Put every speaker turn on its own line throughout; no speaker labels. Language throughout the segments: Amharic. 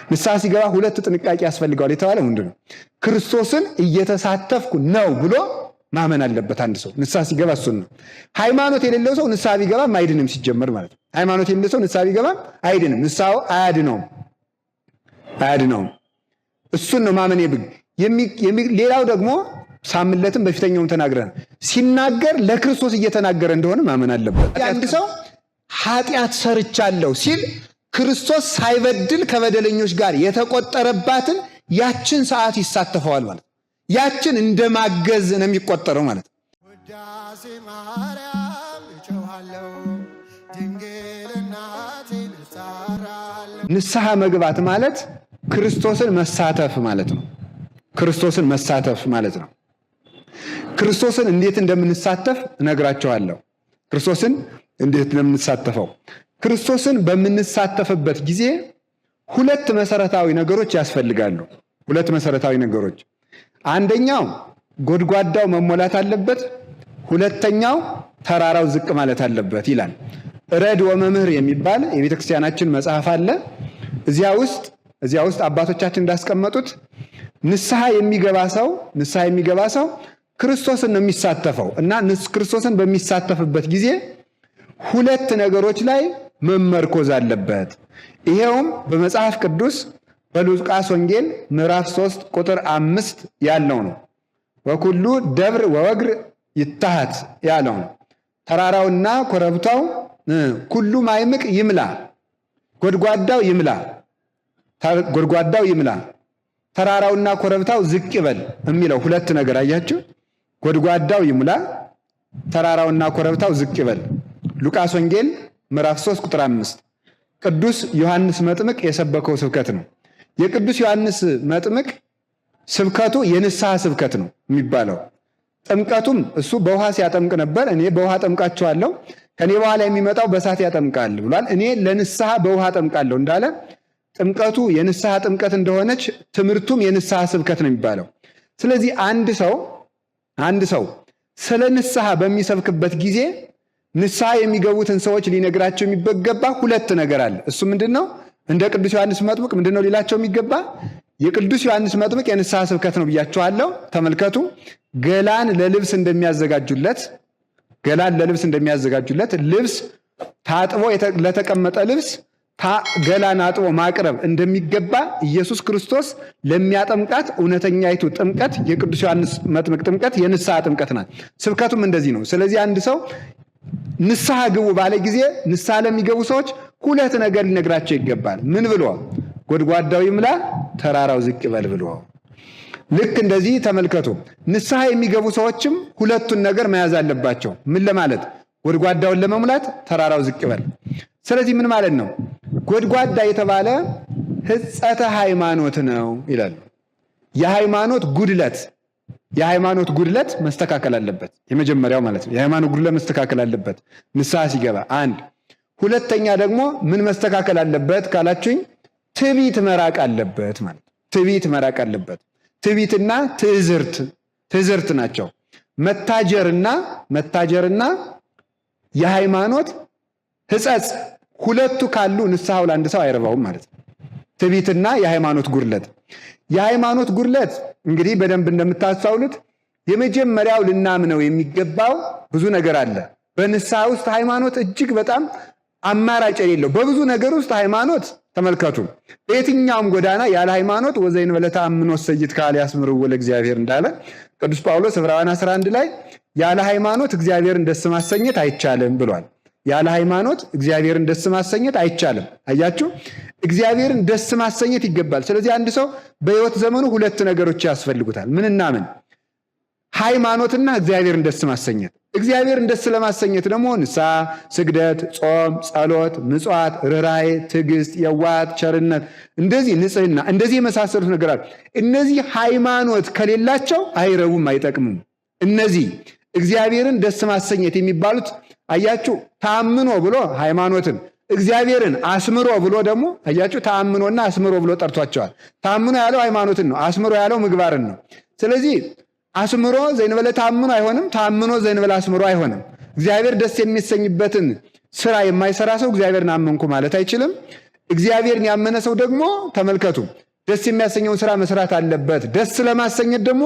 ንስሐ ሲገባ ሁለት ጥንቃቄ ያስፈልገዋል የተባለ ምንድነው? ክርስቶስን እየተሳተፍኩ ነው ብሎ ማመን አለበት አንድ ሰው ንስሐ ሲገባ እሱን ነው። ሃይማኖት የሌለው ሰው ንስሐ ቢገባም አይድንም ሲጀመር ማለት ነው። ሃይማኖት የሌለው ሰው ንስሐ ቢገባም አይድንም፣ ንስሐው አያድነውም። እሱን ነው ማመን ሌላው ደግሞ ሳምለትም በፊተኛውም ተናግረን ሲናገር ለክርስቶስ እየተናገረ እንደሆነ ማመን አለበት። አንድ ሰው ኃጢአት ሰርቻለሁ ሲል ክርስቶስ ሳይበድል ከበደለኞች ጋር የተቆጠረባትን ያችን ሰዓት ይሳተፈዋል ማለት ነው። ያችን እንደማገዝ ነው የሚቆጠረው ማለት ነው። ውዳሴ ማርያም እጮሃለሁ ድንግል እናቴን እጠራለሁ። ንስሐ መግባት ማለት ክርስቶስን መሳተፍ ማለት ነው። ክርስቶስን መሳተፍ ማለት ነው። ክርስቶስን እንዴት እንደምንሳተፍ እነግራቸዋለሁ። ክርስቶስን እንዴት እንደምንሳተፈው ክርስቶስን በምንሳተፍበት ጊዜ ሁለት መሰረታዊ ነገሮች ያስፈልጋሉ። ሁለት መሰረታዊ ነገሮች፣ አንደኛው ጎድጓዳው መሞላት አለበት፣ ሁለተኛው ተራራው ዝቅ ማለት አለበት ይላል። ረድ ወመምህር የሚባል የቤተክርስቲያናችን መጽሐፍ አለ። እዚያ ውስጥ አባቶቻችን እንዳስቀመጡት ንስሐ የሚገባ ሰው ክርስቶስን ነው የሚሳተፈው እና ክርስቶስን በሚሳተፍበት ጊዜ ሁለት ነገሮች ላይ መመርኮዝ አለበት። ይሄውም በመጽሐፍ ቅዱስ በሉቃስ ወንጌል ምዕራፍ 3 ቁጥር 5 ያለው ነው። ወኩሉ ደብር ወወግር ይታሃት ያለው ነው። ተራራውና ኮረብታው ኩሉ ማይምቅ ይምላ፣ ጎድጓዳው ይምላ፣ ተራራውና ኮረብታው ዝቅ ይበል የሚለው ሁለት ነገር አያችሁ። ጎድጓዳው ይሙላ፣ ተራራውና ኮረብታው ዝቅ ይበል። ሉቃስ ወንጌል ምዕራፍ 3 ቁጥር 5 ቅዱስ ዮሐንስ መጥምቅ የሰበከው ስብከት ነው። የቅዱስ ዮሐንስ መጥምቅ ስብከቱ የንስሐ ስብከት ነው የሚባለው። ጥምቀቱም እሱ በውሃ ሲያጠምቅ ነበር። እኔ በውሃ ጠምቃቸዋለሁ፣ ከኔ በኋላ የሚመጣው በእሳት ያጠምቃል ብሏል። እኔ ለንስሐ በውሃ ጠምቃለሁ እንዳለ ጥምቀቱ የንስሐ ጥምቀት እንደሆነች ትምህርቱም የንስሐ ስብከት ነው የሚባለው። ስለዚህ አንድ ሰው ስለ ንስሐ በሚሰብክበት ጊዜ ንስሐ የሚገቡትን ሰዎች ሊነግራቸው የሚገባ ሁለት ነገር አለ። እሱ ምንድነው? እንደ ቅዱስ ዮሐንስ መጥምቅ ምንድነው ሊላቸው የሚገባ? የቅዱስ ዮሐንስ መጥምቅ የንስሐ ስብከት ነው ብያቸዋለሁ። ተመልከቱ። ገላን ለልብስ እንደሚያዘጋጁለት ልብስ ታጥቦ ለተቀመጠ ልብስ ገላን አጥቦ ማቅረብ እንደሚገባ ኢየሱስ ክርስቶስ ለሚያጠምቃት እውነተኛይቱ ጥምቀት የቅዱስ ዮሐንስ መጥምቅ ጥምቀት የንስሐ ጥምቀት ናት። ስብከቱም እንደዚህ ነው። ስለዚህ አንድ ሰው ንስሐ ግቡ ባለ ጊዜ ንስሐ ለሚገቡ ሰዎች ሁለት ነገር ሊነግራቸው ይገባል። ምን ብሎ? ጎድጓዳው ይምላ፣ ተራራው ዝቅ ይበል ብሎ። ልክ እንደዚህ ተመልከቱ። ንስሐ የሚገቡ ሰዎችም ሁለቱን ነገር መያዝ አለባቸው። ምን ለማለት? ጎድጓዳውን ለመሙላት፣ ተራራው ዝቅ ይበል። ስለዚህ ምን ማለት ነው? ጎድጓዳ የተባለ ሕጸተ ሃይማኖት ነው ይላሉ። የሃይማኖት ጉድለት መስተካከል አለበት። የመጀመሪያው ማለት ነው። የሃይማኖት ጉድለት መስተካከል አለበት ንስሐ ሲገባ። አንድ ሁለተኛ ደግሞ ምን መስተካከል አለበት ካላችሁኝ፣ ትዕቢት መራቅ አለበት ማለት ነው። ትዕቢት መራቅ አለበት። ትዕቢትና ትዕዝርት ናቸው። መታጀርና የሃይማኖት ሕጸጽ ሁለቱ ካሉ ንስሐው ለአንድ ሰው አይረባውም ማለት ነው። ትዕቢትና የሃይማኖት ጉድለት እንግዲህ በደንብ እንደምታስተውሉት የመጀመሪያው ልናምነው የሚገባው ብዙ ነገር አለ። በንስሐ ውስጥ ሃይማኖት እጅግ በጣም አማራጭ የሌለው በብዙ ነገር ውስጥ ሃይማኖት ተመልከቱ። በየትኛውም ጎዳና ያለ ሃይማኖት ወዘእንበለ ተአምኖ ሰይት ካለ ያስምርዎ ለእግዚአብሔር እንዳለ ቅዱስ ጳውሎስ ዕብራውያን 11 ላይ ያለ ሃይማኖት እግዚአብሔርን ደስ ማሰኘት አይቻልም ብሏል። ያለ ሃይማኖት እግዚአብሔርን ደስ ማሰኘት አይቻልም። አያችሁ፣ እግዚአብሔርን ደስ ማሰኘት ይገባል። ስለዚህ አንድ ሰው በሕይወት ዘመኑ ሁለት ነገሮች ያስፈልጉታል። ምንና ምን? ሃይማኖትና እግዚአብሔርን ደስ ማሰኘት። እግዚአብሔርን ደስ ለማሰኘት ደግሞ ንስሐ፣ ስግደት፣ ጾም፣ ጸሎት፣ ምጽዋት፣ ርኅራኄ፣ ትዕግስት፣ የዋሃት፣ ቸርነት፣ እንደዚህ ንጽህና፣ እንደዚህ የመሳሰሉት ነገራት እነዚህ ሃይማኖት ከሌላቸው አይረቡም፣ አይጠቅሙም። እነዚህ እግዚአብሔርን ደስ ማሰኘት የሚባሉት አያችሁ፣ ተአምኖ ብሎ ሃይማኖትን እግዚአብሔርን አስምሮ ብሎ ደግሞ አያችሁ፣ ተአምኖና አስምሮ ብሎ ጠርቷቸዋል። ተአምኖ ያለው ሃይማኖትን ነው፣ አስምሮ ያለው ምግባርን ነው። ስለዚህ አስምሮ ዘእንበለ ተአምኖ አይሆንም፣ ተአምኖ ዘእንበለ አስምሮ አይሆንም። እግዚአብሔር ደስ የሚሰኝበትን ስራ የማይሰራ ሰው እግዚአብሔርን አመንኩ ማለት አይችልም። እግዚአብሔርን ያመነ ሰው ደግሞ ተመልከቱ ደስ የሚያሰኘውን ስራ መስራት አለበት። ደስ ለማሰኘት ደግሞ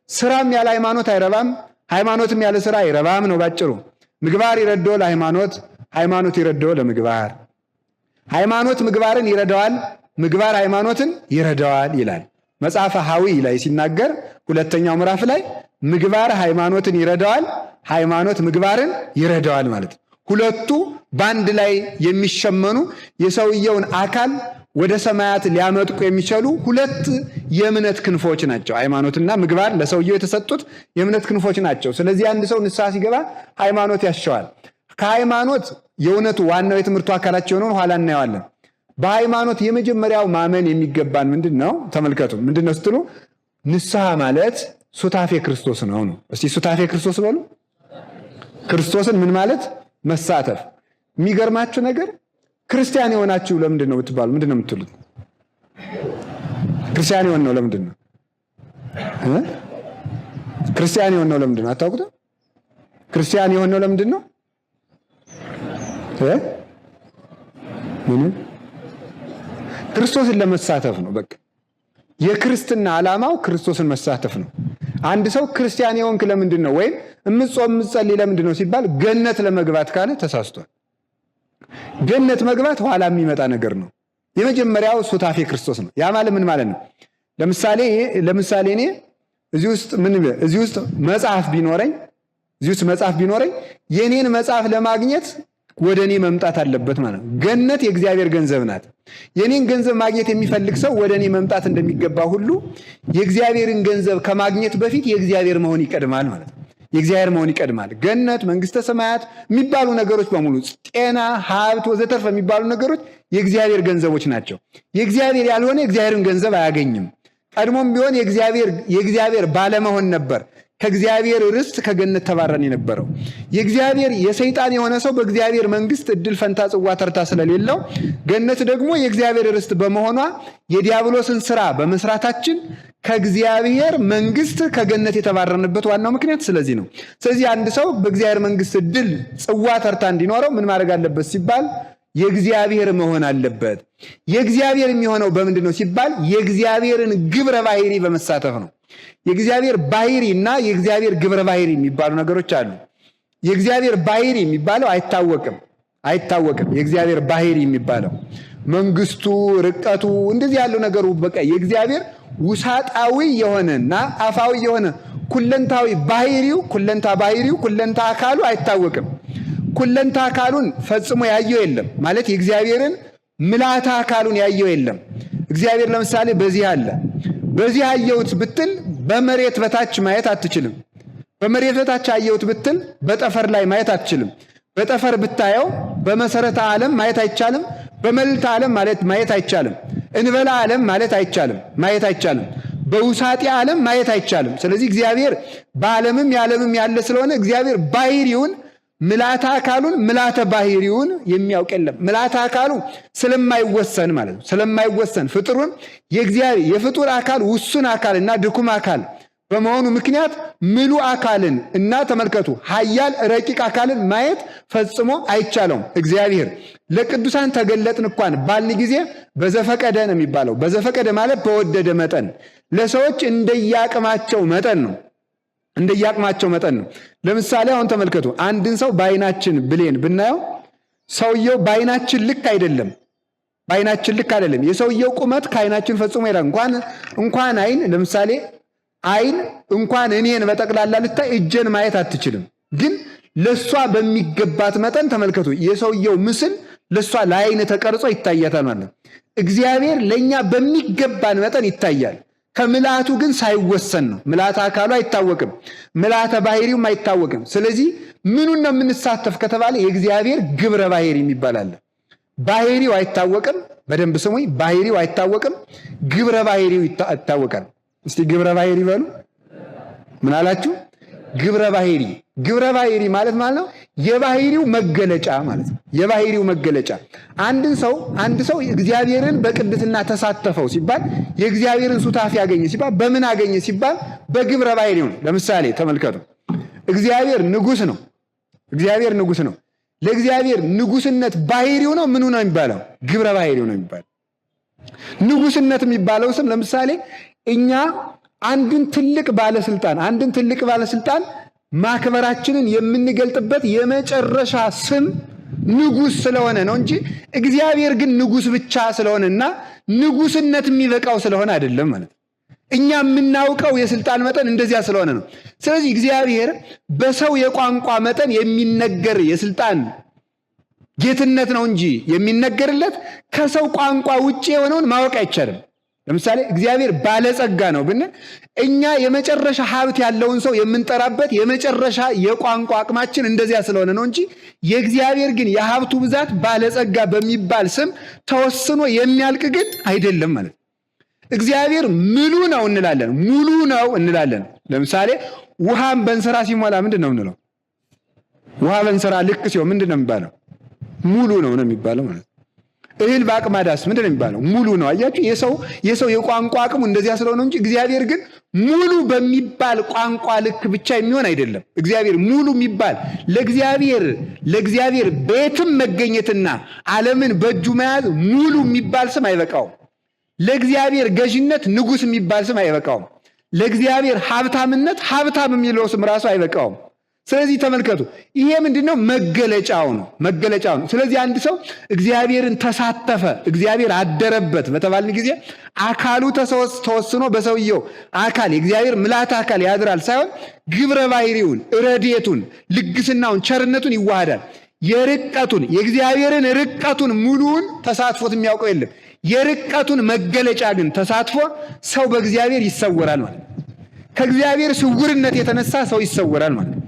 ስራም ያለ ሃይማኖት አይረባም፣ ሃይማኖትም ያለ ስራ አይረባም ነው ባጭሩ። ምግባር ይረዳው ለሃይማኖት፣ ሃይማኖት ይረዳው ለምግባር። ሃይማኖት ምግባርን ይረዳዋል፣ ምግባር ሃይማኖትን ይረዳዋል ይላል መጽሐፈ ሐዊ ላይ ሲናገር ሁለተኛው ምዕራፍ ላይ ምግባር ሃይማኖትን ይረዳዋል፣ ሃይማኖት ምግባርን ይረዳዋል ማለት ነው። ሁለቱ በአንድ ላይ የሚሸመኑ የሰውየውን አካል ወደ ሰማያት ሊያመጥቁ የሚችሉ ሁለት የእምነት ክንፎች ናቸው። ሃይማኖትና ምግባር ለሰውየው የተሰጡት የእምነት ክንፎች ናቸው። ስለዚህ አንድ ሰው ንስሐ ሲገባ ሃይማኖት ያሻዋል። ከሃይማኖት የእውነቱ ዋናው የትምህርቱ አካላቸው የሆነውን ኋላ እናየዋለን። በሃይማኖት የመጀመሪያው ማመን የሚገባን ምንድን ነው? ተመልከቱ። ምንድን ነው ስትሉ ንስሐ ማለት ሱታፌ ክርስቶስ ነው። እስቲ ሱታፌ ክርስቶስ በሉ። ክርስቶስን ምን ማለት? መሳተፍ። የሚገርማችሁ ነገር ክርስቲያን የሆናችሁ ለምንድን ነው ብትባሉ ምንድን ነው የምትሉት? ክርስቲያን የሆን ነው ለምንድን ነው? ክርስቲያን የሆን ነው ለምንድን ነው? አታውቁትም? ክርስቲያን የሆን ነው ለምንድን ነው? ክርስቶስን ለመሳተፍ ነው። በቃ የክርስትና ዓላማው ክርስቶስን መሳተፍ ነው። አንድ ሰው ክርስቲያን የሆንክ ለምንድን ነው ወይም እምጾም እምጸልይ ለምንድን ነው ሲባል ገነት ለመግባት ካለ ተሳስቷል። ገነት መግባት ኋላ የሚመጣ ነገር ነው። የመጀመሪያው ሱታፌ ክርስቶስ ነው። ያ ማለት ምን ማለት ነው? ለምሳሌ እኔ እዚህ ውስጥ መጽሐፍ ቢኖረኝ የኔን መጽሐፍ ለማግኘት ወደ እኔ መምጣት አለበት ማለት ነው። ገነት የእግዚአብሔር ገንዘብ ናት። የኔን ገንዘብ ማግኘት የሚፈልግ ሰው ወደ እኔ መምጣት እንደሚገባ ሁሉ የእግዚአብሔርን ገንዘብ ከማግኘት በፊት የእግዚአብሔር መሆን ይቀድማል ማለት ነው። የእግዚአብሔር መሆን ይቀድማል። ገነት፣ መንግስተ ሰማያት የሚባሉ ነገሮች በሙሉ ጤና፣ ሀብት ወዘተርፈ የሚባሉ ነገሮች የእግዚአብሔር ገንዘቦች ናቸው። የእግዚአብሔር ያልሆነ የእግዚአብሔርን ገንዘብ አያገኝም። ቀድሞም ቢሆን የእግዚአብሔር ባለመሆን ነበር ከእግዚአብሔር ርስት ከገነት ተባረን የነበረው። የሰይጣን የሆነ ሰው በእግዚአብሔር መንግስት እድል ፈንታ ጽዋ ተርታ ስለሌለው ገነት ደግሞ የእግዚአብሔር ርስት በመሆኗ የዲያብሎስን ስራ በመስራታችን ከእግዚአብሔር መንግስት ከገነት የተባረንበት ዋናው ምክንያት ስለዚህ ነው። ስለዚህ አንድ ሰው በእግዚአብሔር መንግስት እድል ጽዋ ተርታ እንዲኖረው ምን ማድረግ አለበት ሲባል የእግዚአብሔር መሆን አለበት። የእግዚአብሔር የሚሆነው በምንድን ነው ሲባል የእግዚአብሔርን ግብረ ባህሪ በመሳተፍ ነው። የእግዚአብሔር ባህሪ እና የእግዚአብሔር ግብረ ባህሪ የሚባሉ ነገሮች አሉ። የእግዚአብሔር ባህሪ የሚባለው አይታወቅም። የእግዚአብሔር ባህሪ የሚባለው መንግስቱ፣ ርቀቱ፣ እንደዚህ ያለው ነገሩ በቃ የእግዚአብሔር ውሳጣዊ የሆነና አፋዊ የሆነ ኩለንታዊ ባህሪው ኩለንታ አካሉ አይታወቅም። ኩለንታ አካሉን ፈጽሞ ያየው የለም ማለት የእግዚአብሔርን ምልዓተ አካሉን ያየው የለም። እግዚአብሔር ለምሳሌ በዚህ አየሁት ብትል በመሬት በታች ማየት አትችልም። በመሬት በታች አየሁት ብትል በጠፈር ላይ ማየት አትችልም። በጠፈር ብታየው በመሰረተ ዓለም ማየት አይቻልም። በመልዕልተ ዓለም ማየት አይቻልም። እንበላ ዓለም ማየት አይቻልም። በውሳጤ ዓለም ማየት አይቻልም። ስለዚህ እግዚአብሔር በዓለምም ያለምም ያለ ስለሆነ እግዚአብሔር ባህሪውን ምልዓተ አካሉን ምልዓተ ባህሪውን የሚያውቅ የለም። ምልዓተ አካሉ ስለማይወሰን ማለት ነው። ስለማይወሰን ፍጡሩን የእግዚአብሔር የፍጡር አካል ውሱን አካልና ድኩም አካል በመሆኑ ምክንያት ምሉ አካልን እና ተመልከቱ ኃያል ረቂቅ አካልን ማየት ፈጽሞ አይቻለውም። እግዚአብሔር ለቅዱሳን ተገለጥን እንኳን ባልን ጊዜ በዘፈቀደ ነው የሚባለው። በዘፈቀደ ማለት በወደደ መጠን ለሰዎች እንደያቅማቸው መጠን ነው። ለምሳሌ አሁን ተመልከቱ አንድን ሰው በዓይናችን ብሌን ብናየው ሰውየው በዓይናችን ልክ አይደለም። የሰውየው ቁመት ከዓይናችን ፈጽሞ ይላል። እንኳን ዓይን ለምሳሌ ዓይን እንኳን እኔን በጠቅላላ ልታይ እጄን ማየት አትችልም። ግን ለሷ በሚገባት መጠን ተመልከቱ የሰውየው ምስል ለሷ ለዓይን ተቀርጾ ይታያታል ማለት ነው። እግዚአብሔር ለኛ በሚገባን መጠን ይታያል። ከምልዓቱ ግን ሳይወሰን ነው። ምልዓተ አካሉ አይታወቅም፣ ምልዓተ ባህሪውም አይታወቅም። ስለዚህ ምኑን ነው የምንሳተፍ ከተባለ የእግዚአብሔር ግብረ ባህሪ የሚባል አለ። ባህሪው አይታወቅም። በደንብ ስሙኝ። ባህሪው አይታወቅም፣ ግብረ ባህሪው ይታወቃል። እስቲ ግብረ ባህሪ በሉ። ምን አላችሁ? ግብረ ባህሪ ማለት ነው የባህሪው መገለጫ ማለት ነው። የባህሪው መገለጫ አንድ ሰው እግዚአብሔርን በቅድስና ተሳተፈው ሲባል የእግዚአብሔርን ሱታፊ ያገኘ ሲባል በምን አገኘ ሲባል በግብረ ባህሪው ነው። ለምሳሌ ተመልከቱ እግዚአብሔር ንጉስ ነው። ለእግዚአብሔር ንጉስነት ባህሪው ነው። ምኑ ነው የሚባለው? ግብረ ባህሪው ነው የሚባለው። ንጉስነት የሚባለው ስም ለምሳሌ እኛ አንድን ትልቅ ባለስልጣን ማክበራችንን የምንገልጥበት የመጨረሻ ስም ንጉስ ስለሆነ ነው እንጂ እግዚአብሔር ግን ንጉስ ብቻ ስለሆነና ንጉስነት የሚበቃው ስለሆነ አይደለም ማለት ነው። እኛ የምናውቀው የስልጣን መጠን እንደዚያ ስለሆነ ነው። ስለዚህ እግዚአብሔር በሰው የቋንቋ መጠን የሚነገር የስልጣን ጌትነት ነው እንጂ የሚነገርለት ከሰው ቋንቋ ውጭ የሆነውን ማወቅ አይቻልም። ለምሳሌ እግዚአብሔር ባለጸጋ ነው ብንል እኛ የመጨረሻ ሀብት ያለውን ሰው የምንጠራበት የመጨረሻ የቋንቋ አቅማችን እንደዚያ ስለሆነ ነው እንጂ የእግዚአብሔር ግን የሀብቱ ብዛት ባለጸጋ በሚባል ስም ተወስኖ የሚያልቅ ግን አይደለም ማለት ነው። እግዚአብሔር ምሉ ነው እንላለን፣ ሙሉ ነው እንላለን። ለምሳሌ ውሃን በእንስራ ሲሞላ ምንድን ነው የምንለው? ውሃ በእንስራ ልክ ሲሆን ምንድን ነው የሚባለው? ሙሉ ነው የሚባለው ማለት ነው። እህል በአቅማዳስ ምንድን ነው የሚባለው? ሙሉ ነው። አያችሁ፣ የሰው የቋንቋ አቅሙ እንደዚያ ስለሆነ እንጂ እግዚአብሔር ግን ሙሉ በሚባል ቋንቋ ልክ ብቻ የሚሆን አይደለም። እግዚአብሔር ሙሉ የሚባል ለእግዚአብሔር ቤትም መገኘትና ዓለምን በእጁ መያዝ ሙሉ የሚባል ስም አይበቃውም። ለእግዚአብሔር ገዥነት ንጉስ የሚባል ስም አይበቃውም። ለእግዚአብሔር ሀብታምነት ሀብታም የሚለው ስም ራሱ አይበቃውም። ስለዚህ ተመልከቱ፣ ይሄ ምንድነው? መገለጫው ነው። ስለዚህ አንድ ሰው እግዚአብሔርን ተሳተፈ፣ እግዚአብሔር አደረበት በተባልን ጊዜ አካሉ ተወስኖ በሰውየው አካል የእግዚአብሔር ምልዓተ አካል ያድራል ሳይሆን ግብረ ባህሪውን፣ ረድኤቱን፣ ልግስናውን፣ ቸርነቱን ይዋሃዳል። የእግዚአብሔርን ርቀቱን ሙሉውን ተሳትፎት የሚያውቀው የለም። የርቀቱን መገለጫ ግን ተሳትፎ ሰው በእግዚአብሔር ይሰወራል ማለት ነው። ከእግዚአብሔር ስውርነት የተነሳ ሰው ይሰወራል ማለት ነው።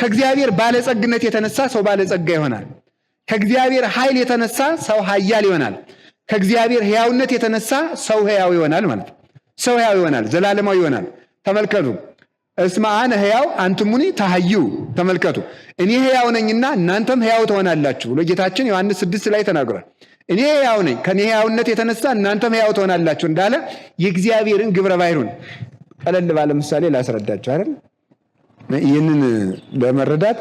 ከእግዚአብሔር ባለጸግነት የተነሳ ሰው ባለጸጋ ይሆናል። ከእግዚአብሔር ኃይል የተነሳ ሰው ኃያል ይሆናል። ከእግዚአብሔር ሕያውነት የተነሳ ሰው ሕያው ይሆናል ማለት ነው። ሰው ሕያው ይሆናል፣ ዘላለማዊ ይሆናል። ተመልከቱ፣ እስመ አነ ሕያው አንትሙኒ ተሐዩ። ተመልከቱ፣ እኔ ሕያው ነኝና እናንተም ሕያው ትሆናላችሁ ብሎ ጌታችን ዮሐንስ 6 ላይ ተናግሯል። እኔ ሕያው ነኝ፣ ከኔ ሕያውነት የተነሳ እናንተም ሕያው ትሆናላችሁ እንዳለ የእግዚአብሔርን ግብረ ባሕሩን ቀለል ባለ ምሳሌ ላስረዳችሁ አይደል? ይህንን ለመረዳት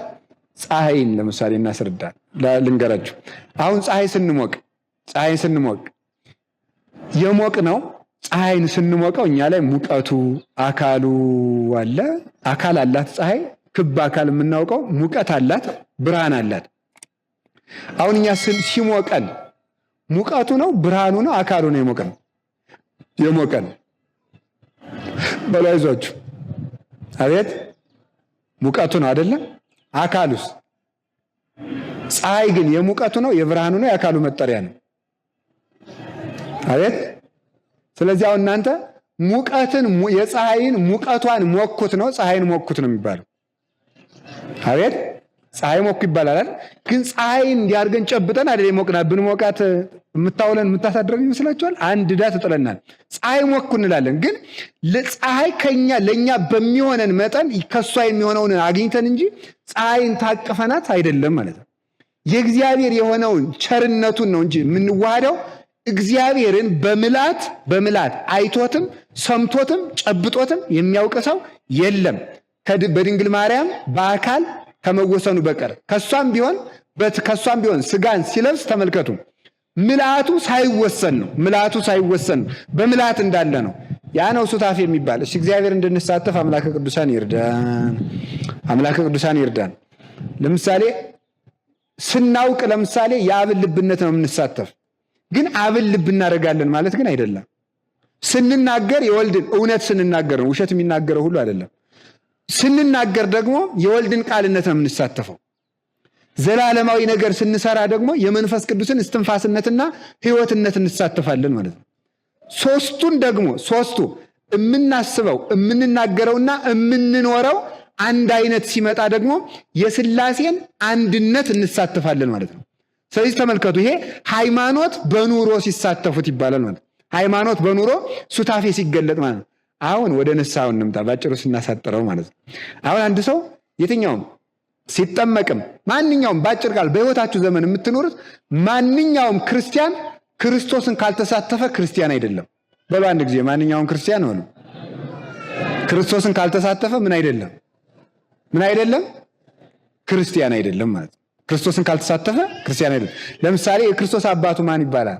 ፀሐይን ለምሳሌ እናስረዳ ልንገራችሁ። አሁን ፀሐይን ስንሞቅ የሞቅ ነው። ፀሐይን ስንሞቀው እኛ ላይ ሙቀቱ አካሉ አለ። አካል አላት ፀሐይ፣ ክብ አካል የምናውቀው ሙቀት አላት፣ ብርሃን አላት። አሁን እኛ ሲሞቀን ሙቀቱ ነው ብርሃኑ ነው አካሉ ነው የሞቀን በላይዟችሁ። አቤት ሙቀቱ ነው አይደለም? አካሉስ? ፀሐይ ግን የሙቀቱ ነው የብርሃኑ ነው የአካሉ መጠሪያ ነው። አቤት። ስለዚህ አሁን እናንተ የፀሐይን ሙቀቷን ሞኩት ነው ፀሐይን ሞኩት ነው የሚባለው። አቤት። ፀሐይ ሞኩ ይባላል። ግን ፀሐይን እንዲያርገን ጨብጠን አይደል የሞቅናት? ብንሞቃት የምታውለን የምታሳድረን ይመስላችኋል? አንድ ዳ ትጥለናል። ፀሐይ ሞኩ እንላለን። ግን ፀሐይ ለእኛ በሚሆነን መጠን ከሷ የሚሆነውን አግኝተን እንጂ ፀሐይን ታቅፈናት አይደለም ማለት ነው። የእግዚአብሔር የሆነውን ቸርነቱን ነው እንጂ የምንዋሃደው እግዚአብሔርን በምልዓት አይቶትም ሰምቶትም ጨብጦትም የሚያውቅ ሰው የለም በድንግል ማርያም በአካል ከመወሰኑ በቀር። ከሷም ቢሆን ስጋን ሲለብስ ተመልከቱ፣ ምልዓቱ ሳይወሰን በምልዓት እንዳለ ነው። ያ ነው ሱታፌ የሚባል። እሺ፣ እግዚአብሔር እንድንሳተፍ አምላከ ቅዱሳን ይርዳን። ለምሳሌ ስናውቅ የአብን ልብነት ነው የምንሳተፍ። ግን አብን ልብ እናደርጋለን ማለት ግን አይደለም። ስንናገር የወልድን እውነት ስንናገር ነው፣ ውሸት የሚናገረው ሁሉ አይደለም። ስንናገር ደግሞ የወልድን ቃልነት ነው የምንሳተፈው። ዘላለማዊ ነገር ስንሰራ ደግሞ የመንፈስ ቅዱስን እስትንፋስነትና ሕይወትነት እንሳተፋለን ማለት ነው። ሶስቱ የምናስበው የምንናገረውና የምንኖረው አንድ አይነት ሲመጣ ደግሞ የሥላሴን አንድነት እንሳተፋለን ማለት ነው። ስለዚህ ተመልከቱ፣ ይሄ ሃይማኖት በኑሮ ሲሳተፉት ይባላል ማለት ነው። ሃይማኖት በኑሮ ሱታፌ ሲገለጥ ማለት ነው። አሁን ወደ ንስሐው እንምጣ፣ ባጭሩ ስናሳጥረው ማለት ነው። አሁን አንድ ሰው የትኛውም ሲጠመቅም ማንኛውም ባጭር ቃል በሕይወታችሁ ዘመን የምትኖሩት ማንኛውም ክርስቲያን ክርስቶስን ካልተሳተፈ ክርስቲያን አይደለም። በሉ አንድ ጊዜ ማንኛውም ክርስቲያን ሆነ ክርስቶስን ካልተሳተፈ ምን አይደለም? ክርስቲያን አይደለም ማለት ነው። ክርስቶስን ካልተሳተፈ ክርስቲያን አይደለም። ለምሳሌ የክርስቶስ አባቱ ማን ይባላል?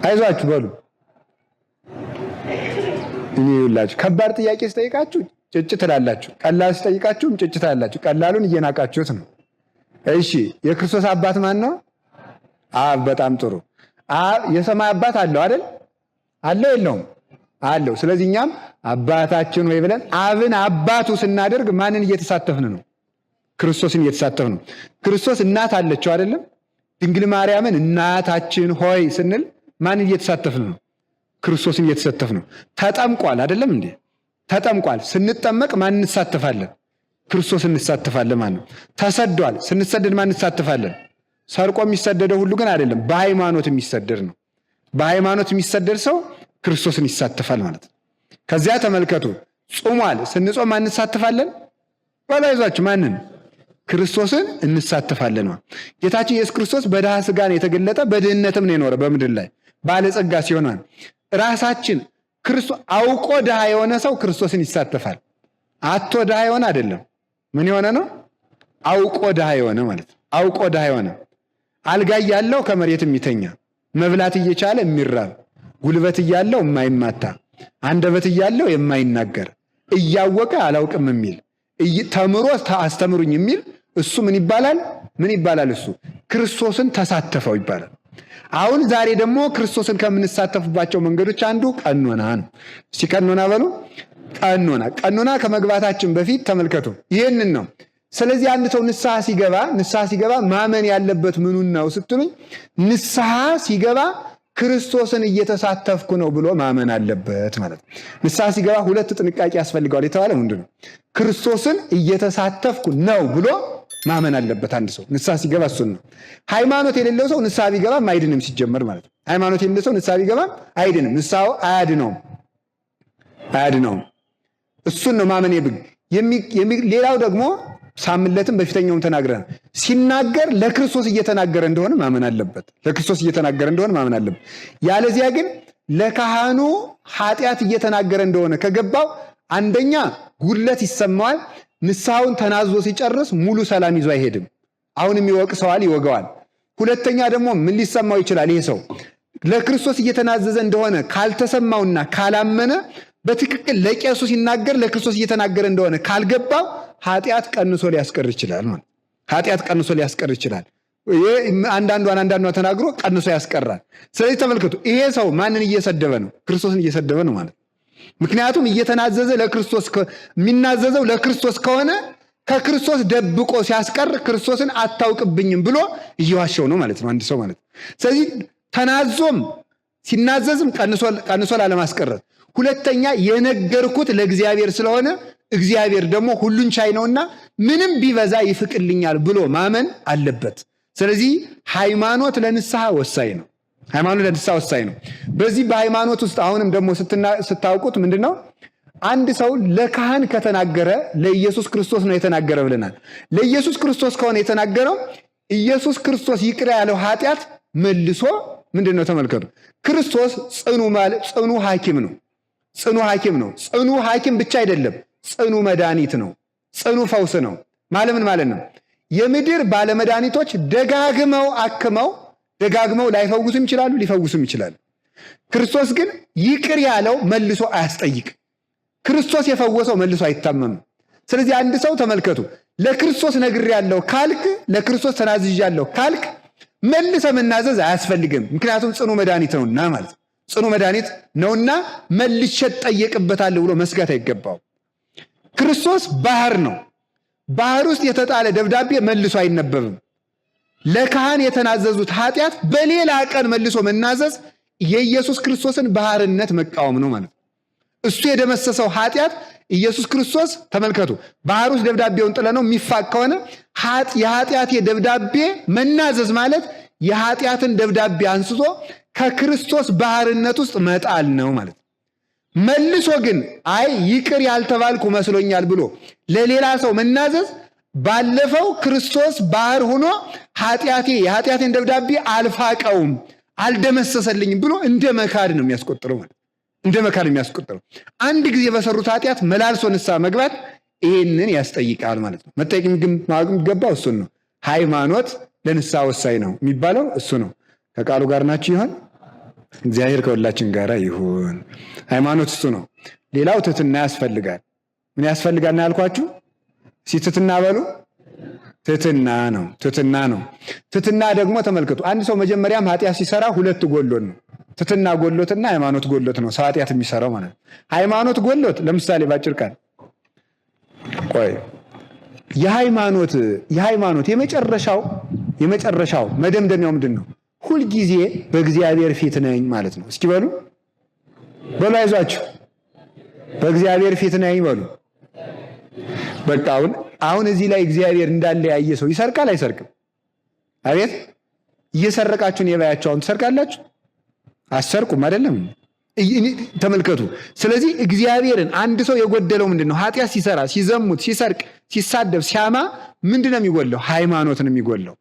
አይዟችሁ በሉ። እኔ ይላችሁ ከባድ ጥያቄ ስጠይቃችሁ ጭጭ ትላላችሁ፣ ቀላል ስጠይቃችሁም ጭጭ ትላላችሁ። ቀላሉን እየናቃችሁት ነው። እሺ የክርስቶስ አባት ማን ነው? አብ። በጣም ጥሩ። አብ የሰማይ አባት አለው አይደል? አለው የለውም? አለው። ስለዚህ እኛም አባታችን ወይ ብለን አብን አባቱ ስናደርግ ማንን እየተሳተፍን ነው? ክርስቶስን እየተሳተፍን ነው። ክርስቶስ እናት አለችው አይደለም? ድንግል ማርያምን እናታችን ሆይ ስንል ማንን እየተሳተፍን ነው? ክርስቶስን እየተሳተፍን ነው። ተጠምቋል አይደለም እንዴ? ተጠምቋል። ስንጠመቅ ማን እንሳተፋለን? ክርስቶስ እንሳተፋለን ማለት ነው። ተሰዷል። ስንሰደድ ማን እንሳተፋለን? ሰርቆ የሚሰደደው ሁሉ ግን አይደለም፣ በሃይማኖት የሚሰደድ ነው። በሃይማኖት የሚሰደድ ሰው ክርስቶስን ይሳተፋል ማለት ነው። ከዚያ ተመልከቱ፣ ጾሟል። ስንጾም ማን እንሳተፋለን? ባላይዟችሁ ማንን? ክርስቶስን እንሳተፋለን ማለት። ጌታችን ኢየሱስ ክርስቶስ በድሃ ሥጋ ነው የተገለጠ፣ በድህነትም ነው የኖረ በምድር ላይ ባለጸጋ ሲሆን ራሳችን ክርስቶስ አውቆ ድሃ የሆነ ሰው ክርስቶስን ይሳተፋል። አቶ ድሃ የሆነ አይደለም። ምን የሆነ ነው? አውቆ ድሃ የሆነ ማለት ነው። አውቆ ድሃ የሆነ አልጋ እያለው ከመሬት የሚተኛ መብላት እየቻለ የሚራብ ጉልበት እያለው የማይማታ አንደበት እያለው የማይናገር እያወቀ አላውቅም የሚል ተምሮ አስተምሩኝ የሚል እሱ ምን ይባላል? ምን ይባላል? እሱ ክርስቶስን ተሳተፈው ይባላል። አሁን ዛሬ ደግሞ ክርስቶስን ከምንሳተፍባቸው መንገዶች አንዱ ቀኖና ነው። እስቲ ቀኖና በሉ። ቀኖና ከመግባታችን በፊት ተመልከቱ፣ ይህንን ነው። ስለዚህ አንድ ሰው ንስሐ ሲገባ ማመን ያለበት ምኑን ነው ስትሉኝ፣ ንስሐ ሲገባ ክርስቶስን እየተሳተፍኩ ነው ብሎ ማመን አለበት ማለት ነው። ንስሐ ሲገባ ሁለት ጥንቃቄ ያስፈልገዋል የተባለ ምንድን ነው? ክርስቶስን እየተሳተፍኩ ነው ብሎ ማመን አለበት አንድ ሰው ንስሐ ሲገባ። እሱን ነው። ሃይማኖት የሌለው ሰው ንስሐ ቢገባም አይድንም ሲጀመር ማለት ነው። ሃይማኖት የሌለው ሰው ንስሐ ቢገባም አይድንም፣ ንስሐው አያድነውም። እሱን ነው ማመን ሌላው ደግሞ ሳምለትም በፊተኛውም ተናግረን ሲናገር ለክርስቶስ እየተናገረ እንደሆነ ማመን አለበት። ለክርስቶስ እየተናገረ እንደሆነ ማመን አለበት። ያለዚያ ግን ለካህኑ ኃጢአት እየተናገረ እንደሆነ ከገባው አንደኛ ጉድለት ይሰማዋል። ንስሐውን ተናዞ ሲጨርስ ሙሉ ሰላም ይዞ አይሄድም። አሁንም ይወቅሰዋል፣ ይወገዋል። ሁለተኛ ደግሞ ምን ሊሰማው ይችላል? ይሄ ሰው ለክርስቶስ እየተናዘዘ እንደሆነ ካልተሰማውና ካላመነ በትክክል ለቄሱ ሲናገር ለክርስቶስ እየተናገረ እንደሆነ ካልገባው ኃጢአት ቀንሶ ሊያስቀር ይችላል ማለት ኃጢአት ቀንሶ ሊያስቀር ይችላል። አንዳንዷን ተናግሮ ቀንሶ ያስቀራል። ስለዚህ ተመልከቱ፣ ይሄ ሰው ማንን እየሰደበ ነው? ክርስቶስን እየሰደበ ነው ማለት። ምክንያቱም እየተናዘዘ ለክርስቶስ የሚናዘዘው ለክርስቶስ ከሆነ ከክርስቶስ ደብቆ ሲያስቀር ክርስቶስን አታውቅብኝም ብሎ እየዋሸው ነው ማለት ነው አንድ ሰው ማለት። ስለዚህ ተናዞም ሲናዘዝም ቀንሶ ላለማስቀረት፣ ሁለተኛ የነገርኩት ለእግዚአብሔር ስለሆነ እግዚአብሔር ደግሞ ሁሉን ቻይ ነውና ምንም ቢበዛ ይፍቅልኛል ብሎ ማመን አለበት። ስለዚህ ሃይማኖት ለንስሐ ወሳኝ ነው። ሃይማኖት ለንስሐ ወሳኝ ነው። በዚህ በሃይማኖት ውስጥ አሁንም ደግሞ ስታውቁት ምንድነው? አንድ ሰው ለካህን ከተናገረ ለኢየሱስ ክርስቶስ ነው የተናገረ ብለናል። ለኢየሱስ ክርስቶስ ከሆነ የተናገረው ኢየሱስ ክርስቶስ ይቅር ያለው ኃጢአት መልሶ ምንድነው? ተመልከቱ። ክርስቶስ ጽኑ ሐኪም ነው። ጽኑ ሐኪም ብቻ አይደለም፣ ጽኑ መድኃኒት ነው። ጽኑ ፈውስ ነው። ምን ማለት ነው? የምድር ባለመድኃኒቶች ደጋግመው አክመው ላይፈውሱም ይችላሉ፣ ሊፈውሱም ይችላሉ። ክርስቶስ ግን ይቅር ያለው መልሶ አያስጠይቅ። ክርስቶስ የፈወሰው መልሶ አይታመምም። ስለዚህ አንድ ሰው ተመልከቱ፣ ለክርስቶስ ነግሬያለሁ ካልክ፣ ለክርስቶስ ተናዝዣለሁ ካልክ መልሰ መናዘዝ አያስፈልግም። ምክንያቱም ጽኑ መድኃኒት ነውና ማለት ነው። ጽኑ መድኃኒት ነውና መልሼ እጠየቅበታለሁ ብሎ መስጋት አይገባው። ክርስቶስ ባህር ነው። ባህር ውስጥ የተጣለ ደብዳቤ መልሶ አይነበብም። ለካህን የተናዘዙት ኃጢአት በሌላ ቀን መልሶ መናዘዝ የኢየሱስ ክርስቶስን ባህርነት መቃወም ነው ማለት ነው። እሱ የደመሰሰው ኃጢአት ኢየሱስ ክርስቶስ ተመልከቱ፣ ባህር ውስጥ ደብዳቤውን ጥለ ነው የሚፋቅ ከሆነ የኃጢአት ደብዳቤ መናዘዝ ማለት የኃጢአትን ደብዳቤ አንስቶ ከክርስቶስ ባህርነት ውስጥ መጣል ነው ማለት ነው። መልሶ ግን አይ ይቅር ያልተባልኩ መስሎኛል ብሎ ለሌላ ሰው መናዘዝ ባለፈው ክርስቶስ ባህር ሆኖ የኃጢአቴን ደብዳቤ አልፋቀውም አልደመሰሰልኝም ብሎ እንደ መካድ ነው የሚያስቆጥረው ማለት እንደ መካድ የሚያስቆጥረው። አንድ ጊዜ በሰሩት ኃጢአት መላልሶ ንስሐ መግባት ይሄንን ያስጠይቃል ማለት ነው። መጠየቅ የሚገባው እሱን ነው። ሃይማኖት ለንስሐ ወሳኝ ነው የሚባለው እሱ ነው። ከቃሉ ጋር ናችሁ ይሆን? እግዚአብሔር ከሁላችን ጋር ይሁን። ሃይማኖት እሱ ነው። ሌላው ትሕትና ያስፈልጋል። ምን ያስፈልጋል ነው ያልኳችሁ? ትሕትና በሉ። ትሕትና ነው። ትሕትና ነው። ትሕትና ደግሞ ተመልከቱ፣ አንድ ሰው መጀመሪያም ኃጢአት ሲሰራ ሁለት ጎሎት ነው። ትሕትና ጎሎትና ሃይማኖት ጎሎት ነው ሰው ኃጢአት የሚሰራው ማለት ነው። ሃይማኖት ጎሎት ለምሳሌ ባጭር ቃል ቆይ የሃይማኖት የመጨረሻው መደምደሚያው ምንድን ነው? ሁልጊዜ በእግዚአብሔር ፊት ነኝ ማለት ነው። እስኪ በሉ አይዟችሁ፣ በእግዚአብሔር ፊት ነኝ በሉ። በቃ አሁን እዚህ ላይ እግዚአብሔር እንዳለ ያየ ሰው ይሰርቃል አይሰርቅም? አቤት እየሰረቃችሁን የባያቸውን ትሰርቃላችሁ? አሰርቁም አይደለም? ተመልከቱ። ስለዚህ እግዚአብሔርን አንድ ሰው የጎደለው ምንድን ነው? ኃጢአት ሲሰራ፣ ሲዘሙት፣ ሲሰርቅ፣ ሲሳደብ፣ ሲያማ ምንድን ነው የሚጎለው? ሃይማኖት ነው የሚጎለው።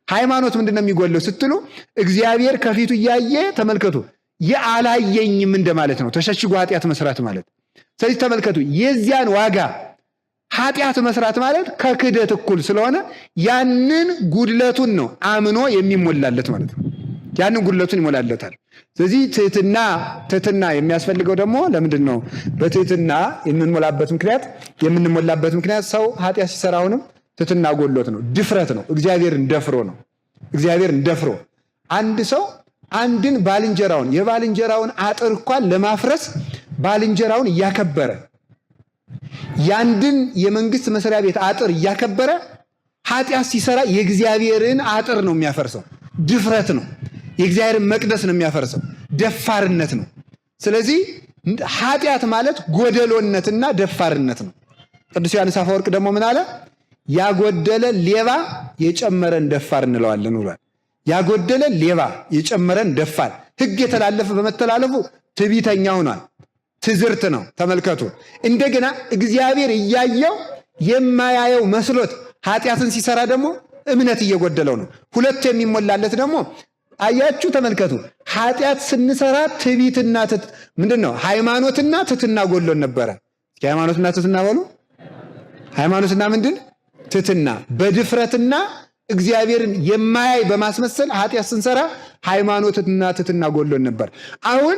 ሃይማኖት ምንድን ነው የሚጎለው ስትሉ እግዚአብሔር ከፊቱ እያየ ተመልከቱ፣ የአላየኝም እንደማለት ነው። ተሸሽጎ ኃጢአት መስራት ማለት። ስለዚህ ተመልከቱ የዚያን ዋጋ ኃጢአት መስራት ማለት ከክደት እኩል ስለሆነ ያንን ጉድለቱን ነው አምኖ የሚሞላለት ማለት ነው። ያንን ጉድለቱን ይሞላለታል። ስለዚህ ትሕትና የሚያስፈልገው ደግሞ ለምንድን ነው? በትሕትና የምንሞላበት ምክንያት ሰው ኃጢአት ሲሰራ አሁንም ትሕትና ጎሎት ነው፣ ድፍረት ነው፣ እግዚአብሔርን ደፍሮ ነው። እግዚአብሔርን ደፍሮ አንድ ሰው አንድን የባልንጀራውን አጥር እንኳን ለማፍረስ ባልንጀራውን እያከበረ ያንድን የመንግስት መስሪያ ቤት አጥር እያከበረ ኃጢአት ሲሰራ የእግዚአብሔርን አጥር ነው የሚያፈርሰው። ድፍረት ነው። የእግዚአብሔርን መቅደስ ነው የሚያፈርሰው። ደፋርነት ነው። ስለዚህ ኃጢአት ማለት ጎደሎነትና ደፋርነት ነው። ቅዱስ ዮሐንስ አፈወርቅ ደግሞ ምን አለ? ያጎደለ ሌባ የጨመረን ደፋር እንለዋለን ብሏል። ያጎደለ ሌባ የጨመረን ደፋር፣ ሕግ የተላለፈ በመተላለፉ ትዕቢተኛ ሆኗል። ትዝርት ነው። ተመልከቱ። እንደገና እግዚአብሔር እያየው የማያየው መስሎት ኃጢአትን ሲሰራ ደግሞ እምነት እየጎደለው ነው። ሁለቱ የሚሞላለት ደግሞ አያችሁ፣ ተመልከቱ። ኃጢአት ስንሰራ ትዕቢትና ምንድን ነው? ሃይማኖትና ትሕትና ጎሎን ነበረ። ሃይማኖትና ትሕትና በሉ። ሃይማኖትና ምንድን? ትሕትና። በድፍረትና እግዚአብሔርን የማያይ በማስመሰል ኃጢአት ስንሰራ ሃይማኖትና ትሕትና ጎሎን ነበር። አሁን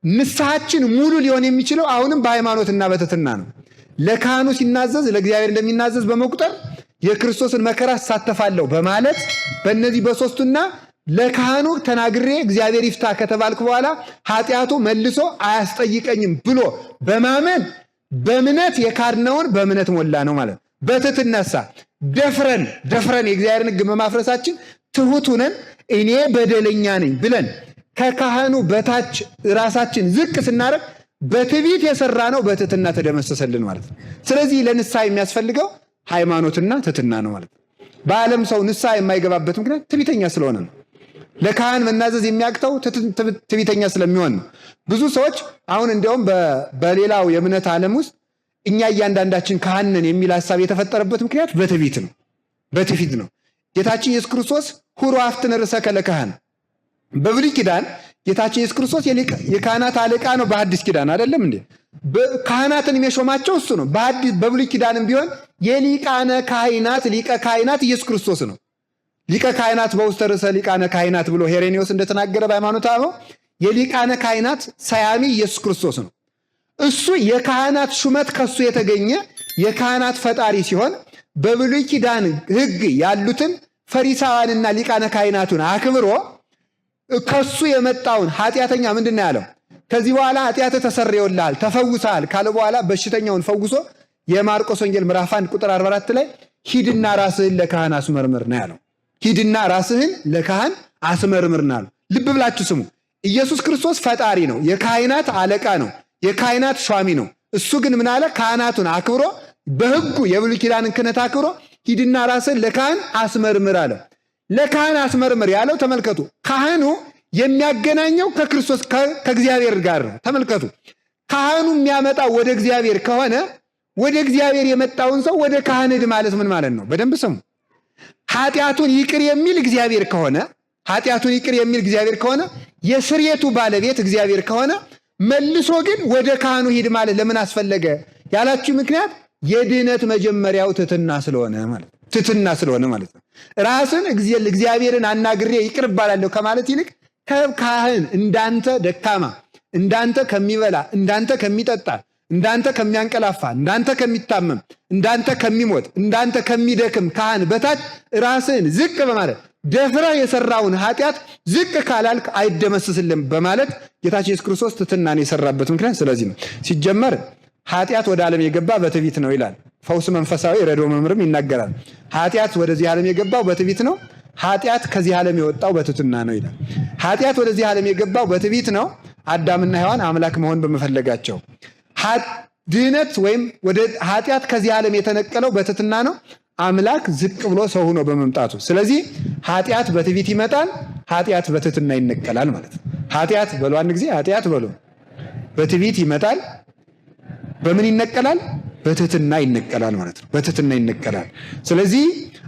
ንስሐችን ሙሉ ሊሆን የሚችለው አሁንም በሃይማኖትና በትሕትና ነው። ለካህኑ ሲናዘዝ ለእግዚአብሔር እንደሚናዘዝ በመቁጠር የክርስቶስን መከራ እሳተፋለሁ በማለት በእነዚህ በሶስቱና ለካህኑ ተናግሬ እግዚአብሔር ይፍታ ከተባልኩ በኋላ ኃጢአቱ መልሶ አያስጠይቀኝም ብሎ በማመን በእምነት የካድነውን በእምነት ሞላ ነው ማለት። በትሕትናሳ ደፍረን የእግዚአብሔርን ሕግ በማፍረሳችን ትሑት ሁነን እኔ በደለኛ ነኝ ብለን ከካህኑ በታች ራሳችን ዝቅ ስናደርግ በትዕቢት የሰራ ነው በትሕትና ተደመሰሰልን ማለት ነው። ስለዚህ ለንስሐ የሚያስፈልገው ሃይማኖትና ትሕትና ነው ማለት ነው። በዓለም ሰው ንስሐ የማይገባበት ምክንያት ትዕቢተኛ ስለሆነ ነው። ለካህን መናዘዝ የሚያቅተው ትዕቢተኛ ስለሚሆን ነው። ብዙ ሰዎች አሁን እንዲያውም በሌላው የእምነት ዓለም ውስጥ እኛ እያንዳንዳችን ካህን ነን የሚል ሀሳብ የተፈጠረበት ምክንያት በትዕቢት ነው። ጌታችን ኢየሱስ ክርስቶስ ሁሩ አፍትነ ርእሰከ ለካህን በብሉይ ኪዳን ጌታችን ኢየሱስ ክርስቶስ የካህናት አለቃ ነው። በሐዲስ ኪዳን አይደለም እንዴ? ካህናትን የሚሾማቸው እሱ ነው። በብሉይ ኪዳንም ቢሆን የሊቃነ ካህናት ሊቀ ካህናት ኢየሱስ ክርስቶስ ነው። ሊቀ ካህናት በውስተ ርእሰ ሊቃነ ካህናት ብሎ ሄሬኔዎስ እንደተናገረ በሃይማኖተ አበው የሊቃነ ካህናት ሰያሚ ኢየሱስ ክርስቶስ ነው። እሱ የካህናት ሹመት ከሱ የተገኘ የካህናት ፈጣሪ ሲሆን በብሉይ ኪዳን ሕግ ያሉትን ፈሪሳውያንና ሊቃነ ካህናቱን አክብሮ ከሱ የመጣውን ኃጢአተኛ ምንድን ነው ያለው? ከዚህ በኋላ ኃጢአት ተሰርዮልሃል ተፈውሰሃል ካለ በኋላ በሽተኛውን ፈውሶ የማርቆስ ወንጌል ምዕራፍ 1 ቁጥር 44 ላይ ሂድና ራስህን ለካህን አስመርምር ነው ያለው። ሂድና ራስህን ለካህን አስመርምር ነው ያለው። ልብ ብላችሁ ስሙ። ኢየሱስ ክርስቶስ ፈጣሪ ነው። የካህናት አለቃ ነው። የካህናት ሿሚ ነው። እሱ ግን ምን አለ? ካህናቱን አክብሮ በሕጉ የብሉይ ኪዳንን ክህነት አክብሮ ሂድና ራስህን ለካህን አስመርምር አለ። ለካህን አስመርምር ያለው ተመልከቱ፣ ካህኑ የሚያገናኘው ከክርስቶስ ከእግዚአብሔር ጋር ነው። ተመልከቱ፣ ካህኑ የሚያመጣው ወደ እግዚአብሔር ከሆነ ወደ እግዚአብሔር የመጣውን ሰው ወደ ካህን ሂድ ማለት ምን ማለት ነው? በደንብ ስሙ። ኃጢአቱን ይቅር የሚል እግዚአብሔር ከሆነ የስርየቱ ባለቤት እግዚአብሔር ከሆነ መልሶ ግን ወደ ካህኑ ሂድ ማለት ለምን አስፈለገ ያላችሁ ምክንያት የድህነት መጀመሪያው ትሕትና ስለሆነ ማለት ነው። ትትና ስለሆነ ማለት ነው። ራስን እግዚአብሔርን አናግሬ ይቅር እባላለሁ ከማለት ይልቅ ካህን እንዳንተ ደካማ፣ እንዳንተ ከሚበላ፣ እንዳንተ ከሚጠጣ፣ እንዳንተ ከሚያንቀላፋ፣ እንዳንተ ከሚታመም፣ እንዳንተ ከሚሞት፣ እንዳንተ ከሚደክም ካህን በታች ራስን ዝቅ በማለት ደፍረህ የሰራውን ኃጢአት ዝቅ ካላልክ አይደመስስልም በማለት ጌታችን ኢየሱስ ክርስቶስ ትሕትናን የሰራበት ምክንያት ስለዚህ ነው። ሲጀመር ኃጢአት ወደ ዓለም የገባ በትዕቢት ነው ይላል ፈውስ መንፈሳዊ ረድኦ መምህርም ይናገራል። ኃጢአት ወደዚህ ዓለም የገባው በትዕቢት ነው። ኃጢአት ከዚህ ዓለም የወጣው በትሕትና ነው ይላል። ኃጢአት ወደዚህ ዓለም የገባው በትዕቢት ነው፣ አዳምና ሔዋን አምላክ መሆን በመፈለጋቸው። ድህነት ወይም ወደ ኃጢአት ከዚህ ዓለም የተነቀለው በትሕትና ነው፣ አምላክ ዝቅ ብሎ ሰው ሆኖ በመምጣቱ። ስለዚህ ኃጢአት በትዕቢት ይመጣል፣ ኃጢአት በትሕትና ይነቀላል ማለት ነው። ኃጢአት በሉ አንድ ጊዜ ኃጢአት በሉ። በትዕቢት ይመጣል፣ በምን ይነቀላል? በትሕትና ይነቀላል ማለት ነው። በትሕትና ይነቀላል። ስለዚህ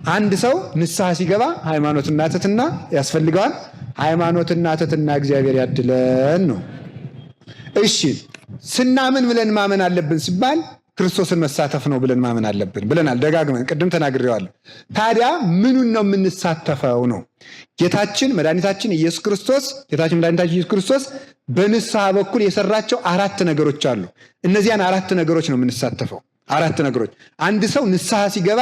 አንድ ሰው ንስሐ ሲገባ ሃይማኖትና ትሕትና ያስፈልገዋል። ሃይማኖትና ትሕትና እግዚአብሔር ያድለን ነው። እሺ ስናምን ብለን ማመን አለብን ሲባል ክርስቶስን መሳተፍ ነው ብለን ማመን አለብን ብለናል። ደጋግመን ቅድም ተናግሬዋለሁ። ታዲያ ምኑን ነው የምንሳተፈው ነው? ጌታችን መድኃኒታችን ኢየሱስ ክርስቶስ በንስሐ በኩል የሰራቸው 4 ነገሮች አሉ። እነዚያን 4 ነገሮች ነው የምንሳተፈው። 4 ነገሮች። አንድ ሰው ንስሐ ሲገባ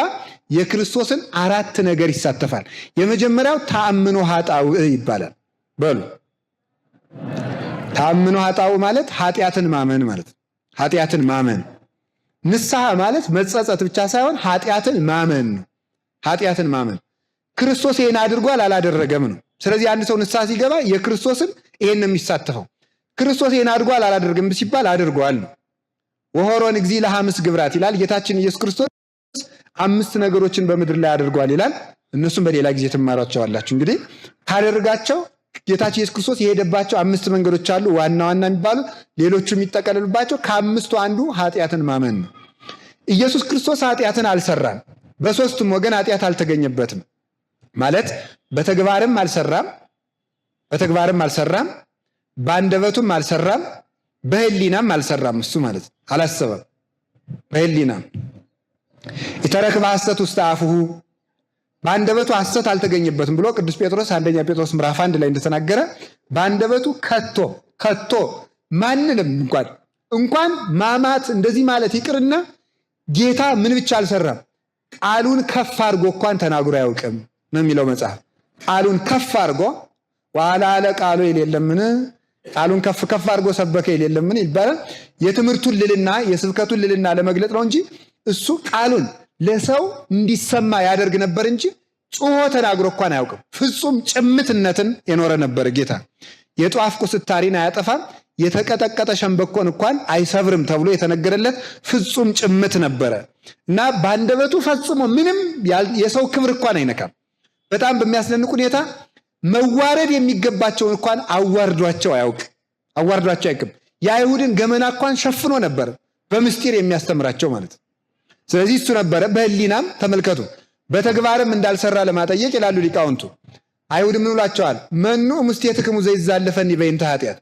የክርስቶስን 4 ነገር ይሳተፋል። የመጀመሪያው ተአምኖ ኃጣው ይባላል። በሉ ተአምኖ ኃጣው ማለት ኃጢአትን ማመን ማለት ነው። ኃጢአትን ማመን። ንስሐ ማለት መጸጸት ብቻ ሳይሆን ኃጢአትን ማመን ነው። ኃጢአትን ማመን ክርስቶስ ይሄን አድርጓል አላደረገም ነው። ስለዚህ አንድ ሰው ንስሐ ሲገባ የክርስቶስን ይሄን ነው የሚሳተፈው። ክርስቶስ ይሄን አድርጓል አላደረገም ሲባል አድርጓል ነው። ወሆሮን እግዚእ ለሐምስ ግብራት ይላል ጌታችን ኢየሱስ ክርስቶስ 5 ነገሮችን በምድር ላይ አድርጓል ይላል። እነሱም በሌላ ጊዜ ትማሯቸዋላችሁ። እንግዲህ ካደረጋቸው ጌታችን ኢየሱስ ክርስቶስ የሄደባቸው 5 መንገዶች አሉ፣ ዋና ዋና የሚባሉ ሌሎቹ የሚጠቀለሉባቸው። ከ5ቱ አንዱ ኃጢአትን ማመን ነው። ኢየሱስ ክርስቶስ ኃጢአትን አልሰራም። በ3ቱም ወገን ኃጢአት አልተገኘበትም ማለት በተግባርም አልሰራም፣ በአንደበቱም አልሰራም፣ በህሊናም አልሰራም። እሱ ማለት አላሰበም። በህሊናም ኢተረክበ ሐሰት ውስተ አፉሁ፣ በአንደበቱ ሐሰት አልተገኘበትም ብሎ ቅዱስ ጴጥሮስ አንደኛ ጴጥሮስ ምዕራፍ 1 ላይ እንደተናገረ በአንደበቱ ከቶ ማንንም እንኳን ማማት እንደዚህ ማለት ይቅርና ጌታ ምን ብቻ አልሰራም፣ ቃሉን ከፍ አድርጎ እንኳን ተናግሮ አያውቅም ነው የሚለው መጽሐፍ። ቃሉን ከፍ አድርጎ ዋላ አለ ቃሉ የሌለምን ቃሉን ከፍ አድርጎ ሰበከ የሌለምን ይባላል። የትምህርቱን ልልና የስብከቱን ልልና ለመግለጥ ነው እንጂ እሱ ቃሉን ለሰው እንዲሰማ ያደርግ ነበር እንጂ ጮሆ ተናግሮ እንኳን አያውቅም። ፍጹም ጭምትነትን የኖረ ነበር ጌታ። የጧፍ ቁስታሪን አያጠፋም፣ የተቀጠቀጠ ሸንበቆን እንኳን አይሰብርም ተብሎ የተነገረለት ፍጹም ጭምት ነበረ እና በአንደበቱ ፈጽሞ ምንም የሰው ክብር እንኳን አይነካም። በጣም በሚያስደንቅ ሁኔታ መዋረድ የሚገባቸውን እንኳን አዋርዷቸው አያውቅም። የአይሁድን ገመና እንኳን ሸፍኖ ነበር በምስጢር የሚያስተምራቸው ማለት ነው። ስለዚህ እሱ ነበረ። በህሊናም ተመልከቱ፣ በተግባርም እንዳልሰራ ለማጠየቅ ይላሉ ሊቃውንቱ። አይሁድ ምን ብሏቸዋል? መኑ እምስቴትክሙ ዘይዛለፈኒ በእንተ ኃጢአት፣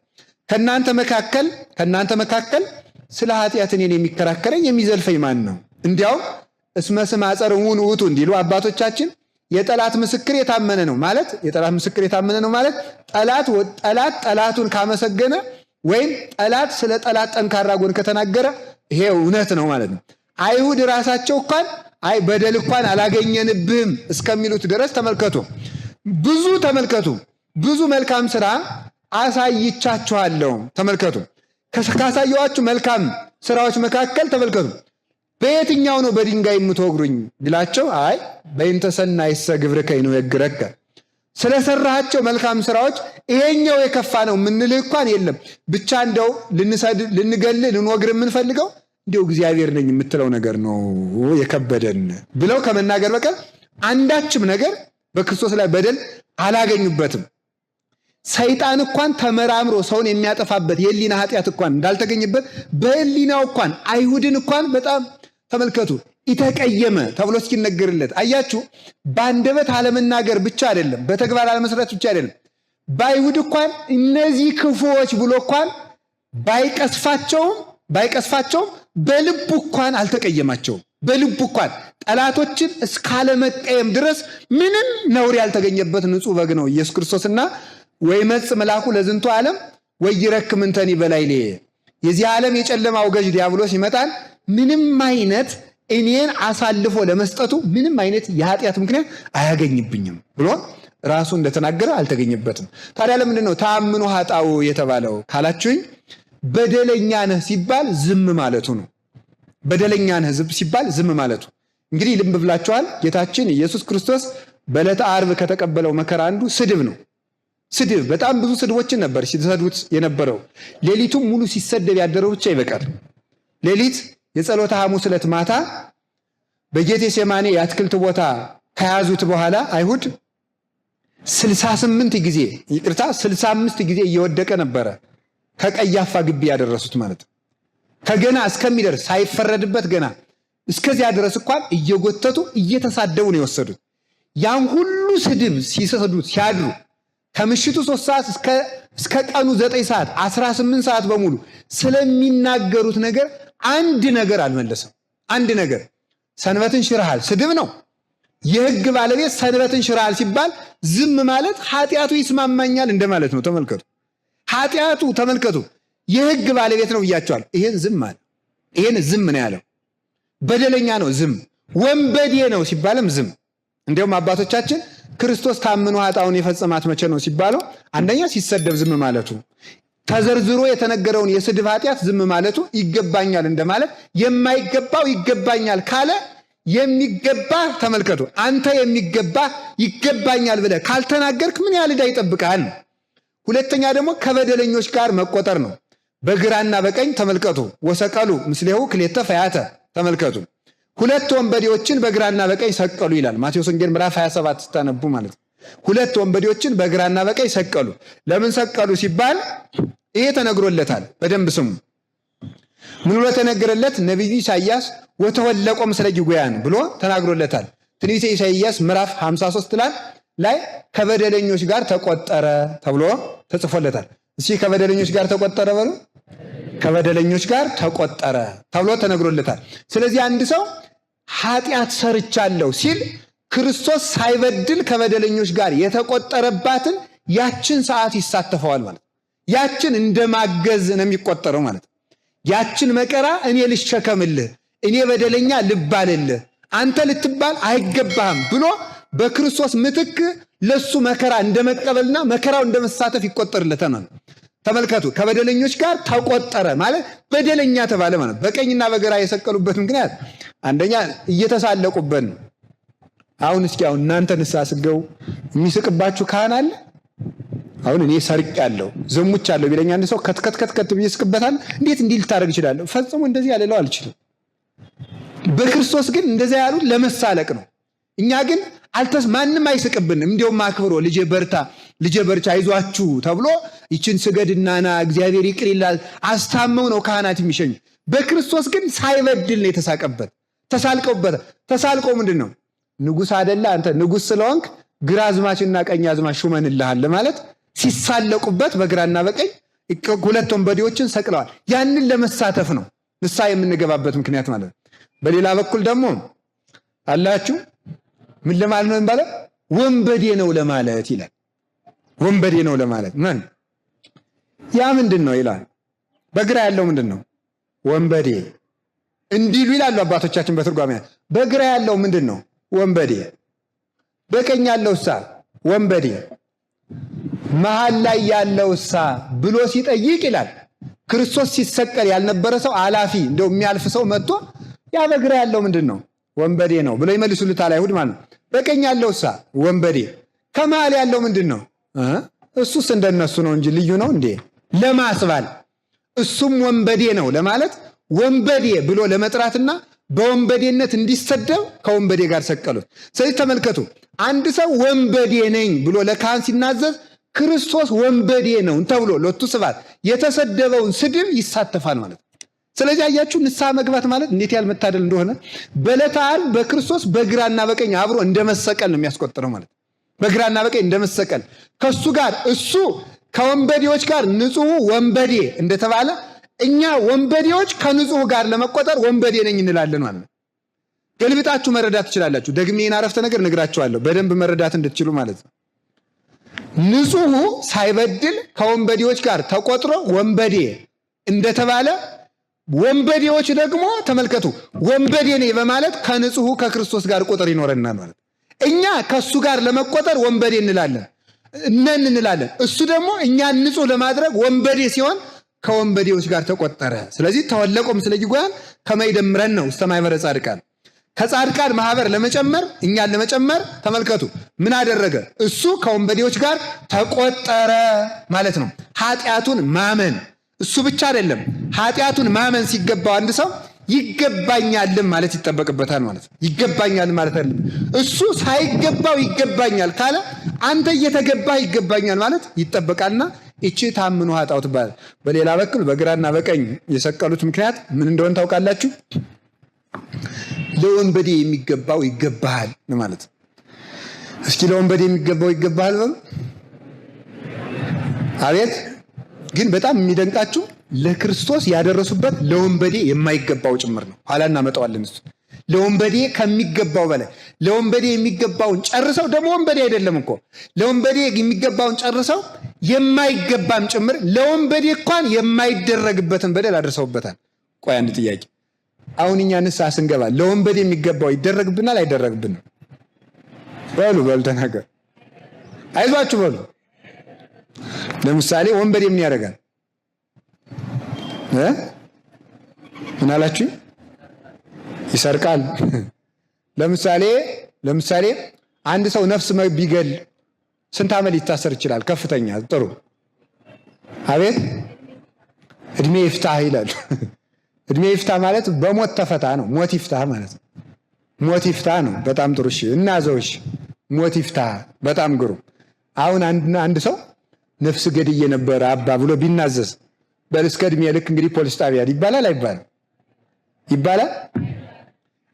ከእናንተ መካከል ስለ ኃጢአት እኔን የሚከራከረኝ የሚዘልፈኝ ማን ነው? እንዲያውም እስመ ስም አጸር እሙን ውእቱ እንዲሉ አባቶቻችን የጠላት ምስክር የታመነ ነው ማለት ጠላት ጠላቱን ካመሰገነ ወይም ጠላት ስለ ጠላት ጠንካራ ጎን ከተናገረ ይሄ እውነት ነው ማለት ነው። አይሁድ ራሳቸው እንኳን በደል እንኳን አላገኘንብህም እስከሚሉት ድረስ ተመልከቱ፣ ብዙ መልካም ስራ አሳይቻችኋለሁ። ተመልከቱ፣ ካሳየኋችሁ መልካም ስራዎች መካከል ተመልከቱ፣ በየትኛው ነው በድንጋይ የምትወግሩኝ ቢላቸው፣ በእንተ ሰናይሰ ግብርከ ይንወግረከ፣ ስለሰራሃቸው መልካም ስራዎች ይሄኛው የከፋ ነው የምንልህ እንኳን የለም፣ ብቻ እንደው ልንገልህ ልንወግር የምንፈልገው እንዲሁ እግዚአብሔር ነኝ የምትለው ነገር ነው የከበደን ብለው ከመናገር በቀር አንዳችም ነገር በክርስቶስ ላይ በደል አላገኙበትም። ሰይጣን እንኳን ተመራምሮ ሰውን የሚያጠፋበት የህሊና ኃጢአት እንኳን እንዳልተገኘበት በህሊናው እንኳን አይሁድን እንኳን በጣም ተመልከቱ ኢተቀየመ ተብሎ እስኪነገርለት አያችሁ። በአንደበት አለመናገር ብቻ አይደለም፣ በተግባር አለመስራት ብቻ አይደለም። በአይሁድ እንኳን እነዚህ ክፉዎች ብሎ እንኳን ባይቀስፋቸውም በልቡ እንኳን አልተቀየማቸውም። በልቡ እንኳን ጠላቶችን እስካለመቀየም ድረስ ምንም ነውር ያልተገኘበት ንጹሕ በግ ነው ኢየሱስ ክርስቶስና ወይመጽእ መልአኩ ለዝንቱ ዓለም ወይረክም እንተኒ በላዕሌ የዚህ ዓለም የጨለማው ገዥ ዲያብሎስ ይመጣል ምንም አይነት እኔን አሳልፎ ለመስጠቱ ምንም አይነት የኃጢአት ምክንያት አያገኝብኝም ብሎ ራሱ እንደተናገረ አልተገኘበትም። ታዲያ ለምንድን ነው ተአምኖ ኃጣው የተባለው ካላችሁኝ በደለኛ ነህ ሲባል ዝም ማለቱ ነው። በደለኛ ነህ ሲባል ዝም ማለቱ እንግዲህ ልብ ብላችኋል። ጌታችን ኢየሱስ ክርስቶስ በዕለተ ዓርብ ከተቀበለው መከራ አንዱ ስድብ ነው። ስድብ በጣም ብዙ ስድቦችን ነበር ሲሰድቡት የነበረው። ሌሊቱም ሙሉ ሲሰደብ ያደረው ብቻ ይበቃል። ሌሊት የጸሎተ ሐሙስ ዕለት ማታ በጌቴሴማኒ የአትክልት ቦታ ከያዙት በኋላ አይሁድ 65 ጊዜ እየወደቀ ነበረ ከቀያፋ ግቢ ያደረሱት ማለት ነው። ከገና እስከሚደርስ ሳይፈረድበት ገና እስከዚያ ድረስ እንኳን እየጎተቱ እየተሳደቡ ነው የወሰዱት። ያን ሁሉ ስድብ ሲሰዱት ሲያድሩ ከምሽቱ 3 ሰዓት እስከ ቀኑ 9 ሰዓት 18 ሰዓት በሙሉ ስለሚናገሩት ነገር አንድ ነገር አልመለሰም። አንድ ነገር ሰንበትን ሽረሃል ስድብ ነው። የሕግ ባለቤት ሰንበትን ሽረሃል ሲባል ዝም ማለት ኃጢአቱ ይስማማኛል እንደማለት ነው። ተመልከቱ፣ ኃጢአቱ ተመልከቱ የሕግ ባለቤት ነው ብያቸዋል። ይሄን ዝም አለ። ይሄን ዝም ነው ያለው። በደለኛ ነው ዝም፣ ወንበዴ ነው ሲባልም ዝም። እንዲያውም አባቶቻችን ክርስቶስ ታምኖ ኃጣውን የፈጸማት መቼ ነው ሲባለው አንደኛ ሲሰደብ ዝም ማለቱ፣ ተዘርዝሮ የተነገረውን የስድብ ኃጢአት ዝም ማለቱ ይገባኛል እንደማለት። የማይገባው ይገባኛል ካለ የሚገባ ተመልከቱ፣ አንተ የሚገባ ይገባኛል ብለህ ካልተናገርክ ምን ያህል ዕዳ ይጠብቃል። ሁለተኛ ደግሞ ከበደለኞች ጋር መቆጠር ነው። በግራና በቀኝ ተመልከቱ፣ ወሰቀሉ ምስሌሁ ክሌተ ፈያተ ተመልከቱ፣ 2 ወንበዴዎችን በግራና በቀኝ ሰቀሉ ይላል ማቴዎስ ወንጌል ምዕራፍ 27 ስታነቡ ማለት ነው። 2 ወንበዴዎችን በግራና በቀኝ ሰቀሉ። ለምን ሰቀሉ ሲባል ይሄ ተነግሮለታል። በደንብ ስሙ። ምን ብሎ ተነገረለት? ነቢዩ ኢሳይያስ ወተወለቆ ምስለ ጅጉያን ብሎ ተናግሮለታል። ትንቢተ ኢሳይያስ ምዕራፍ 53 ላይ ከበደለኞች ጋር ተቆጠረ ተብሎ ተጽፎለታል። እስኪ ከበደለኞች ጋር ተቆጠረ በሉ። ከበደለኞች ጋር ተቆጠረ ተብሎ ተነግሮለታል። ስለዚህ አንድ ሰው ኃጢአት ሰርቻለሁ ሲል ክርስቶስ ሳይበድል ከበደለኞች ጋር የተቆጠረባትን ያችን ሰዓት ይሳተፈዋል ማለት። ያችን እንደማገዝ ነው የሚቆጠረው ማለት። ያችን መከራ እኔ ልሸከምልህ፣ እኔ በደለኛ ልባልልህ፣ አንተ ልትባል አይገባህም ብሎ በክርስቶስ ምትክ ለሱ መከራ እንደመቀበልና መከራው እንደመሳተፍ ይቆጠርለታል። ተመልከቱ፣ ከበደለኞች ጋር ተቆጠረ ማለት በደለኛ ተባለ ማለት። በቀኝና በግራ የሰቀሉበት ምክንያት አንደኛ እየተሳለቁበት ነው። አሁን እስኪ እናንተ ንስሐ ስትገቡ የሚስቅባችሁ ካህን አለ? አሁን እኔ ሰርቄያለሁ ዘሙቻለሁ ቢለኝ አንድ ሰው ከትከት ብዬ እስቅበታለሁ። እንዴት እንዲህ ልታደርግ ይችላለሁ? ፈጽሞ እንደዚህ ያለለው አልችልም። በክርስቶስ ግን እንደዚያ ያሉት ለመሳለቅ ነው። እኛ ግን ማንም አይስቅብንም። እንዲያውም አክብሮ ልጄ በርታ፣ ልጄ በርቻ፣ አይዟችሁ ተብሎ ይችን ስገድና ና እግዚአብሔር ይቅር ይላል አስታመው ነው ካህናት የሚሸኙ። በክርስቶስ ግን ሳይበድል ነው የተሳቀበት። ተሳልቀውበት። ተሳልቆ ምንድን ነው? ንጉሥ አይደለ አንተ ንጉሥ ስለሆንክ ግራ አዝማችና ቀኝ አዝማች ሹመንልሃል ለማለት ሲሳለቁበት በግራና በቀኝ 2 ወንበዴዎችን ሰቅለዋል። ያንን ለመሳተፍ ነው ንስሐ የምንገባበት ምክንያት ማለት ነው። በሌላ በኩል ደግሞ አላችሁ ምን ለማለት ነው የሚባለው? ወንበዴ ነው ለማለት ይላል። ወንበዴ ነው ለማለት ምን ያ ምንድን ነው ይላል። በግራ ያለው ምንድን ነው? ወንበዴ እንዲሉ ይላሉ አባቶቻችን በትርጓሜ። በግራ ያለው ምንድን ነው? ወንበዴ። በቀኝ ያለውሳ ወንበዴ። መሃል ላይ ያለውሳ ብሎ ሲጠይቅ ይላል ክርስቶስ ሲሰቀል ያልነበረ ሰው አላፊ እንደው የሚያልፍ ሰው መጥቶ ያ በግራ ያለው ምንድን ነው? ወንበዴ ነው ብሎ ይመልሱልታል አይሁድ ማለት ነው። በቀኝ ያለውሳ ወንበዴ። ከመሃል ያለው ምንድን ነው? እሱስ እንደነሱ ነው እንጂ ልዩ ነው እንዴ ለማስባል እሱም ወንበዴ ነው ለማለት ወንበዴ ብሎ ለመጥራትና በወንበዴነት እንዲሰደብ ከወንበዴ ጋር ሰቀሉት። ስለዚህ ተመልከቱ፣ አንድ ሰው ወንበዴ ነኝ ብሎ ለካህን ሲናዘዝ ክርስቶስ ወንበዴ ነው ተብሎ ሎቱ ስብሐት የተሰደበውን ስድብ ይሳተፋል ማለት ነው። ስለዚህ አያችሁ ንስሐ መግባት ማለት እንዴት ያህል መታደል እንደሆነ። በዕለተ ዓርብ በክርስቶስ በግራና በቀኝ አብሮ እንደመሰቀል ነው የሚያስቆጥረው ማለት። በግራና በቀኝ እንደመሰቀል ከሱ ጋር እሱ ከወንበዴዎች ጋር ንጹሕ ወንበዴ እንደተባለ እኛ ወንበዴዎች ከንጹሕ ጋር ለመቆጠር ወንበዴ ነኝ እንላለን ማለት ነው። ገልብጣችሁ መረዳት ትችላላችሁ። ደግሜ ይህን አረፍተ ነገር ነግራችኋለሁ በደንብ መረዳት እንድትችሉ ማለት ነው። ንጹሑ ሳይበድል ከወንበዴዎች ጋር ተቆጥሮ ወንበዴ እንደተባለ ወንበዴዎች ደግሞ ተመልከቱ ወንበዴ ነኝ በማለት ከንጹሑ ከክርስቶስ ጋር ቁጥር ይኖረናል ማለት። እኛ ከሱ ጋር ለመቆጠር ወንበዴ እንላለን። እሱ ደግሞ እኛን ንጹሕ ለማድረግ ወንበዴ ሲሆን ከወንበዴዎች ጋር ተቆጠረ። ስለዚህ ተወለቆም ስለይጓን ከመይደምረን ነው ውስተ ማኅበረ ጻድቃን ከጻድቃን ማህበር ለመጨመር እኛን ለመጨመር ተመልከቱ ምን አደረገ? እሱ ከወንበዴዎች ጋር ተቆጠረ ማለት ነው። ኃጢአቱን ማመን እሱ ብቻ አይደለም። ኃጢአቱን ማመን ሲገባው አንድ ሰው ይገባኛልም ማለት ይጠበቅበታል ማለት ነው። ይገባኛል ማለት አይደለም። እሱ ሳይገባው ይገባኛል ካለ አንተ እየተገባህ ይገባኛል ማለት ይጠበቃልና እቺ ታምኑ ኃጣው ትባል። በሌላ በኩል በግራና በቀኝ የሰቀሉት ምክንያት ምን እንደሆነ ታውቃላችሁ? ለወንበዴ የሚገባው ይገባሃል ማለት ነው። እስኪ ለወንበዴ የሚገባው ይገባሃል በሉ። አቤት! ግን በጣም የሚደንቃችሁ ለክርስቶስ ያደረሱበት ለወንበዴ የማይገባው ጭምር ነው። ኋላ እናመጣዋለን። እሱ ለወንበዴ ከሚገባው በላይ ለወንበዴ የሚገባውን ጨርሰው ደግሞ ወንበዴ አይደለም እኮ ለወንበዴ የሚገባውን ጨርሰው የማይገባም ጭምር ለወንበዴ እንኳን የማይደረግበትን በደል አድርሰውበታል። ቆይ አንድ ጥያቄ አሁን እኛ ንስሐ ስንገባ ለወንበዴ የሚገባው ይደረግብናል አይደረግብንም? በሉ ተናገር። አይዟችሁ በሉ። ለምሳሌ ወንበዴ ምን ያደርጋል? ምን አላችሁ? ይሰርቃል። ለምሳሌ አንድ ሰው ነፍስ ቢገል ስንት ዓመት ሊታሰር ይችላል? ከፍተኛ ጥሩ። አቤት! እድሜ ይፍታህ ይላል። እድሜ ይፍታ ማለት በሞት ተፈታ ነው። ሞት ይፍታ ማለት ነው። ሞት ይፍታ ነው። በጣም ጥሩ። እሺ እናዘውሽ ሞት ይፍታ። በጣም ግሩም። አሁን አንድ ሰው ነፍስ ገድዬ ነበር አባ ብሎ ቢናዘዝ በል እስከ እድሜ ልክ እንግዲህ ፖሊስ ጣቢያ ይባላል አይባልም? ይባላል።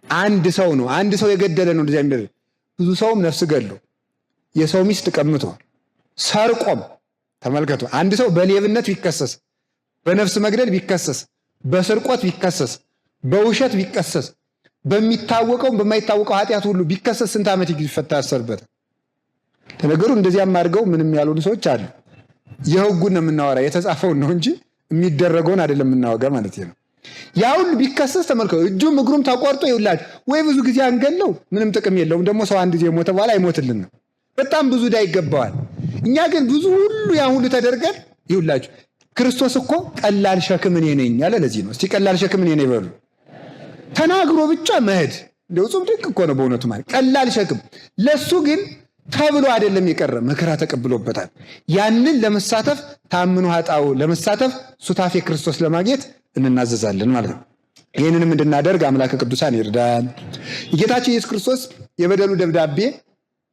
አንድ ሰው ነው አንድ ሰው የገደለ ነው እንደዚያ የሚደረግ። ብዙ ሰውም ነፍስ ገድሎ የሰው ሚስት ቀምቶ ሰርቆም ተመልከቱ። አንድ ሰው በሌብነት ቢከሰስ፣ በነፍስ መግደል ቢከሰስ፣ በስርቆት ቢከሰስ፣ በውሸት ቢከሰስ፣ በሚታወቀው በማይታወቀው ኃጢአት ሁሉ ቢከሰስ ስንት ዓመት ይፈታ ያሰርበታል? ለነገሩ እንደዚያም አድርገው ምንም ያልሆኑ ሰዎች አሉ። የሕጉን ነው የምናወራ የተጻፈውን ነው እንጂ የሚደረገውን አይደለም የምናወጋ ማለት ነው። ያ ሁሉ ቢከሰስ ተመልከቱ። እጁም እግሩም ተቆርጦ ይውላል ወይ ብዙ ጊዜ አንገለው ምንም ጥቅም የለውም። ደግሞ ሰው አንድ ጊዜ ሞተ በኋላ አይሞትልንም። በጣም ብዙ ዕዳ ይገባዋል። እኛ ግን ብዙ ሁሉ ያን ሁሉ ተደርገን ይውላችሁ ክርስቶስ እኮ ቀላል ሸክም እኔ ነኝ ያለ ለዚህ ነው። እስቲ ቀላል ሸክም እኔ ነኝ በሉ። ተናግሮ ብቻ መሄድ እንደው ጾም ድንቅ እኮ ነው በእውነቱ ማለት ቀላል ሸክም። ለሱ ግን ተብሎ አይደለም የቀረ መከራ ተቀብሎበታል። ያንን ለመሳተፍ ታምኑ ኃጣው ለመሳተፍ ሱታፌ ክርስቶስ ለማግኘት እንናዘዛለን ማለት ነው። ይህንንም እንድናደርግ አምላከ ቅዱሳን ይርዳን። የጌታችን ኢየሱስ ክርስቶስ የበደሉ ደብዳቤ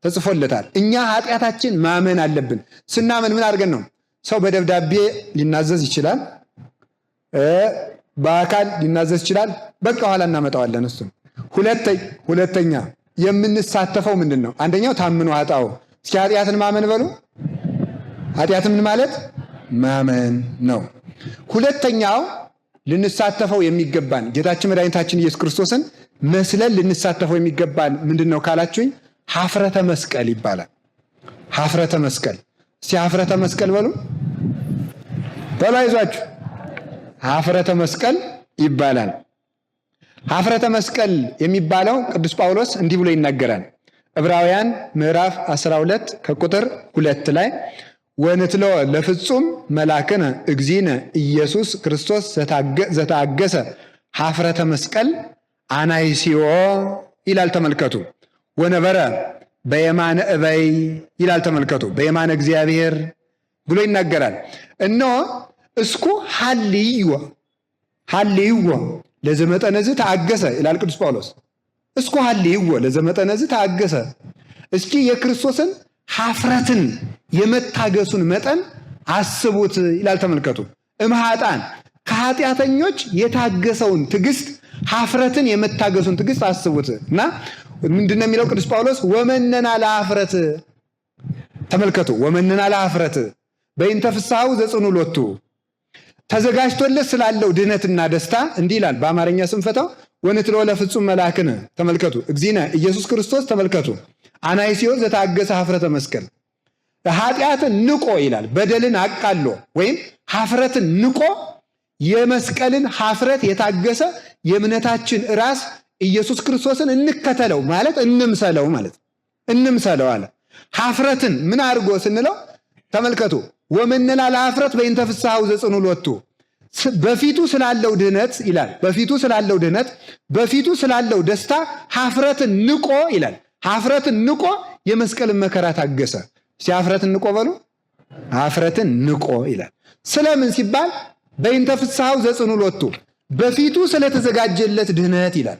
ተጽፎለታል። እኛ ኃጢአታችን ማመን አለብን። ስናመን ምን አድርገን ነው? ሰው በደብዳቤ ሊናዘዝ ይችላል፣ በአካል ሊናዘዝ ይችላል። በቃ ኋላ እናመጣዋለን። እሱ ሁለተኛ የምንሳተፈው ምንድን ነው? አንደኛው ታምኑ ኃጣው። እስኪ ኃጢአትን ማመን በሉ። ኃጢአትን ምን ማለት ማመን ነው። ሁለተኛው ልንሳተፈው የሚገባን ጌታችን መድኃኒታችን ኢየሱስ ክርስቶስን መስለን ልንሳተፈው የሚገባን ምንድን ነው ካላችሁኝ፣ ሀፍረተ መስቀል ይባላል። ሀፍረተ መስቀል። እስቲ ሀፍረተ መስቀል በሉ። አይዟችሁ። ሀፍረተ መስቀል ይባላል። ሀፍረተ መስቀል የሚባለው ቅዱስ ጳውሎስ እንዲህ ብሎ ይናገራል። ዕብራውያን ምዕራፍ 12 ከቁጥር 2 ላይ ወንትሎ ለፍጹም መላክነ እግዚእነ ኢየሱስ ክርስቶስ ዘታገሰ ሀፍረተ መስቀል አናይሲዮ ይላል። ተመልከቱ። ወነበረ በየማነ እበይ ይላል። ተመልከቱ። በየማነ እግዚአብሔር ብሎ ይናገራል። እነሆ እስኩ ሀልይዎ ለዘመጠነዝ ታገሰ ይላል ቅዱስ ጳውሎስ። እስኩ ሀልይዎ ለዘመጠነዝ ታገሰ። እስኪ የክርስቶስን ሀፍረትን የመታገሱን መጠን አስቡት ይላል። ተመልከቱ። እምሃጣን ከኃጢአተኞች የታገሰውን ትዕግስት ሀፍረትን የመታገሱን ትዕግስት አስቡት እና ምንድን ነው የሚለው ቅዱስ ጳውሎስ? ወመነና ለሀፍረት ተመልከቱ። ወመነና ለሀፍረት በእንተ ፍስሐው ዘጽኑ ሎቱ ተዘጋጅቶለት ስላለው ድህነትና ደስታ እንዲህ ይላል። በአማርኛ ስንፈታው ወንትሎ ለፍጹም መልአክነ ተመልከቱ። እግዚእነ ኢየሱስ ክርስቶስ ተመልከቱ። አናይሲዮስ ዘታገሰ ኀፍረተ መስቀል ኃጢአትን ንቆ ይላል። በደልን አቃሎ ወይም ኀፍረትን ንቆ የመስቀልን ኀፍረት የታገሰ የእምነታችን ራስ ኢየሱስ ክርስቶስን እንከተለው ማለት እንምሰለው ማለት እንምሰለው አለ። ኀፍረትን ምን አድርጎ ስንለው ተመልከቱ። ወመነላ ለኀፍረት በእንተ ፍስሐው ዘጽኑዕ ሎቱ በፊቱ ስላለው ድህነት ይላል። በፊቱ ስላለው ድህነት በፊቱ ስላለው ደስታ ኀፍረትን ንቆ ይላል። ኀፍረትን ንቆ የመስቀልን መከራ ታገሰ። ኀፍረትን ንቆ በሉ። ኀፍረትን ንቆ ይላል። ስለምን ሲባል በእንተ ፍስሐው ዘጽኑዕ ሎቱ በፊቱ ስለተዘጋጀለት ድህነት ይላል።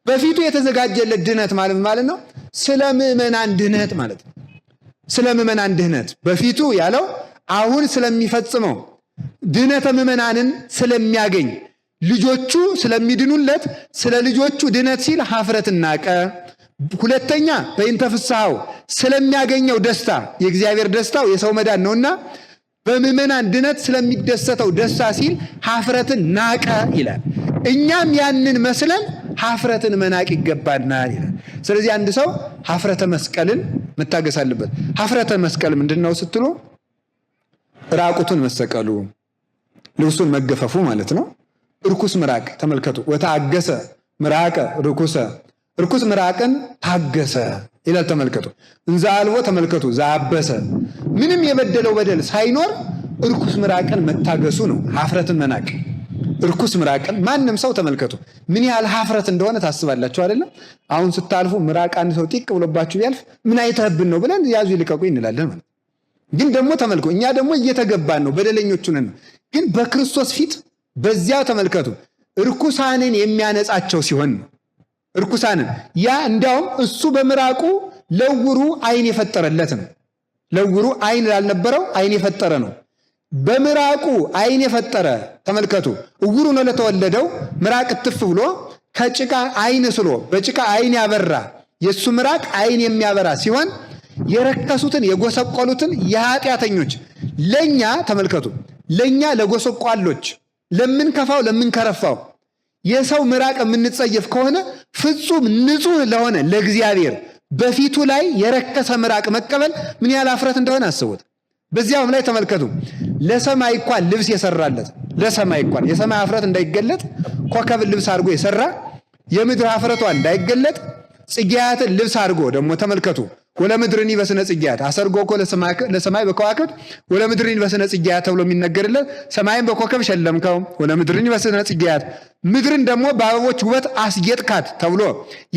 በፊቱ የተዘጋጀለት ድህነት ማለት ነው ስለ ምዕመናን ድህነት ማለት ነው። ስለ ምዕመናን ድህነት በፊቱ ያለው አሁን ስለሚፈጽመው ድህነተ ምዕመናንን ስለሚያገኝ ልጆቹ ስለሚድኑለት ስለ ልጆቹ ድህነት ሲል ኀፍረትን ናቀ። ሁለተኛ በእንተ ፍስሐው ስለሚያገኘው ደስታ የእግዚአብሔር ደስታው የሰው መዳን ነውና በምዕመናን ድነት ስለሚደሰተው ደስታ ሲል ኀፍረትን ናቀ ይላል። እኛም ያንን መስለን ኀፍረትን መናቅ ይገባናል ይላል። ስለዚህ አንድ ሰው ኀፍረተ መስቀልን መታገስ አለበት። ኀፍረተ መስቀል ምንድነው ስትሉ ራቁቱን መሰቀሉ፣ ልብሱን መገፈፉ ማለት ነው። እርኩስ ምራቅ ተመልከቱ። ወታገሰ ምራቀ ርኩሰ እርኩስ ምራቅን ታገሰ ይላል። ተመልከቱ። እንዘ አልቦ ተመልከቱ ዛበሰ ምንም የበደለው በደል ሳይኖር እርኩስ ምራቅን መታገሱ ነው ኀፍረትን መናቅ። እርኩስ ምራቅን ማንም ሰው ተመልከቱ ምን ያህል ኀፍረት እንደሆነ ታስባላችሁ አይደለም? አሁን ስታልፉ ምራቅ አንድ ሰው ጢቅ ብሎባችሁ ቢያልፍ ምን አይተህብን ነው ብለን ያዙ ይልቀቁ እንላለን ማለት። ግን ደግሞ ተመልከቱ እኛ ደግሞ እየተገባን ነው በደለኞቹ ነን። ግን በክርስቶስ ፊት በዚያው ተመልከቱ እርኩሳንን የሚያነጻቸው ሲሆን እርኩሳንን ያ እንዲያውም እሱ በምራቁ ለውሩ አይን የፈጠረለት ነው። ለውሩ አይን ላልነበረው አይን የፈጠረ ነው። በምራቁ አይን የፈጠረ ተመልከቱ። እውሩ ነው ለተወለደው ምራቅ እትፍ ብሎ ከጭቃ አይን ስሎ በጭቃ አይን ያበራ የሱ ምራቅ አይን የሚያበራ ሲሆን የረከሱትን የጎሰቆሉትን የኃጢአተኞች ለኛ ተመልከቱ ለኛ ለጎሰቋሎች ለምንከፋው ለምንከረፋው የሰው ምራቅ የምንጸየፍ ከሆነ ፍጹም ንጹህ ለሆነ ለእግዚአብሔር በፊቱ ላይ የረከሰ ምራቅ መቀበል ምን ያህል ኀፍረት እንደሆነ አስቡት። በዚያውም ላይ ተመልከቱ ለሰማይ እንኳን ልብስ የሰራለት ለሰማይ እንኳን የሰማይ ኀፍረት እንዳይገለጥ ኮከብን ልብስ አድርጎ የሰራ የምድር ኀፍረቷ እንዳይገለጥ ጽጌያትን ልብስ አድርጎ ደግሞ ተመልከቱ ወለምድርኒ በስነ ጽጌያት አሰርጎ እኮ ለሰማይ በከዋክብት ወለምድርኒ በስነ ጽጌያት ተብሎ የሚነገርለት ሰማይን በኮከብ ሸለምከው ወለምድርኒ በስነ ጽጌያት ምድርን ደግሞ በአበቦች ውበት አስጌጥካት ተብሎ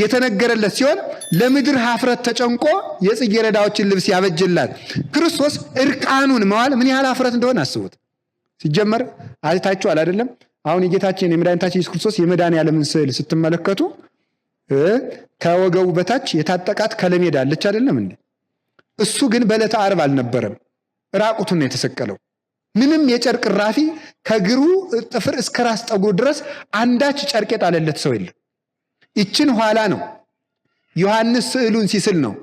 የተነገረለት ሲሆን ለምድር ኀፍረት ተጨንቆ የጽጌረዳዎችን ልብስ ያበጅላት ክርስቶስ እርቃኑን መዋል ምን ያህል ኀፍረት እንደሆነ አስቡት። ሲጀመር አይታችኋል አይደለም? አሁን የጌታችን የመድኃኒታችን ኢየሱስ ክርስቶስ የመድኃኒዓለምን ስዕል ስትመለከቱ ከወገቡ በታች የታጠቃት ከለሜዳ አለች አይደለም እንዴ? እሱ ግን በዕለተ ዓርብ አልነበረም፣ ራቁቱን ነው የተሰቀለው። ምንም የጨርቅ ራፊ ከግሩ ጥፍር እስከ ራስ ጠጉሩ ድረስ አንዳች ጨርቅ የጣለለት ሰው የለም። ይችን ኋላ ነው ዮሐንስ ስዕሉን ሲስል ነው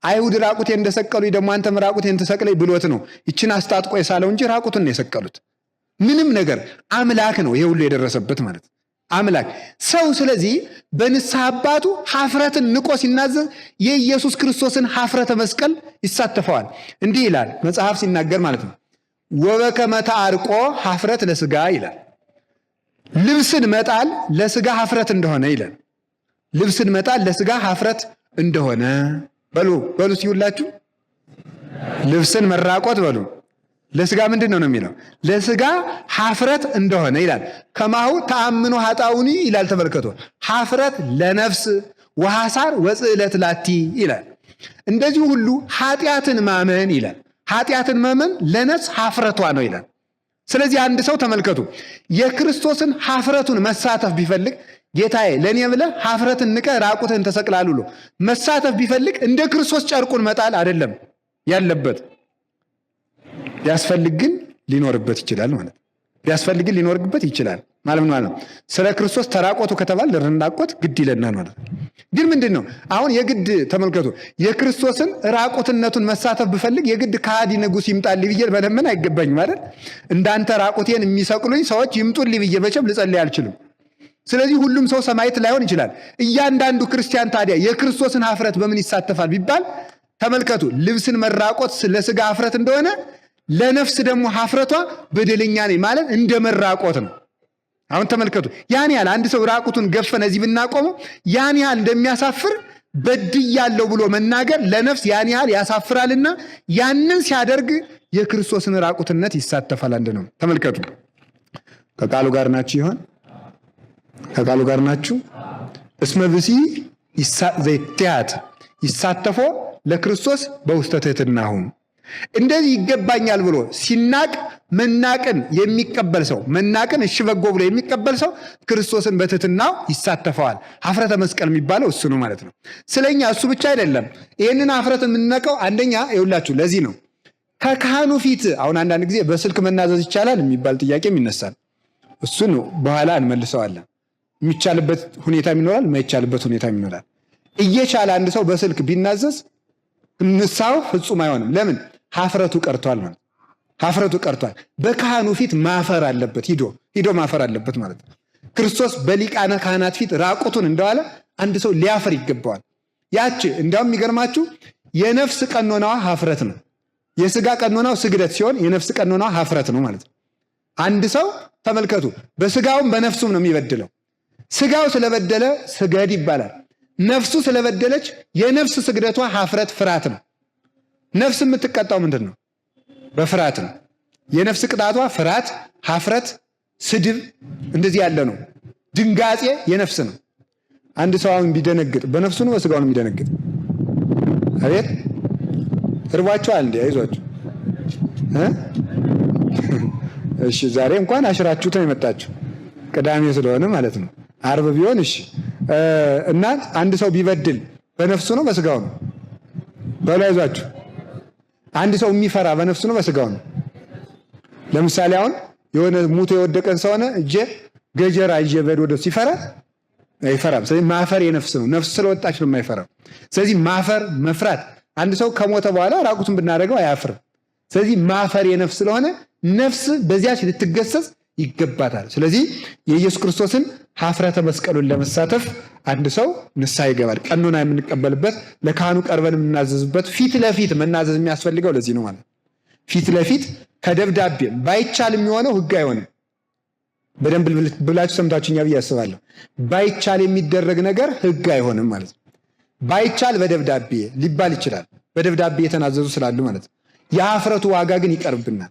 አይሁድ ራቁቴን እንደሰቀሉ ደግሞ አንተም ራቁቴን ተሰቅለኝ ብሎት ነው ይችን አስታጥቆ የሳለው እንጂ ራቁቱን ነው የሰቀሉት። ምንም ነገር አምላክ ነው ይሄ ሁሉ የደረሰበት ማለት አምላክ ሰው። ስለዚህ በንስሐ አባቱ ኀፍረትን ንቆ ሲናዘዝ የኢየሱስ ክርስቶስን ኀፍረተ መስቀል ይሳተፈዋል። እንዲህ ይላል መጽሐፍ ሲናገር ማለት ነው ወበከመ ተአርቆ ኀፍረት ለሥጋ ይላል። ልብስን መጣል ለሥጋ ኀፍረት እንደሆነ ይላል። ልብስን መጣል ለሥጋ ኀፍረት እንደሆነ በሉ ሲውላችሁ ልብስን መራቆት በሉ ለሥጋ ምንድን ነው የሚለው? ለሥጋ ኀፍረት እንደሆነ ይላል። ከማሁ ተአምኖ ኃጣውኒ ይላል። ተመልከቱ ኀፍረት ለነፍስ ወሐሳር ወጽዕለት ላቲ ይላል። እንደዚህ ሁሉ ኃጢአትን ማመን ይላል። ኃጢአትን ማመን ለነፍስ ኀፍረቷ ነው ይላል። ስለዚህ አንድ ሰው ተመልከቱ የክርስቶስን ኀፍረቱን መሳተፍ ቢፈልግ ጌታዬ ለእኔ ብለህ ኀፍረትን ንቀህ ራቁትህን ተሰቅላል ብሎ መሳተፍ ቢፈልግ እንደ ክርስቶስ ጨርቁን መጣል አይደለም ያለበት። ቢያስፈልግ ግን ሊኖርበት ይችላል ማለት ቢያስፈልግ ግን ሊኖርበት ይችላል ማለት ነው። ስለ ክርስቶስ ተራቆቱ ከተባለ ልንራቆት ግድ ይለናል ማለት ነው። ግን ምንድነው አሁን የግድ ተመልከቱ የክርስቶስን ራቁትነቱን መሳተፍ ብፈልግ የግድ ከሃዲ ንጉሥ ይምጣልኝ ብዬ በለምን አይገባኝም ማለት እንዳንተ ራቁቴን የሚሰቅሉኝ ሰዎች ይምጡልኝ ብዬ መቼም ልጸልይ አልችልም። ስለዚህ ሁሉም ሰው ሰማዕት ላይሆን ይችላል። እያንዳንዱ ክርስቲያን ታዲያ የክርስቶስን ኀፍረት በምን ይሳተፋል ቢባል ተመልከቱ። ልብስን መራቆት ለሥጋ ኀፍረት እንደሆነ ለነፍስ ደግሞ ኀፍረቷ በደለኛ ነኝ ማለት እንደ መራቆት ነው። አሁን ተመልከቱ። ያን ያህል አንድ ሰው ራቁቱን ገፈነ እዚህ ብናቆመው ያን ያህል እንደሚያሳፍር በድያለሁ ብሎ መናገር ለነፍስ ያን ያህል ያሳፍራልና ያንን ሲያደርግ የክርስቶስን ራቁትነት ይሳተፋል። አንድ ነው። ተመልከቱ። ከቃሉ ጋር ናችሁ ይሆን? ከቃሉ ጋር ናችሁ? እስመ ብሲ ዘይትያት ይሳተፎ ለክርስቶስ በውስተ ትሕትናሁ። እንደዚህ ይገባኛል ብሎ ሲናቅ መናቅን የሚቀበል ሰው መናቅን እሺ በጎ ብሎ የሚቀበል ሰው ክርስቶስን በትሕትናው ይሳተፈዋል። ኀፍረተ መስቀል የሚባለው እሱ ነው ማለት ነው። ስለኛ እሱ ብቻ አይደለም። ይህንን ኀፍረት የምንነቀው አንደኛ ይኸውላችሁ ለዚህ ነው። ከካህኑ ፊት አሁን አንዳንድ ጊዜ በስልክ መናዘዝ ይቻላል የሚባል ጥያቄም ይነሳል። እሱን በኋላ እንመልሰዋለን። የሚቻልበት ሁኔታም ይኖራል፣ የማይቻልበት ሁኔታም ይኖራል። እየቻለ አንድ ሰው በስልክ ቢናዘዝ ንስሐው ፍጹም አይሆንም። ለምን? ኀፍረቱ ቀርቷል ማለት ኀፍረቱ ቀርቷል። በካህኑ ፊት ማፈር አለበት፣ ሂዶ ማፈር አለበት ማለት ነው። ክርስቶስ በሊቃነ ካህናት ፊት ራቁቱን እንደዋለ አንድ ሰው ሊያፈር ይገባዋል። ያች እንዲያውም የሚገርማችሁ የነፍስ ቀኖናዋ ኀፍረት ነው። የሥጋ ቀኖናው ስግደት ሲሆን የነፍስ ቀኖናዋ ኀፍረት ነው ማለት ነው። አንድ ሰው ተመልከቱ፣ በሥጋውም በነፍሱም ነው የሚበድለው። ሥጋው ስለበደለ ስገድ ይባላል። ነፍሱ ስለበደለች የነፍስ ስግደቷ ኀፍረት ፍርሃት ነው። ነፍስ የምትቀጣው ምንድን ነው? በፍርሃት ነው። የነፍስ ቅጣቷ ፍርሃት፣ ኀፍረት፣ ስድብ እንደዚህ ያለ ነው። ድንጋጼ የነፍስ ነው። አንድ ሰው አሁን ቢደነግጥ በነፍሱ ነው በሥጋው ነው የሚደነግጥ? አቤት እርቧቸዋል እንዴ? አይዟችሁ። እሺ ዛሬ እንኳን አሽራችሁት ነው የመጣችሁ፣ ቅዳሜ ስለሆነ ማለት ነው። ዓርብ ቢሆን እሺ። እና አንድ ሰው ቢበድል በነፍሱ ነው በሥጋው ነው? በሉ አይዟችሁ። አንድ ሰው የሚፈራ በነፍሱ ነው በሥጋው ነው? ለምሳሌ አሁን የሆነ ሙቶ የወደቀን ሰው ሆነ ገጀራ ይዤ በድ ወደ ሲፈራ አይፈራም። ስለዚህ ማፈር የነፍስ ነው። ነፍስ ስለወጣች ነው የማይፈራው። ስለዚህ ማፈር መፍራት አንድ ሰው ከሞተ በኋላ ራቁቱን ብናደርገው አያፍርም። ስለዚህ ማፈር የነፍስ ስለሆነ ነፍስ በዚያች ልትገሰጽ ይገባታል። ስለዚህ የኢየሱስ ክርስቶስን ኀፍረተ መስቀሉን ለመሳተፍ አንድ ሰው ንስሐ ይገባል። ቀኖና የምንቀበልበት ለካህኑ ቀርበን የምናዘዝበት ፊት ለፊት መናዘዝ የሚያስፈልገው ለዚህ ነው ማለት። ፊት ለፊት ከደብዳቤ ባይቻል የሚሆነው ሕግ አይሆንም። በደንብ ብላችሁ ሰምታችሁኛ ብዬ አስባለሁ። ባይቻል የሚደረግ ነገር ሕግ አይሆንም ማለት ነው። ባይቻል በደብዳቤ ሊባል ይችላል። በደብዳቤ የተናዘዙ ስላሉ ማለት ነው። የኀፍረቱ ዋጋ ግን ይቀርብናል።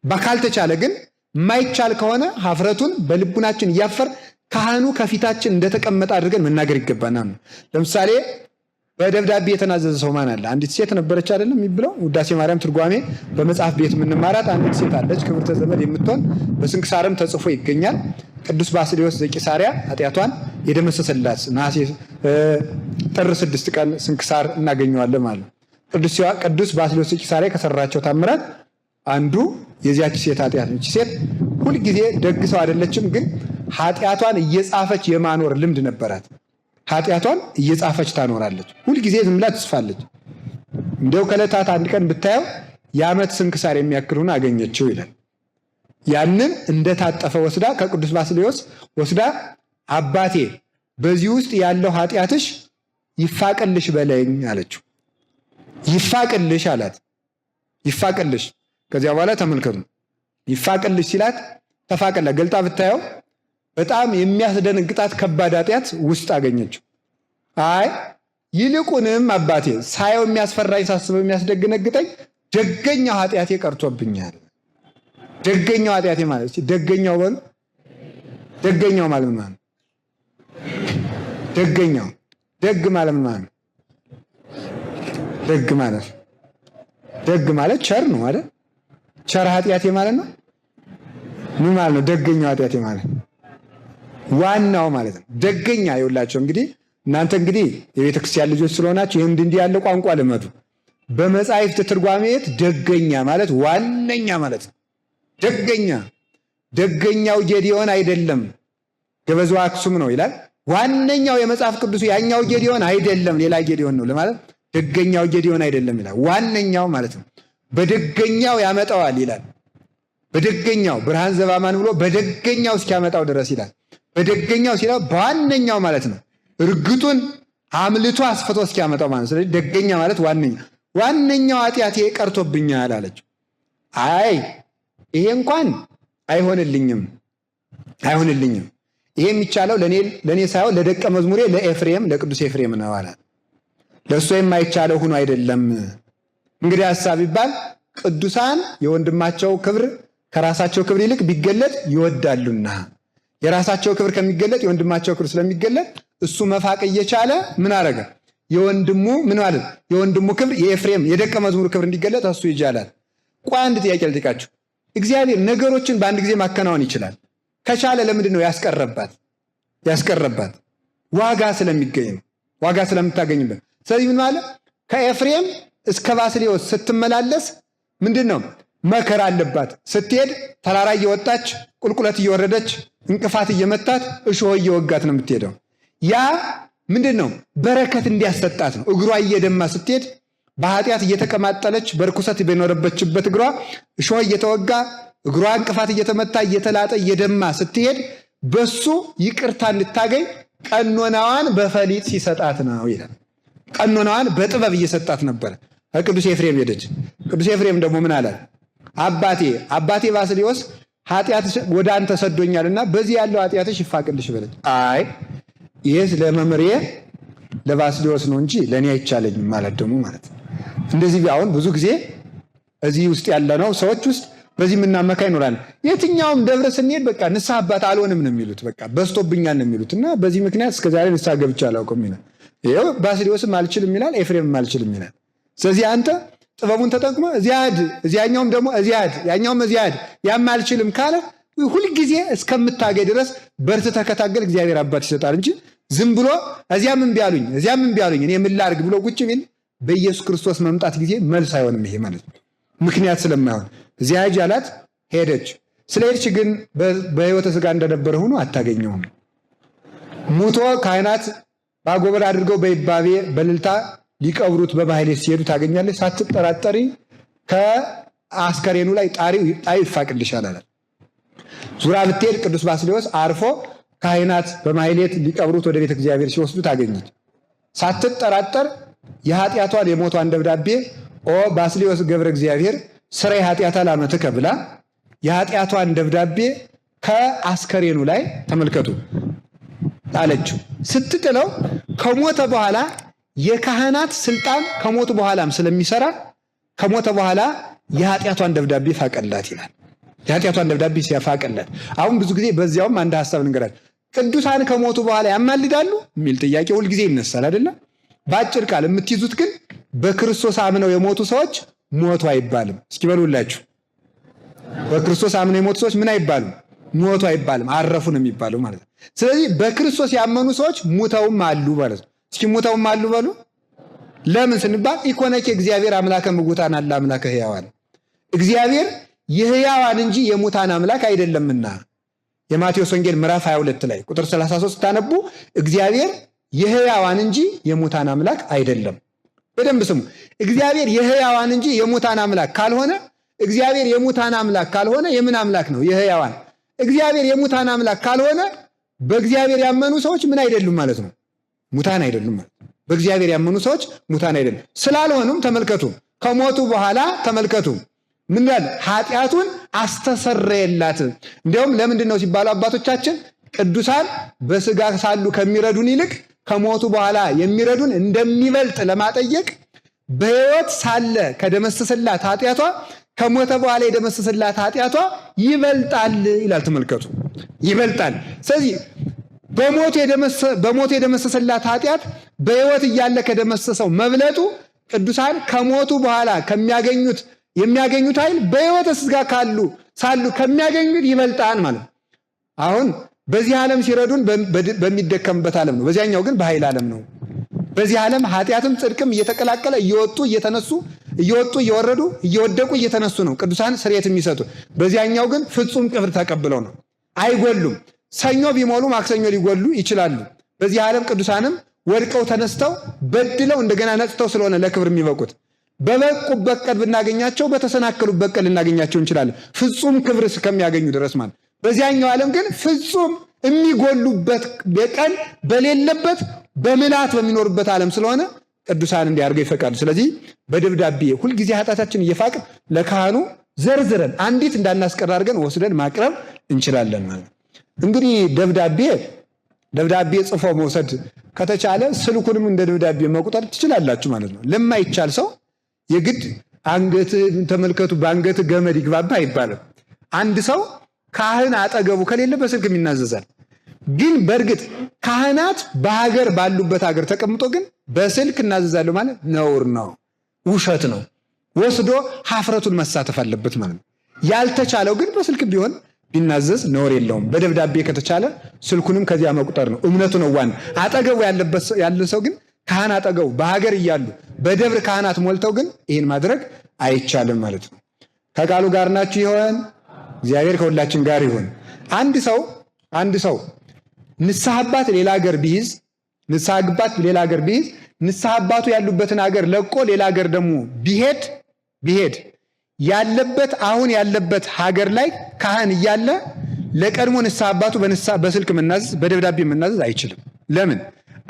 ካልተቻለ ግን የማይቻል ከሆነ ኀፍረቱን በልቡናችን እያፈር ካህኑ ከፊታችን እንደተቀመጠ አድርገን መናገር ይገባናል። ለምሳሌ በደብዳቤ የተናዘዘ ሰው ማን አለ? አንዲት ሴት ነበረች አይደለም የሚብለው ውዳሴ ማርያም ትርጓሜ በመጽሐፍ ቤት የምንማራት አንዲት ሴት አለች፣ ክብርተ ዘመድ የምትሆን በስንክሳርም ተጽፎ ይገኛል። ቅዱስ ባስልዮስ ዘቂሳርያ ኃጢአቷን የደመሰሰላት ነሐሴ ጥር 6 ቀን ስንክሳር እናገኘዋለን ማለት ነው። ቅዱስ ባስልዮስ ዘቂሳርያ ከሰራቸው ታምራት አንዱ የዚያች ሴት ኃጢአት ነች። ሴት ሁልጊዜ ደግ ሰው አይደለችም፣ ግን ኃጢአቷን እየጻፈች የማኖር ልምድ ነበራት። ኃጢአቷን እየጻፈች ታኖራለች። ሁልጊዜ ዝም ብላ ትጽፋለች። እንደው ከዕለታት አንድ ቀን ብታየው የዓመት ስንክሳር የሚያክሉን አገኘችው ይላል። ያንን እንደታጠፈ ወስዳ ከቅዱስ ባስልዮስ ወስዳ አባቴ በዚህ ውስጥ ያለው ኃጢአትሽ ይፋቅልሽ በለኝ አለችው። ይፋቅልሽ አላት። ይፋቅልሽ። ከዚያ በኋላ ተመልከቱ፣ ይፋቅልሽ ሲላት ተፋቀላ። ገልጣ ብታየው በጣም የሚያስደነግጣት ከባድ ኃጢአት ውስጥ አገኘችው። አይ ይልቁንም አባቴ ሳየው የሚያስፈራኝ ሳስበው የሚያስደነግጠኝ ደገኛው ኃጢአቴ ቀርቶብኛል። ደገኛው ኃጢአቴ ማለት ደገኛው በሉ። ደገኛው ማለት ምን ማለት? ደገኛው ደግ ማለት ምን ማለት? ደግ ማለት ቸር ነው አይደል? ቸር ኃጢአቴ ማለት ነው። ምን ማለት ነው? ደገኛው ኃጢአቴ ማለት ዋናው ማለት ነው። ደገኛ ይውላቸው እንግዲህ እናንተ እንግዲህ የቤተ ክርስቲያን ልጆች ስለሆናችሁ ይህም እንዲህ ያለ ቋንቋ ልመዱ። በመጻሕፍት ትርጓሜት ደገኛ ማለት ዋነኛ ማለት ነው። ደገኛው ጌዲዮን አይደለም ገበዙ አክሱም ነው ይላል። ዋነኛው የመጽሐፍ ቅዱስ ያኛው ጌዲዮን አይደለም ሌላ ጌዲዮን ነው ለማለት ደገኛው ጌዲዮን አይደለም ይላል። ዋነኛው ማለት ነው። በደገኛው ያመጣዋል ይላል። በደገኛው ብርሃን ዘባማን ብሎ በደገኛው እስኪያመጣው ድረስ ይላል። በደገኛው ሲለው በዋነኛው ማለት ነው። እርግጡን አምልቶ አስፍቶ እስኪያመጣው ማለት። ስለዚህ ደገኛ ማለት ዋነኛው ኃጢአቴ ቀርቶብኛል አለችው። አይ ይሄ እንኳን አይሆንልኝም። ይሄ የሚቻለው ለእኔ ሳይሆን ለደቀ መዝሙሬ ለኤፍሬም ለቅዱስ ኤፍሬም ነው አላት። ለእሱ የማይቻለው ሆኖ አይደለም። እንግዲህ ሐሳብ ይባል ቅዱሳን የወንድማቸው ክብር ከራሳቸው ክብር ይልቅ ቢገለጥ ይወዳሉና የራሳቸው ክብር ከሚገለጥ የወንድማቸው ክብር ስለሚገለጥ እሱ መፋቅ እየቻለ ምን አረገ? የወንድሙ ክብር የኤፍሬም የደቀ መዝሙሩ ክብር እንዲገለጥ እሱ ይጃላል። ቆይ አንድ ጥያቄ ልጠይቃችሁ። እግዚአብሔር ነገሮችን በአንድ ጊዜ ማከናወን ይችላል። ከቻለ ለምንድን ነው ያስቀረባት? ዋጋ ስለሚገኝ ነው። ዋጋ ስለምታገኝበት። ስለዚህ ምን ማለት ከኤፍሬም እስከ ባስልዮስ ስትመላለስ ምንድን ነው መከራ አለባት። ስትሄድ ተራራ እየወጣች ቁልቁለት እየወረደች እንቅፋት እየመታት እሾህ እየወጋት ነው የምትሄደው። ያ ምንድን ነው በረከት እንዲያሰጣት ነው። እግሯ እየደማ ስትሄድ በኃጢአት እየተቀማጠለች በርኩሰት በኖረበችበት እግሯ እሾህ እየተወጋ እግሯ እንቅፋት እየተመታ እየተላጠ እየደማ ስትሄድ በሱ ይቅርታ እንድታገኝ ቀኖናዋን በፈሊጥ ሲሰጣት ነው ይላል። ቀኖናዋን በጥበብ እየሰጣት ነበረ። ቅዱስ ኤፍሬም ሄደች። ቅዱስ ኤፍሬም ደግሞ ምን አለ? አባቴ ባስልዮስ ኃጢአት ወደ አንተ ሰዶኛልና በዚህ ያለው ኃጢአትሽ ይፋቅልሽ በለች። አይ ይህስ ለመምሬ ለባስልዮስ ነው እንጂ ለእኔ አይቻለኝም ማለት ደግሞ ማለት ነው። እንደዚህ አሁን ብዙ ጊዜ እዚህ ውስጥ ያለነው ሰዎች ውስጥ በዚህ የምናመካ ይኖራል። የትኛውም ደብረ ስንሄድ በቃ ንስሐ አባት አልሆንም ነው የሚሉት። በቃ በስቶብኛል ነው የሚሉት እና በዚህ ምክንያት እስከዛሬ ንስሐ ገብቼ አላውቅም ይላል። ይኸው ባስልዮስም አልችልም ይላል፣ ኤፍሬምም አልችልም ይላል። ስለዚህ አንተ ጥበቡን ተጠቅመ እዚያድ እዚያኛውም ደግሞ እዚያድ ያኛውም እዚያድ ያም አልችልም ካለ ሁልጊዜ እስከምታገኝ ድረስ በርትተህ ከታገል እግዚአብሔር አባት ይሰጣል እንጂ ዝም ብሎ እዚያም እምቢ አሉኝ እኔ ምን ላድርግ ብሎ ቁጭ ቢል በኢየሱስ ክርስቶስ መምጣት ጊዜ መልስ አይሆንም። ይሄ ማለት ነው ምክንያት ስለማይሆን እዚያጅ አላት። ሄደች። ስለሄድች ግን በሕይወተ ሥጋ እንደነበረ ሆኖ አታገኘውም። ሙቶ ካህናት ባጎበር አድርገው በይባቤ በልልታ ሊቀብሩት በማህሌት ሲሄዱ ታገኛለች። ሳትጠራጠሪ ከአስከሬኑ ላይ ጣሪው ይፋቅልሻል አላት። ዙራ ብትሄድ ቅዱስ ባስልዮስ አርፎ ካህናት በማህሌት ሊቀብሩት ወደ ቤተ እግዚአብሔር ሲወስዱ ታገኘች። ሳትጠራጠር የኃጢአቷን የሞቷን ደብዳቤ ኦ ባስልዮስ ገብረ እግዚአብሔር ስራይ ኃጢአታ ላመትከ ብላ የኃጢአቷን ደብዳቤ ከአስከሬኑ ላይ ተመልከቱ አለችው። ስትጥለው ከሞተ በኋላ የካህናት ስልጣን ከሞቱ በኋላም ስለሚሰራ ከሞተ በኋላ የኃጢአቷን ደብዳቤ ፋቀላት ይላል። የኃጢአቷን ደብዳቤ ሲያፋቀላት አሁን ብዙ ጊዜ በዚያውም አንድ ሐሳብ እንገራለን። ቅዱሳን ከሞቱ በኋላ ያማልዳሉ የሚል ጥያቄ ሁልጊዜ ይነሳል አይደለም? በአጭር ቃል የምትይዙት ግን በክርስቶስ አምነው የሞቱ ሰዎች ሞቱ አይባልም። እስኪ በሉላችሁ። በክርስቶስ አምነው የሞቱ ሰዎች ምን አይባሉም? ሞቱ አይባልም፣ አረፉ ነው የሚባለው ማለት ነው። ስለዚህ በክርስቶስ ያመኑ ሰዎች ሙተውም አሉ ማለት ነው። እስኪ ሙተውም አሉ በሉ። ለምን ስንባል ኢኮነኬ እግዚአብሔር አምላከ ምውታን አለ አምላከ ሕያዋን፣ እግዚአብሔር የሕያዋን እንጂ የሙታን አምላክ አይደለምና። የማቴዎስ ወንጌል ምዕራፍ 22 ላይ ቁጥር 33 ታነቡ እግዚአብሔር የሕያዋን እንጂ የሙታን አምላክ አይደለም። በደንብ ስሙ። እግዚአብሔር የሕያዋን እንጂ የሙታን አምላክ ካልሆነ እግዚአብሔር የሙታን አምላክ ካልሆነ የምን አምላክ ነው? የሕያዋን። እግዚአብሔር የሙታን አምላክ ካልሆነ በእግዚአብሔር ያመኑ ሰዎች ምን አይደሉም ማለት ነው? ሙታን አይደሉም ማለት ነው። በእግዚአብሔር ያመኑ ሰዎች ሙታን አይደሉም። ስላልሆኑም ተመልከቱ፣ ከሞቱ በኋላ ተመልከቱ ምን ይላል? ኃጢአቱን አስተሰረየላት። እንዲያውም ለምንድን ነው ሲባሉ አባቶቻችን ቅዱሳን በስጋ ሳሉ ከሚረዱን ይልቅ ከሞቱ በኋላ የሚረዱን እንደሚበልጥ ለማጠየቅ በሕይወት ሳለ ከደመሰሰላት ኃጢአቷ ከሞተ በኋላ የደመሰሰላት ኃጢአቷ ይበልጣል ይላል። ተመልከቱ፣ ይበልጣል። ስለዚህ በሞቱ የደመሰሰላት ኃጢአት በሕይወት እያለ ከደመሰሰው መብለጡ ቅዱሳን ከሞቱ በኋላ የሚያገኙት ኃይል በሕይወተ ሥጋ ሳሉ ከሚያገኙት ይበልጣል ማለት። አሁን በዚህ ዓለም ሲረዱን በሚደከምበት ዓለም ነው። በዚያኛው ግን በኃይል ዓለም ነው። በዚህ ዓለም ኃጢአትም ጽድቅም እየተቀላቀለ እየወጡ እየተነሱ እየወጡ እየወረዱ እየወደቁ እየተነሱ ነው ቅዱሳን ስርየት የሚሰጡ። በዚያኛው ግን ፍጹም ክብር ተቀብለው ነው፣ አይጎሉም። ሰኞ ቢሞሉ ማክሰኞ ሊጎሉ ይችላሉ። በዚህ ዓለም ቅዱሳንም ወድቀው ተነስተው በድለው እንደገና ነጽተው ስለሆነ ለክብር የሚበቁት በበቁበት ቀን ብናገኛቸው በተሰናከሉበት ቀን ልናገኛቸው እንችላለን፣ ፍጹም ክብር እስከሚያገኙ ድረስ ማለት። በዚያኛው ዓለም ግን ፍጹም የሚጎሉበት በቀን በሌለበት በምላት በሚኖርበት ዓለም ስለሆነ ቅዱሳን እንዲያርገው ይፈቃዱ። ስለዚህ በደብዳቤ ሁልጊዜ ኃጢአታችን እየፋቅ ለካህኑ ዘርዝረን አንዲት እንዳናስቀር አድርገን ወስደን ማቅረብ እንችላለን ማለት ነው። እንግዲህ ደብዳቤ ጽፎ መውሰድ ከተቻለ ስልኩንም እንደ ደብዳቤ መቁጠር ትችላላችሁ ማለት ነው። ለማይቻል ሰው የግድ አንገት ተመልከቱ በአንገት ገመድ ይግባባ አይባልም። አንድ ሰው ካህን አጠገቡ ከሌለ በስልክም ይናዘዛል። ግን በእርግጥ ካህናት በሀገር ባሉበት ሀገር ተቀምጦ ግን በስልክ እናዘዛለሁ ማለት ነውር ነው፣ ውሸት ነው። ወስዶ ሀፍረቱን መሳተፍ አለበት ማለት ነው። ያልተቻለው ግን በስልክ ቢሆን ቢናዘዝ ነውር የለውም። በደብዳቤ ከተቻለ ስልኩንም ከዚያ መቁጠር ነው። እምነቱ ነው ዋና። አጠገቡ ያለ ሰው ግን ካህን አጠገቡ በሀገር እያሉ በደብር ካህናት ሞልተው ግን ይህን ማድረግ አይቻልም ማለት ነው። ከቃሉ ጋር ናችሁ ይሆን? እግዚአብሔር ከሁላችን ጋር ይሁን። አንድ ሰው ንስሐ አባት ሌላ ሀገር ቢይዝ ንስሐ አባቱ ያሉበትን ሀገር ለቆ ሌላ ሀገር ደግሞ ቢሄድ ያለበት አሁን ያለበት ሀገር ላይ ካህን እያለ ለቀድሞ ንስሐ አባቱ በስልክ መናዘዝ በደብዳቤ መናዘዝ አይችልም። ለምን?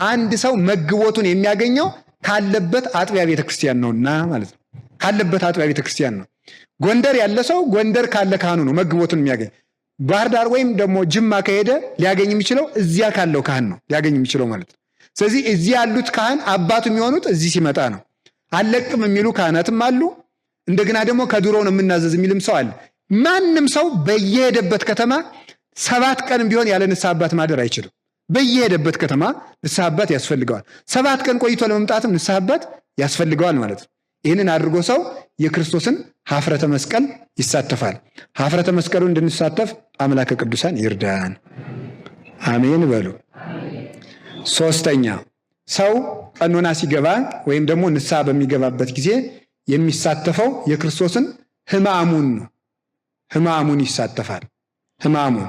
አንድ ሰው መግቦቱን የሚያገኘው ካለበት አጥቢያ ቤተክርስቲያን ነውና ማለት ነው። ካለበት አጥቢያ ቤተክርስቲያን ነው። ጎንደር ያለ ሰው ጎንደር ካለ ካህኑ ነው መግቦቱን የሚያገኝ። ባህር ዳር ወይም ደግሞ ጅማ ከሄደ ሊያገኝ የሚችለው እዚያ ካለው ካህን ነው ሊያገኝ የሚችለው ማለት ነው። ስለዚህ እዚህ ያሉት ካህን አባቱ የሚሆኑት እዚህ ሲመጣ ነው። አለቅም የሚሉ ካህናትም አሉ። እንደገና ደግሞ ከድሮ ነው የምናዘዝ የሚልም ሰው አለ። ማንም ሰው በየሄደበት ከተማ 7 ቀን ቢሆን ያለ ንስሐ አባት ማደር አይችልም። በየሄደበት ከተማ ንስሐ አባት ያስፈልገዋል። 7 ቀን ቆይቶ ለመምጣትም ንስሐ አባት ያስፈልገዋል ማለት ነው። ይህንን አድርጎ ሰው የክርስቶስን ሀፍረተ መስቀል ይሳተፋል። ሀፍረተ መስቀሉን እንድንሳተፍ አምላከ ቅዱሳን ይርዳን። አሜን በሉ። 3ኛ ሰው ቀኖና ሲገባ ወይም ደግሞ ንስሐ በሚገባበት ጊዜ የሚሳተፈው የክርስቶስን ሕማሙን ነው። ሕማሙን ይሳተፋል። ሕማሙን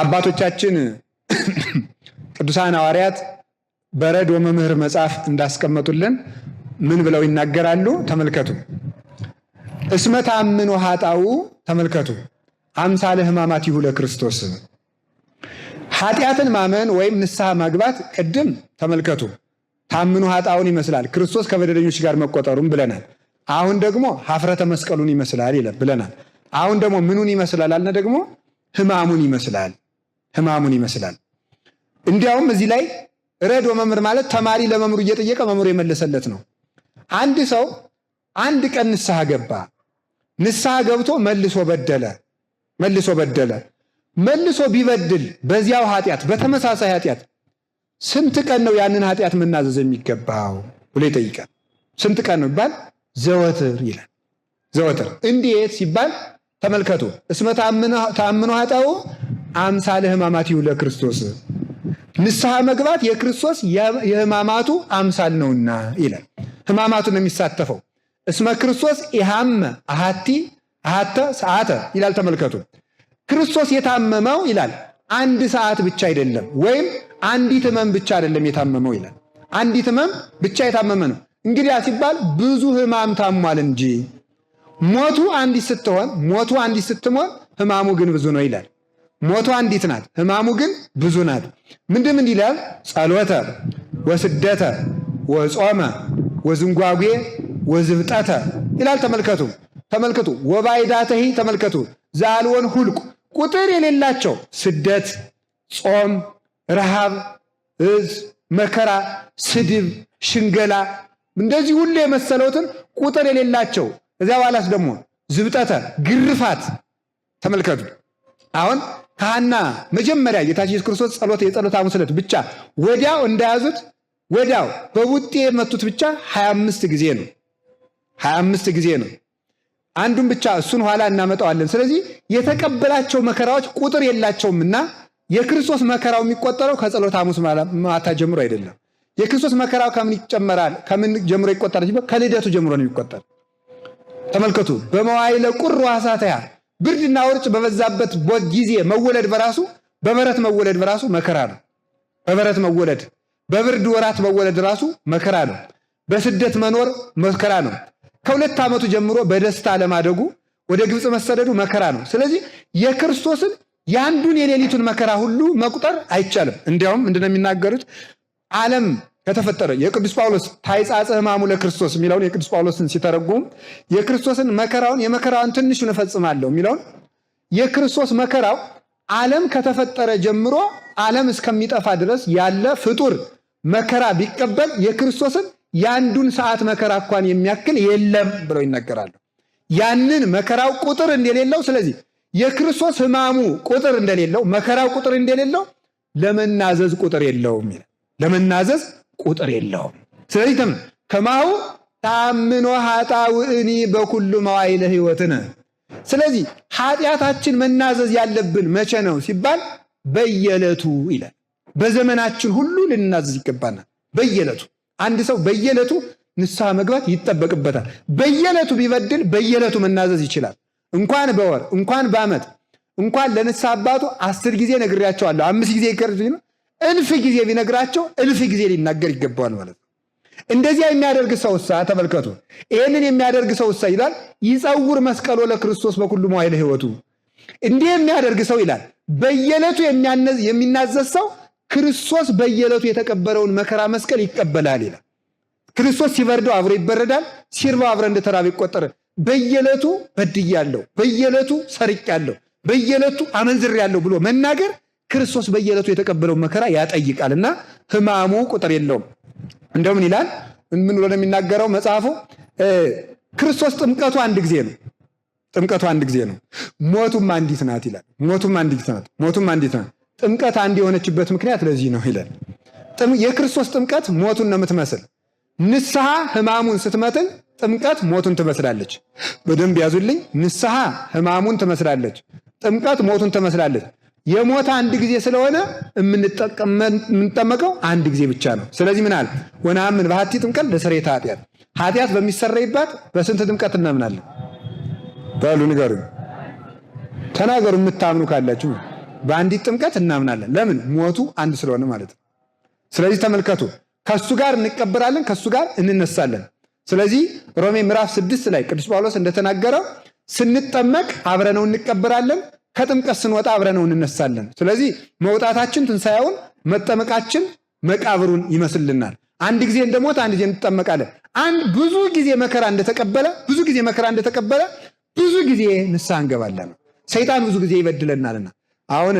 አባቶቻችን ቅዱሳን ሐዋርያት በረድ ወመምህር መጽሐፍ እንዳስቀመጡልን ምን ብለው ይናገራሉ? ተመልከቱ። እስመ ተአምኖ ኃጣው ተመልከቱ አምሳለ ሕማማቲሁ ለክርስቶስ። ኃጢአትን ማመን ወይም ንስሐ ማግባት ቅድም ተመልከቱ ታምኑ ኃጣውን ይመስላል ክርስቶስ ከበደለኞች ጋር መቆጠሩን ብለናል። አሁን ደግሞ ሀፍረተ መስቀሉን ይመስላል ብለናል። አሁን ደግሞ ምኑን ይመስላል አልነ? ደግሞ ሕማሙን ይመስላል። እንዲያውም እዚህ ላይ ረድ ወመምህር ማለት ተማሪ ለመምህሩ እየጠየቀ መምህሩ የመለሰለት ነው። አንድ ሰው አንድ ቀን ንስሐ ገባ። ንስሐ ገብቶ መልሶ በደለ። መልሶ ቢበድል በዚያው ኃጢአት በተመሳሳይ ኃጢአት ስንት ቀን ነው ያንን ኃጢአት መናዘዝ የሚገባው ብሎ ይጠይቃል። ስንት ቀን ነው ይባል? ዘወትር ይላል። ዘወትር እንዴት ሲባል ተመልከቱ። እስመ ተአምኖ ኃጣው አምሳለ ሕማማቲሁ ለክርስቶስ። ንስሐ መግባት የክርስቶስ የሕማማቱ አምሳል ነውና ይላል። ሕማማቱን ነው የሚሳተፈው። እስመ ክርስቶስ ኢሃመ አሐተ ሰዓተ ይላል። ተመልከቱ። ክርስቶስ የታመመው ይላል 1 ሰዓት ብቻ አይደለም፣ ወይም አንዲት ሕመም ብቻ አይደለም የታመመው ይላል። አንዲት ሕመም ብቻ የታመመ ነው። እንግዲያ ሲባል ብዙ ሕማም ታሟል እንጂ ሞቱ አንዲት ስትሆን ሕማሙ ግን ብዙ ነው ይላል። ሞቱ አንዲት ናት፣ ሕማሙ ግን ብዙ ናት። ምንድን ይላል? ጸሎተ ወስደተ ወጾመ ወዝንጓጉ ወዝብጠተ ይላል። ተመልከቱ። ወባይዳተሂ ተመልከቱ ዛልወን ሁልቁ ቁጥር የሌላቸው ስደት፣ ጾም፣ ረሃብ፣ መከራ፣ ስድብ፣ ሽንገላ እንደዚህ ሁሉ የመሰለውትን ቁጥር የሌላቸው እዚያ በኋላስ ደግሞ ዝብጠተ ግርፋት። ተመልከቱ። አሁን ካህና መጀመሪያ ጌታችን ኢየሱስ ክርስቶስ የጸሎተ ሐሙስ ዕለት ብቻ ወዲያው እንዳያዙት ወዲያው በቡጤ የመቱት ብቻ 25 ጊዜ ነው። አንዱን ብቻ እሱን ኋላ እናመጣዋለን። ስለዚህ የተቀበላቸው መከራዎች ቁጥር የላቸውምና የክርስቶስ መከራው የሚቆጠረው ከጸሎተ ሐሙስ ማታ ጀምሮ አይደለም። የክርስቶስ መከራው ከምን ጀምሮ ይቆጠራል? ከልደቱ ጀምሮ ነው የሚቆጠር። ተመልከቱ። በመዋዕለ ቁር ወሐሳትያ ብርድና ውርጭ በበዛበት ጊዜ መወለድ በራሱ መከራ ነው። በብርድ ወራት መወለድ ራሱ መከራ ነው። በስደት መኖር መከራ ነው። ከ2 ዓመቱ ጀምሮ በደስታ ለማደጉ ወደ ግብፅ መሰደዱ መከራ ነው። ስለዚህ የክርስቶስን ያንዱን የሌሊቱን መከራ ሁሉ መቁጠር አይቻልም። እንዲያውም ምንድነው የሚናገሩት? ዓለም ከተፈጠረ የቅዱስ ጳውሎስ ታይጻጸ ሕማሙ ለክርስቶስ የሚለውን የቅዱስ ጳውሎስን ሲተረጉም የክርስቶስን መከራውን የመከራውን ትንሹን እፈጽማለሁ የሚለውን የክርስቶስ መከራው ዓለም ከተፈጠረ ጀምሮ ዓለም እስከሚጠፋ ድረስ ያለ ፍጡር መከራ ቢቀበል የክርስቶስን የአንዱን ሰዓት መከራ እንኳን የሚያክል የለም ብለው ይናገራሉ። ያንን መከራው ቁጥር እንደሌለው፣ ስለዚህ የክርስቶስ ሕማሙ ቁጥር እንደሌለው፣ መከራው ቁጥር እንደሌለው ለመናዘዝ ቁጥር የለውም ይላል። ለመናዘዝ ቁጥር የለውም። ስለዚህ ከማሁ ታምኖ ኃጣውእኒ በኩሉ መዋዕለ ሕይወትነ። ስለዚህ ኃጢአታችን መናዘዝ ያለብን መቼ ነው ሲባል በየዕለቱ ይላል። በዘመናችን ሁሉ ልናዘዝ ይገባናል። በየዕለቱ አንድ ሰው በየዕለቱ ንስሐ መግባት ይጠበቅበታል። በየዕለቱ ቢበድል በየዕለቱ መናዘዝ ይችላል። እንኳን በወር እንኳን በዓመት እንኳን ለንስሐ አባቱ 10 ጊዜ ነግሬያቸዋለሁ 5 ጊዜ እልፍ ጊዜ ቢነግራቸው እልፍ ጊዜ ሊናገር ይገባዋል ማለት ነው። እንደዚያ የሚያደርግ ሰውሳ ተመልከቱ። ይህንን የሚያደርግ ሰውሳ ይላል ይጸውር መስቀሎ ለክርስቶስ በኩሉ መዋዕለ ሕይወቱ። እንዲህ የሚያደርግ ሰው ይላል በየዕለቱ የሚናዘዝ ሰው ክርስቶስ በየዕለቱ የተቀበለውን መከራ መስቀል ይቀበላል ይላል። ክርስቶስ ሲበርደው አብሮ ይበረዳል፣ ሲርባው አብሮ እንደተራበ ይቆጠራል። በየዕለቱ በድያለሁ፣ በየዕለቱ ሰርቄያለሁ፣ በየዕለቱ አመንዝሬያለሁ ብሎ መናገር ክርስቶስ በየዕለቱ የተቀበለው መከራ ያጠይቃልና ሕማሙ ቁጥር የለውም። እንደምን ይላል? ምን ብሎ ነው የሚናገረው መጽሐፉ? ክርስቶስ ጥምቀቱ አንድ ጊዜ ነው። ጥምቀቱ አንድ ጊዜ ነው። ሞቱም አንዲት ናት ይላል። ሞቱም አንዲት ናት። ሞቱም አንዲት ናት። ጥምቀት አንድ የሆነችበት ምክንያት ለዚህ ነው ይላል። የክርስቶስ ጥምቀት ሞቱን ነው የምትመስል። ንስሐ ሕማሙን ስትመትል ጥምቀት ሞቱን ትመስላለች። በደንብ ያዙልኝ። ንስሐ ሕማሙን ትመስላለች፣ ጥምቀት ሞቱን ትመስላለች። የሞት አንድ ጊዜ ስለሆነ የምንጠመቀው አንድ ጊዜ ብቻ ነው። ስለዚህ ምን አለ? ወነአምን በሐቲ ጥምቀት ለስርየተ ኃጢአት። ኃጢአት በሚሰረይባት በስንት ጥምቀት እናምናለን? በሉ ንገሩኝ፣ ተናገሩ። የምታምኑ ካላችሁ በአንዲት ጥምቀት እናምናለን። ለምን? ሞቱ አንድ ስለሆነ ማለት ነው። ስለዚህ ተመልከቱ፣ ከሱ ጋር እንቀበራለን፣ ከሱ ጋር እንነሳለን። ስለዚህ ሮሜ ምዕራፍ 6 ላይ ቅዱስ ጳውሎስ እንደተናገረው ስንጠመቅ አብረነው እንቀበራለን፣ ከጥምቀት ስንወጣ አብረነው እንነሳለን። ስለዚህ መውጣታችን ትንሣኤውን፣ መጠመቃችን መቃብሩን ይመስልናል። አንድ ጊዜ እንደሞት አንድ ጊዜ እንጠመቃለን። ብዙ ጊዜ መከራ እንደተቀበለ ብዙ ጊዜ ንስሐ እንገባለን። ሰይጣን ብዙ ጊዜ ይበድለናልና አሁን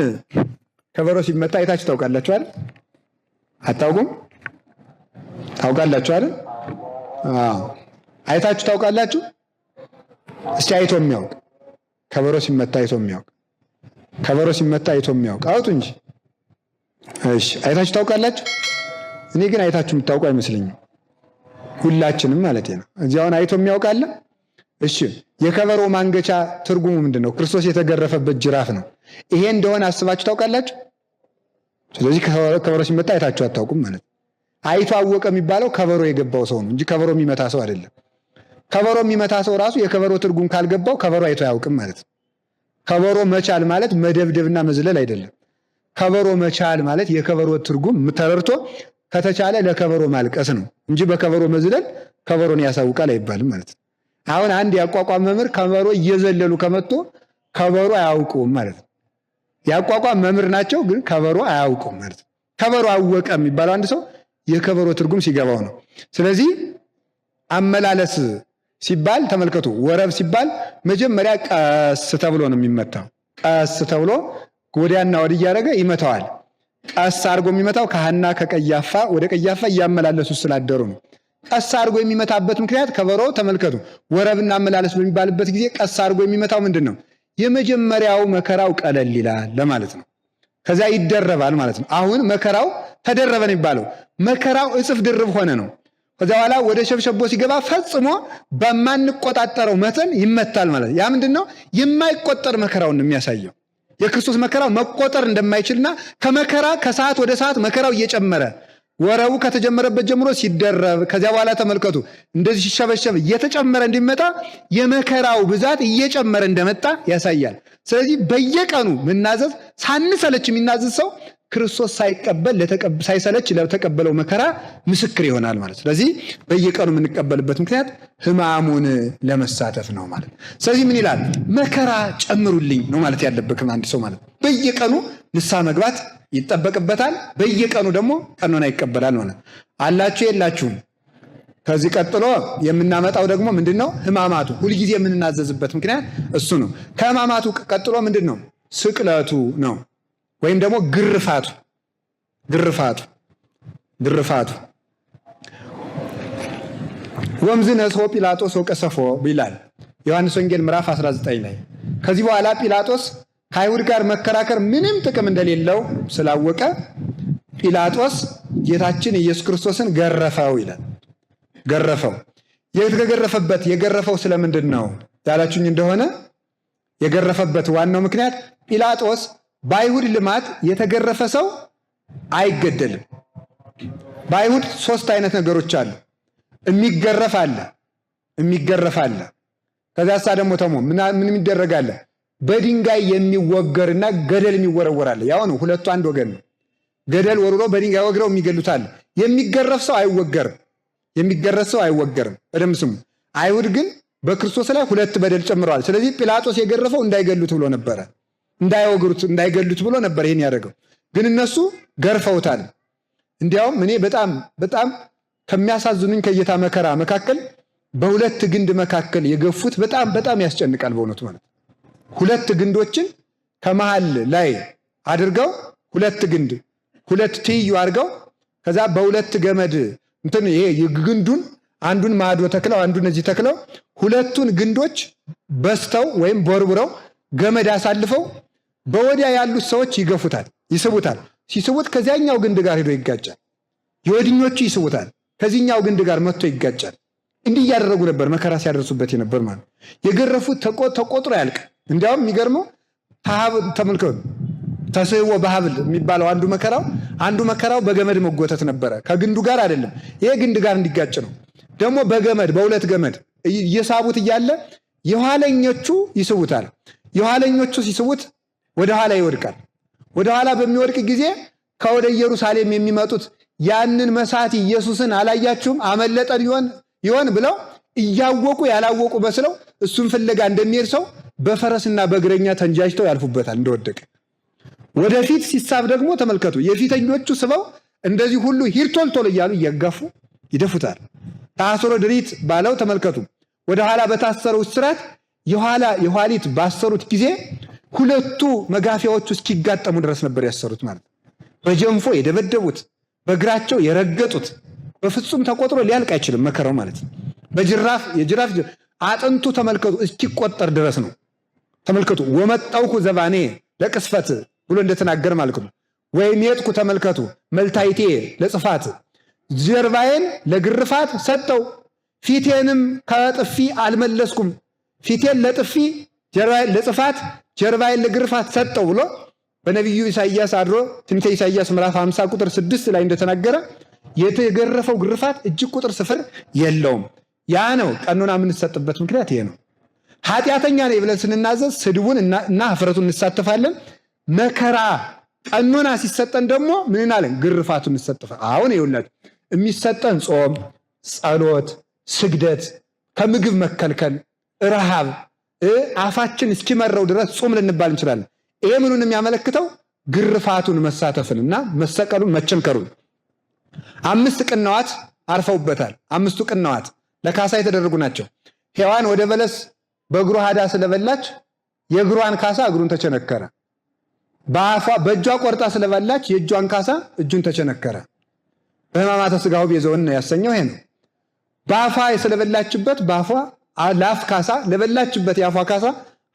ከበሮ ሲመታ አይታችሁ ታውቃላችሁ አይደል? አታውቁም? ታውቃላችሁ አይደል? አይታችሁ ታውቃላችሁ? እስቲ አይቶ የሚያውቅ ከበሮ ሲመታ አይቶ የሚያውቅ ከበሮ ሲመታ አይቶ የሚያውቅ አውጡ እንጂ። እሺ አይታችሁ ታውቃላችሁ? እኔ ግን አይታችሁ የምታውቁ አይመስለኝም። ሁላችንም ማለት ነው። እዚያውን አይቶ የሚያውቅ አለ? እሺ የከበሮ ማንገቻ ትርጉሙ ምንድን ነው? ክርስቶስ የተገረፈበት ጅራፍ ነው። ይሄ እንደሆነ አስባችሁ ታውቃላችሁ? ስለዚህ ከበሮ ሲመታ አይታችሁ አታውቁም ማለት ነው። አይቶ አወቀ የሚባለው ከበሮ የገባው ሰው ነው እንጂ ከበሮ የሚመታ ሰው አይደለም። ከበሮ የሚመታ ሰው ራሱ የከበሮ ትርጉም ካልገባው ከበሮ አይቶ አያውቅም ማለት ነው። ከበሮ መቻል ማለት መደብደብና መዝለል አይደለም። ከበሮ መቻል ማለት የከበሮ ትርጉም ተረድቶ ከተቻለ ለከበሮ ማልቀስ ነው እንጂ በከበሮ መዝለል ከበሮን ያሳውቃል አይባልም ማለት ነው። አሁን አንድ ያቋቋም መምህር ከበሮ እየዘለሉ ከመጡ ከበሮ አያውቁም ማለት ነው። ያቋቋም መምህር ናቸው ግን ከበሮ አያውቁም ማለት ነው። ከበሮ አወቀ የሚባለው አንድ ሰው የከበሮ ትርጉም ሲገባው ነው። ስለዚህ አመላለስ ሲባል ተመልከቱ፣ ወረብ ሲባል መጀመሪያ ቀስ ተብሎ ነው የሚመታው። ቀስ ተብሎ ወዲያና ወዲህ እያደረገ ይመታዋል። ቀስ አድርጎ የሚመታው ከሐና ከቀያፋ ወደ ቀያፋ እያመላለሱ ስላደሩ ነው። ቀስ አድርጎ የሚመታበት ምክንያት ከበሮ ተመልከቱ፣ ወረብና አመላለስ በሚባልበት ጊዜ ቀስ አድርጎ የሚመታው ምንድን ነው? የመጀመሪያው መከራው ቀለል ይላል ለማለት ነው። ከዛ ይደረባል ማለት ነው። አሁን መከራው ተደረበ ነው የሚባለው። መከራው እጥፍ ድርብ ሆነ ነው። ከዛ በኋላ ወደ ሸብሸቦ ሲገባ ፈጽሞ በማንቆጣጠረው መጠን ይመታል ማለት። ያ ምንድን ነው? የማይቆጠር መከራውን ነው የሚያሳየው። የክርስቶስ መከራው መቆጠር እንደማይችልና ከመከራ ከሰዓት ወደ ሰዓት መከራው እየጨመረ ወረቡ ከተጀመረበት ጀምሮ ሲደረብ ከዚያ በኋላ ተመልከቱ እንደዚህ ሲሸበሸብ እየተጨመረ እንዲመጣ የመከራው ብዛት እየጨመረ እንደመጣ ያሳያል። ስለዚህ በየቀኑ መናዘዝ ሳንሰለች የሚናዘዝ ሰው ክርስቶስ ሳይሰለች ለተቀበለው መከራ ምስክር ይሆናል ማለት። ስለዚህ በየቀኑ የምንቀበልበት ምክንያት ሕማሙን ለመሳተፍ ነው ማለት። ስለዚህ ምን ይላል? መከራ ጨምሩልኝ ነው ማለት ያለበት አንድ ሰው ማለት። በየቀኑ ንስሐ መግባት ይጠበቅበታል። በየቀኑ ደግሞ ቀኖና ይቀበላል ማለት። አላችሁ የላችሁም? ከዚህ ቀጥሎ የምናመጣው ደግሞ ምንድነው? ሕማማቱ ሁልጊዜ የምንናዘዝበት ምክንያት እሱ ነው። ከሕማማቱ ቀጥሎ ምንድነው? ስቅለቱ ነው ወይም ደግሞ ግርፋቱ ወምዝ ነስሖ ጲላጦስ ወቀሰፎ ይላል ዮሐንስ ወንጌል ምዕራፍ 19 ላይ። ከዚህ በኋላ ጲላጦስ ከአይሁድ ጋር መከራከር ምንም ጥቅም እንደሌለው ስላወቀ ጲላጦስ ጌታችን ኢየሱስ ክርስቶስን ገረፈው ይላል። ገረፈው። የገረፈው ስለምንድን ነው ያላችሁኝ እንደሆነ የገረፈበት ዋናው ምክንያት ጲላጦስ በአይሁድ ልማድ የተገረፈ ሰው አይገደልም። በአይሁድ 3 አይነት ነገሮች አሉ። የሚገረፍ አለ። ከዛሳ ደግሞ ምን ይደረጋል? በድንጋይ የሚወገርና ገደል የሚወረወር አለ። ያው ነው፣ ሁለቱ አንድ ወገን ነው። ገደል ወርውሮ በድንጋይ ወግረው የሚገሉት አለ። የሚገረፍ ሰው አይወገርም። በደምብ ስሙ። አይሁድ ግን በክርስቶስ ላይ 2 በደል ጨምረዋል። ስለዚህ ጲላጦስ የገረፈው እንዳይገሉት ብሎ ነበረ፣ እንዳይገሉት ብሎ ነበር ይሄን ያደረገው። ግን እነሱ ገርፈውታል። እንዲያውም እኔ በጣም ከሚያሳዝኑኝ ከጌታ መከራ መካከል በ2 ግንድ መካከል የገፉት በጣም ያስጨንቃል በእውነቱ ማለት። 2 ግንዶችን ከመሃል ላይ አድርገው 2 ትይዩ አድርገው ከዛ በ2 ገመድ ይሄ ግንዱን አንዱን ማዶ ተክለው አንዱን እዚህ ተክለው 2ቱን ግንዶች በስተው ወይም ቦርቡረው ገመድ አሳልፈው በወዲያ ያሉት ሰዎች ይገፉታል፣ ይስቡታል። ሲስቡት ከዚያኛው ግንድ ጋር ሄዶ ይጋጫል። የወዲኞቹ ይስቡታል፣ ከዚህኛው ግንድ ጋር መጥቶ ይጋጫል። እንዲህ እያደረጉ ነበር መከራ ሲያደርሱበት የነበር ማለት። የገረፉት ተቆጥሮ ያልቅ። እንዲያውም የሚገርመው ተመልከቱ፣ ተስህቦ በሐብል የሚባለው አንዱ መከራው በገመድ መጎተት ነበረ። ከግንዱ ጋር አይደለም፣ ይሄ ግንድ ጋር እንዲጋጭ ነው። ደግሞ በገመድ በ2 ገመድ እየሳቡት እያለ የኋለኞቹ ይስቡታል። የኋለኞቹ ሲስቡት ወደ ኋላ ይወድቃል። ወደ ኋላ በሚወድቅ ጊዜ ከወደ ኢየሩሳሌም የሚመጡት ያንን መሳት ኢየሱስን አላያችሁም አመለጠን ይሆን ብለው እያወቁ ያላወቁ መስለው እሱን ፍለጋ እንደሚሄድ ሰው በፈረስና በእግረኛ ተንጃጅተው ያልፉበታል እንደወደቀ። ወደፊት ሲሳብ ደግሞ ተመልከቱ፣ የፊተኞቹ ስበው እንደዚህ ሁሉ ሂርቶልቶል እያሉ እያጋፉ ይደፉታል። ታስሮ ድሪት ባለው ተመልከቱ፣ ወደ ኋላ በታሰረው እስራት የኋሊት ባሰሩት ጊዜ 2ቱ መጋፊያዎቹ እስኪጋጠሙ ድረስ ነበር ያሰሩት ማለት። በጀንፎ የደበደቡት፣ በእግራቸው የረገጡት በፍጹም ተቆጥሮ ሊያልቅ አይችልም መከራው ማለት። የጅራፍ አጥንቱ ተመልከቱ እስኪቆጠር ድረስ ነው። ተመልከቱ ወመጣውኩ ዘባኔ ለቅስፈት ብሎ እንደተናገር ማለት ነው። ወይም የጥኩ ተመልከቱ መልታይቴ ለጽፋት፣ ጀርባዬን ለግርፋት ሰጠው፣ ፊቴንም ከጥፊ አልመለስኩም። ፊቴን ለጥፊ ጀርባዬን ለጽፋት ጀርባዬን ለግርፋት ሰጠው ብሎ በነቢዩ ኢሳይያስ አድሮ ትንቢተ ኢሳይያስ ምዕራፍ 50 ቁጥር 6 ላይ እንደተናገረ የተገረፈው ግርፋት እጅግ ቁጥር ስፍር የለውም። ያ ነው ቀኖና የምንሰጥበት ምክንያት ይሄ ነው። ኃጢአተኛ ነኝ ብለን ስንናዘዝ ስድቡን እና ኅፍረቱን እንሳተፋለን። መከራ ቀኖና ሲሰጠን ደግሞ ምን አለን? ግርፋቱን እንሰጥፋለን። አሁን ይኸውላችሁ የሚሰጠን ጾም፣ ጸሎት፣ ስግደት፣ ከምግብ መከልከል፣ ረሃብ፣ አፋችን እስኪመረው ድረስ ጾም ልንባል እንችላለን። ይሄ ምኑን የሚያመለክተው? ግርፋቱን መሳተፍንና መሰቀሉን መቸንከሩን። 5 ቅንዋት አርፈውበታል። 5ቱ ቅንዋት ለካሳ የተደረጉ ናቸው። ሔዋን ወደ በለስ በእግሯ ሄዳ ስለበላች የእግሯን ካሳ እግሩን ተቸነከረ። በእጇ ቆርጣ ስለበላች የእጇን ካሳ እጁን ተቸነከረ። በሕማማተ ሥጋው ቤዛውን ነው ያሰኘው። ይሄ ነው። በአፏ ስለበላችበት በአፏ ለአፍ ካሳ ለበላችበት የአፏ ካሳ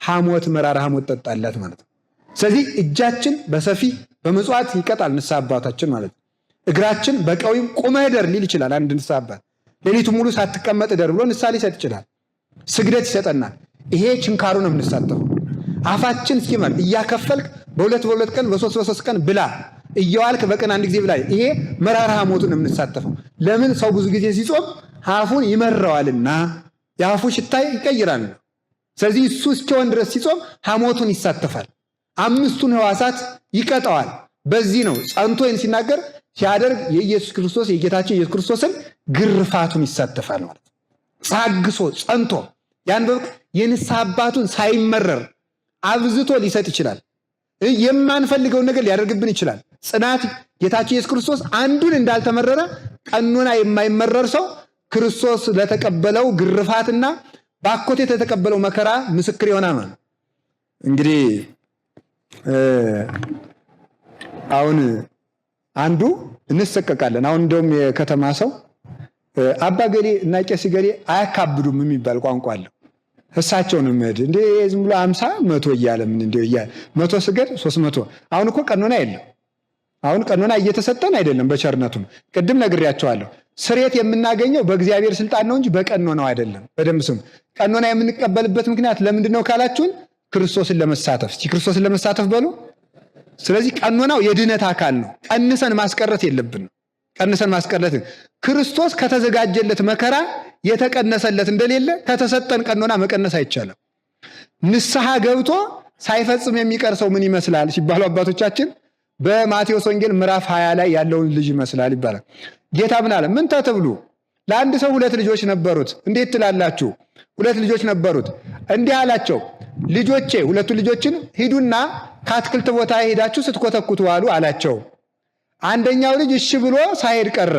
ሐሞት መራራ ሐሞት ጠጣላት ማለት ነው። ስለዚህ እጃችን በሰፊ በምጽዋት ይቀጣል ንስሐ አባታችን ማለት ነው። እግራችን በቀዊም ቁመህ እደር ሊል ይችላል። አንድ ንስሐ አባት ሌሊቱ ሙሉ ሳትቀመጥ እደር ብሎ ንስሐ ሊሰጥ ይችላል። ስግደት ይሰጠናል። ይሄ ችንካሩ ነው የምንሳተፈው። አፋችን እስኪመር እያከፈልክ በ2 ቀን በ3 ቀን ብላ እየዋልክ በቀን 1 ጊዜ ብላ። ይሄ መራራ ሐሞቱን ነው የምንሳተፈው። ለምን? ሰው ብዙ ጊዜ ሲጾም አፉን ይመረዋልና የአፉ ሽታ ይቀይራል። ስለዚህ እሱ እስኪሆን ድረስ ሲጾም ሐሞቱን ይሳተፋል። 5ቱን ሕዋሳት ይቀጠዋል። በዚህ ነው ጸንቶ ሲናገር ሲያደርግ የኢየሱስ ክርስቶስ የጌታችን ኢየሱስ ክርስቶስን ግርፋቱን ይሳተፋል ማለት ነው። ታግሶ ጸንቶ ያን የንስሐ አባቱን ሳይመረር አብዝቶ ሊሰጥ ይችላል። የማንፈልገውን ነገር ሊያደርግብን ይችላል። ጽናት ጌታችን ኢየሱስ ክርስቶስ አንዱን እንዳልተመረረ ቀኖና የማይመረር ሰው ክርስቶስ ለተቀበለው ግርፋትና ባኮቴት የተቀበለው መከራ ምስክር ይሆናል ማለት። እንግዲህ አሁን አንዱ እንሰቀቃለን። አሁን እንደውም የከተማ ሰው አባ ገሌ እና ቄስ ገሌ አያካብዱም የሚባል ቋንቋ አለ። እሳቸውን ምድ እንደ ዝም ብሎ 50 100 እያለ ምን እንደው እያለ 100 ስገድ 300። አሁን እኮ ቀኖና የለም። አሁን ቀኖና እየተሰጠን አይደለም። በቸርነቱ ቅድም ነግሬያቸዋለሁ። ስሬት የምናገኘው በእግዚአብሔር ስልጣን ነው እንጂ በቀኖናው አይደለም። በደንብ ስሙ። ቀኖና የምንቀበልበት ምክንያት ለምንድን ነው ካላችሁን ክርስቶስን ለመሳተፍ ክርስቶስን ለመሳተፍ በሉ። ስለዚህ ቀኖናው የድነት አካል ነው። ቀንሰን ማስቀረት የለብንም። ቀንሰን ማስቀረት ክርስቶስ ከተዘጋጀለት መከራ የተቀነሰለት እንደሌለ ከተሰጠን ቀኖና መቀነስ አይቻልም። ንስሐ ገብቶ ሳይፈጽም የሚቀር ሰው ምን ይመስላል ሲባሉ አባቶቻችን በማቴዎስ ወንጌል ምዕራፍ 20 ላይ ያለውን ልጅ ይመስላል ይባላል። ጌታ ምን አለ? ምን ተብሉ ለአንድ ሰው 2 ልጆች ነበሩት። እንዴት ትላላችሁ? 2 ልጆች ነበሩት። እንዲህ አላቸው፣ ልጆቼ 2 ልጆችን ሂዱና ከአትክልት ቦታ ሄዳችሁ ስትኮተኩቱ ዋሉ አላቸው። አንደኛው ልጅ እሺ ብሎ ሳይሄድ ቀረ።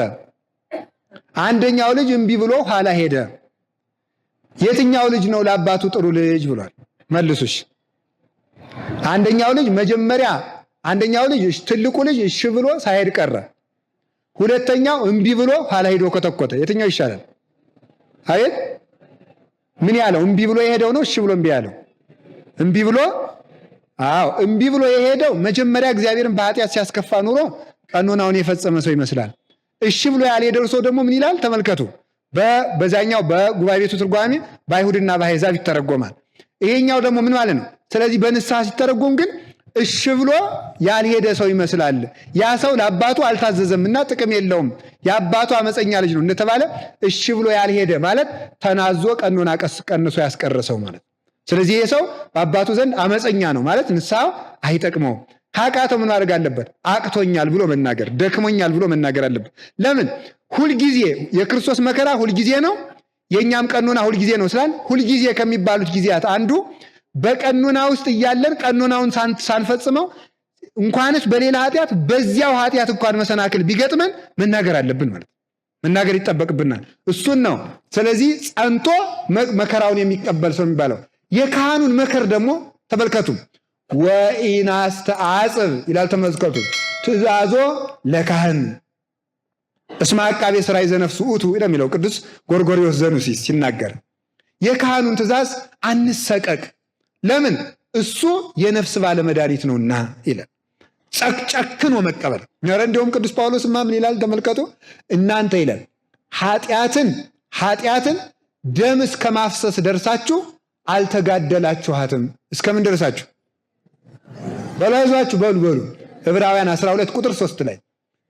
አንደኛው ልጅ እምቢ ብሎ ኋላ ሄደ። የትኛው ልጅ ነው ለአባቱ ጥሩ ልጅ ብሏል? መልሱሽ። አንደኛው ልጅ መጀመሪያ አንደኛው ልጅ ትልቁ ልጅ እሺ ብሎ ሳይሄድ ቀረ። ሁለተኛው እምቢ ብሎ ኋላ ሄዶ ኮተኮተ። የትኛው ይሻላል? አየት ምን ያለው? እምቢ ብሎ የሄደው ነው እሺ ብሎ እምቢ ያለው? እምቢ ብሎ እምቢ ብሎ የሄደው መጀመሪያ እግዚአብሔርን በኃጢአት ሲያስከፋ ኑሮ ቀኖናውን የፈጸመ ሰው ይመስላል። እሺ ብሎ ያልሄደው ሰው ደግሞ ምን ይላል? ተመልከቱ። በዛኛው በጉባኤ ቤቱ ትርጓሜ በአይሁድና በአሕዛብ ይተረጎማል። ይሄኛው ደግሞ ምን ማለት ነው? ስለዚህ በንስሐ ሲተረጎም ግን እሺ ብሎ ያልሄደ ሰው ይመስላል። ያ ሰው ለአባቱ አልታዘዘምና ጥቅም የለውም፣ የአባቱ አመፀኛ ልጅ ነው እንደተባለ እሺ ብሎ ያልሄደ ማለት ተናዞ ቀኖና ቀንሶ ያስቀረሰው ማለት። ስለዚህ ይሄ ሰው በአባቱ ዘንድ አመፀኛ ነው ማለት ንስሐው አይጠቅመውም። ካቃተው ምን ማድረግ አለበት? አቅቶኛል ብሎ መናገር፣ ደክሞኛል ብሎ መናገር አለበት። ለምን? ሁልጊዜ የክርስቶስ መከራ ሁልጊዜ ነው፣ የእኛም ቀኖና ሁልጊዜ ነው ስላል ሁልጊዜ ከሚባሉት ጊዜያት አንዱ በቀኖና ውስጥ እያለን ቀኖናውን ሳንፈጽመው እንኳንስ በሌላ ኃጢአት በዚያው ኃጢአት እንኳን መሰናክል ቢገጥመን መናገር አለብን ማለት መናገር ይጠበቅብናል። እሱን ነው። ስለዚህ ጸንቶ መከራውን የሚቀበል ሰው የሚባለው። የካህኑን መከር ደግሞ ተመልከቱ። ወኢናስተአጽብ ይላል። ተመልከቱ። ትእዛዞ ለካህን እስመ አቃቤ ሥራይ ዘነፍስ ውእቱ የሚለው ቅዱስ ጎርጎርዮስ ዘኑሲስ ሲናገር የካህኑን ትእዛዝ አንሰቀቅ። ለምን? እሱ የነፍስ ባለመድኃኒት ነውና ይላል። ጨክኖ መቀበል። እንደውም ቅዱስ ጳውሎስማ ምን ይላል? ተመልከቱ። እናንተ ይላል ኃጢአትን ደም እስከ ማፍሰስ ደርሳችሁ አልተጋደላችኋትም። እስከምን ደርሳችሁ? በላይዟችሁ በሉ ዕብራውያን 12 ቁጥር 3 ላይ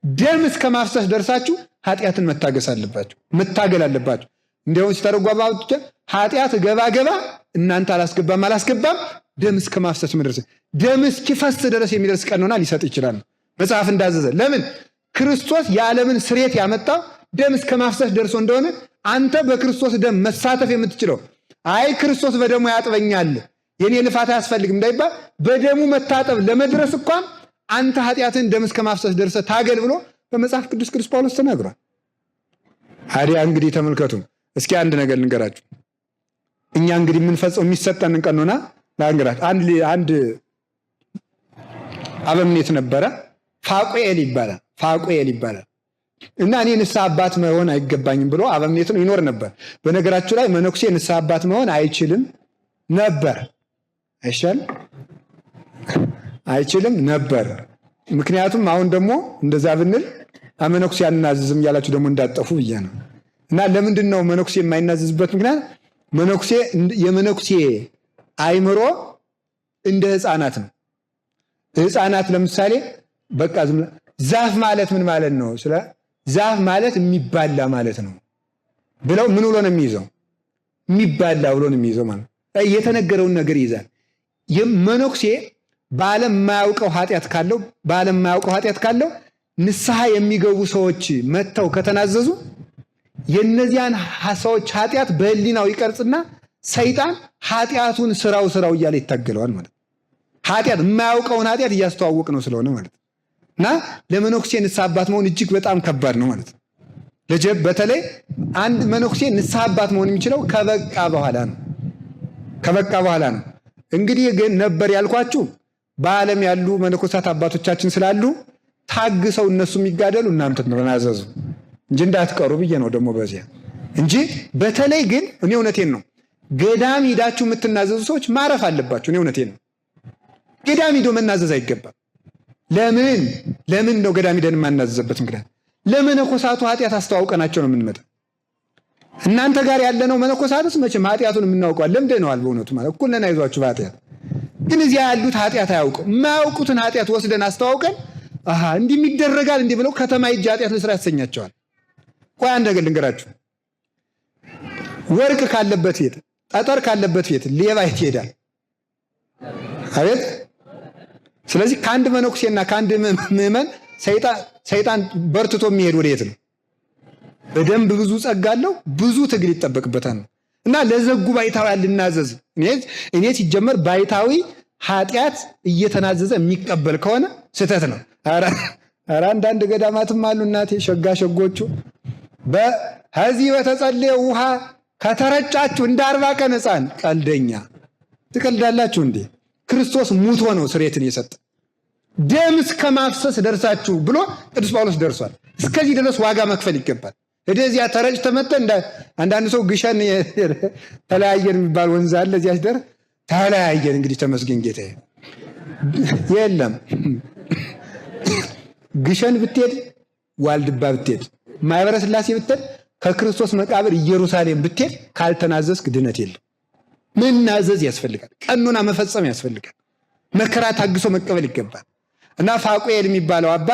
ደም እስከ ማፍሰስ ደርሳችሁ ኃጢአትን መታገል አለባችሁ። እንዲያውም ሲተረጓማ ኃጢአት ገባ እናንተ አላስገባም ደም እስከ ማፍሰስ መድረስ ደም እስኪፈስ ድረስ የሚደርስ ቀኖና ሊሰጥ ይችላል መጽሐፍ እንዳዘዘ። ለምን? ክርስቶስ የዓለምን ስሬት ያመጣው ደም እስከ ማፍሰስ ደርሶ እንደሆነ አንተ በክርስቶስ ደም መሳተፍ የምትችለው አይ ክርስቶስ በደሙ ያጥበኛል የኔ ልፋት አያስፈልግም እንዳይባል በደሙ መታጠብ ለመድረስ እንኳን አንተ ኃጢአትን ደም እስከ ማፍሰስ ደርሰ ታገል ብሎ በመጽሐፍ ቅዱስ ጳውሎስ ተናግሯል። አዲያ እንግዲህ ተመልከቱ። እስኪ አንድ ነገር ልንገራችሁ። እኛ እንግዲህ የምንፈጽመው የሚሰጠንን ቀኖና ላንገራችሁ። አንድ አበምኔት ነበረ፣ ፋቁኤል ይባላል እና እኔ ንስሐ አባት መሆን አይገባኝም ብሎ አበምኔቱን ይኖር ነበር። በነገራችሁ ላይ መነኩሴ ንስሐ አባት መሆን አይችልም ነበር። አይችልም ነበር። ምክንያቱም አሁን ደግሞ እንደዛ ብንል መነኩሴ አናዝዝም እያላችሁ ደግሞ እንዳጠፉ ብዬ ነው። እና ለምንድን ነው መነኩሴ የማይናዝዝበት ምክንያት? የመነኩሴ አይምሮ እንደ ሕፃናት ነው። ሕፃናት ለምሳሌ በቃ ዛፍ ማለት ምን ማለት ነው? ስለ ዛፍ ማለት የሚባላ ማለት ነው ብለው ምን ብሎ ነው የሚይዘው? የሚባላ ብሎ ነው የሚይዘው ማለት የተነገረውን ነገር ይይዛል። መነኩሴ በዓለም የማያውቀው ኃጢአት ካለው ንስሐ የሚገቡ ሰዎች መጥተው ከተናዘዙ የእነዚያን ሰዎች ኃጢአት በህሊናው ይቀርጽና ሰይጣን ኃጢአቱን ስራው እያለ ይታገለዋል ማለት ኃጢአት የማያውቀውን ኃጢአት እያስተዋወቅ ነው ስለሆነ ማለት እና ለመነኩሴ ንስሐ አባት መሆን እጅግ በጣም ከባድ ነው ማለት ነው። በተለይ አንድ መነኩሴ ንስሐ አባት መሆን የሚችለው ከበቃ በኋላ ነው። እንግዲህ ግን ነበር ያልኳችሁ በዓለም ያሉ መነኮሳት አባቶቻችን ስላሉ ታግሰው እነሱ የሚጋደሉ እናንተ ተናዘዙ እንጂ እንዳትቀሩ ብዬ ነው ደግሞ በዚያ እንጂ። በተለይ ግን እኔ እውነቴን ነው ገዳም ሂዳችሁ የምትናዘዙ ሰዎች ማረፍ አለባችሁ። እኔ እውነቴን ነው ገዳም ሂዶ መናዘዝ አይገባም። ለምን ነው ገዳም ሂደን የማናዘዝበት ምክንያት? ለመነኮሳቱ ኃጢአት አስተዋውቀናቸው ነው የምንመጣ። እናንተ ጋር ያለነው መነኮሳትስ መቼም ኃጢአቱን የምናውቀዋል ለምደነዋል። በእውነቱ ማለት እኩል ነን አይዟችሁ በኃጢአት ግን እዚያ ያሉት ኃጢአት አያውቁም። የማያውቁትን ኃጢአት ወስደን አስተዋውቀን እንዲህ ይደረጋል እንዲህ ብለው ከተማ ሂጅ ኃጢአት ልስራ ያሰኛቸዋል። ቆይ አንድ ነገር ልንገራችሁ። ወርቅ ካለበት ቤት፣ ጠጠር ካለበት ቤት ሌባ የት ይሄዳል? አቤት። ስለዚህ ከአንድ መነኩሴና ከአንድ ምዕመን ሰይጣን በርትቶ የሚሄድ ወዴት ነው? በደንብ ብዙ ጸጋ አለው፣ ብዙ ትግል ይጠበቅበታል። እና ለዘጉ ባይታዊ ልናዘዝ። እኔ ሲጀመር ባይታዊ ኃጢአት እየተናዘዘ የሚቀበል ከሆነ ስህተት ነው። ኧረ አንዳንድ ገዳማትም አሉ እናቴ ሸጎቹ በዚህ በተጸለየ ውሃ ከተረጫችሁ እንደ 40 ቀን ሕፃን ቀልደኛ ትቀልዳላችሁ እንዴ? ክርስቶስ ሙቶ ነው ስርየትን የሰጠ ደም እስከ ማፍሰስ ደርሳችሁ ብሎ ቅዱስ ጳውሎስ ደርሷል። እስከዚህ ድረስ ዋጋ መክፈል ይገባል። እዚያ ተረጭ ተመተ አንዳንድ ሰው ግሸን ተለያየን የሚባል ወንዝ አለ። እዚያ ሲደር ተለያየን እንግዲህ ተመስገን ጌታዬ። የለም ግሸን ብትሄድ፣ ዋልድባ ብትሄድ፣ ማኅበረ ሥላሴ ብትሄድ፣ ከክርስቶስ መቃብር ኢየሩሳሌም ብትሄድ ካልተናዘዝክ ድነት የለም። መናዘዝ ያስፈልጋል። ቀኖና መፈጸም ያስፈልጋል። መከራ ታግሶ መቀበል ይገባል። እና ፋቁኤል የሚባለው አባ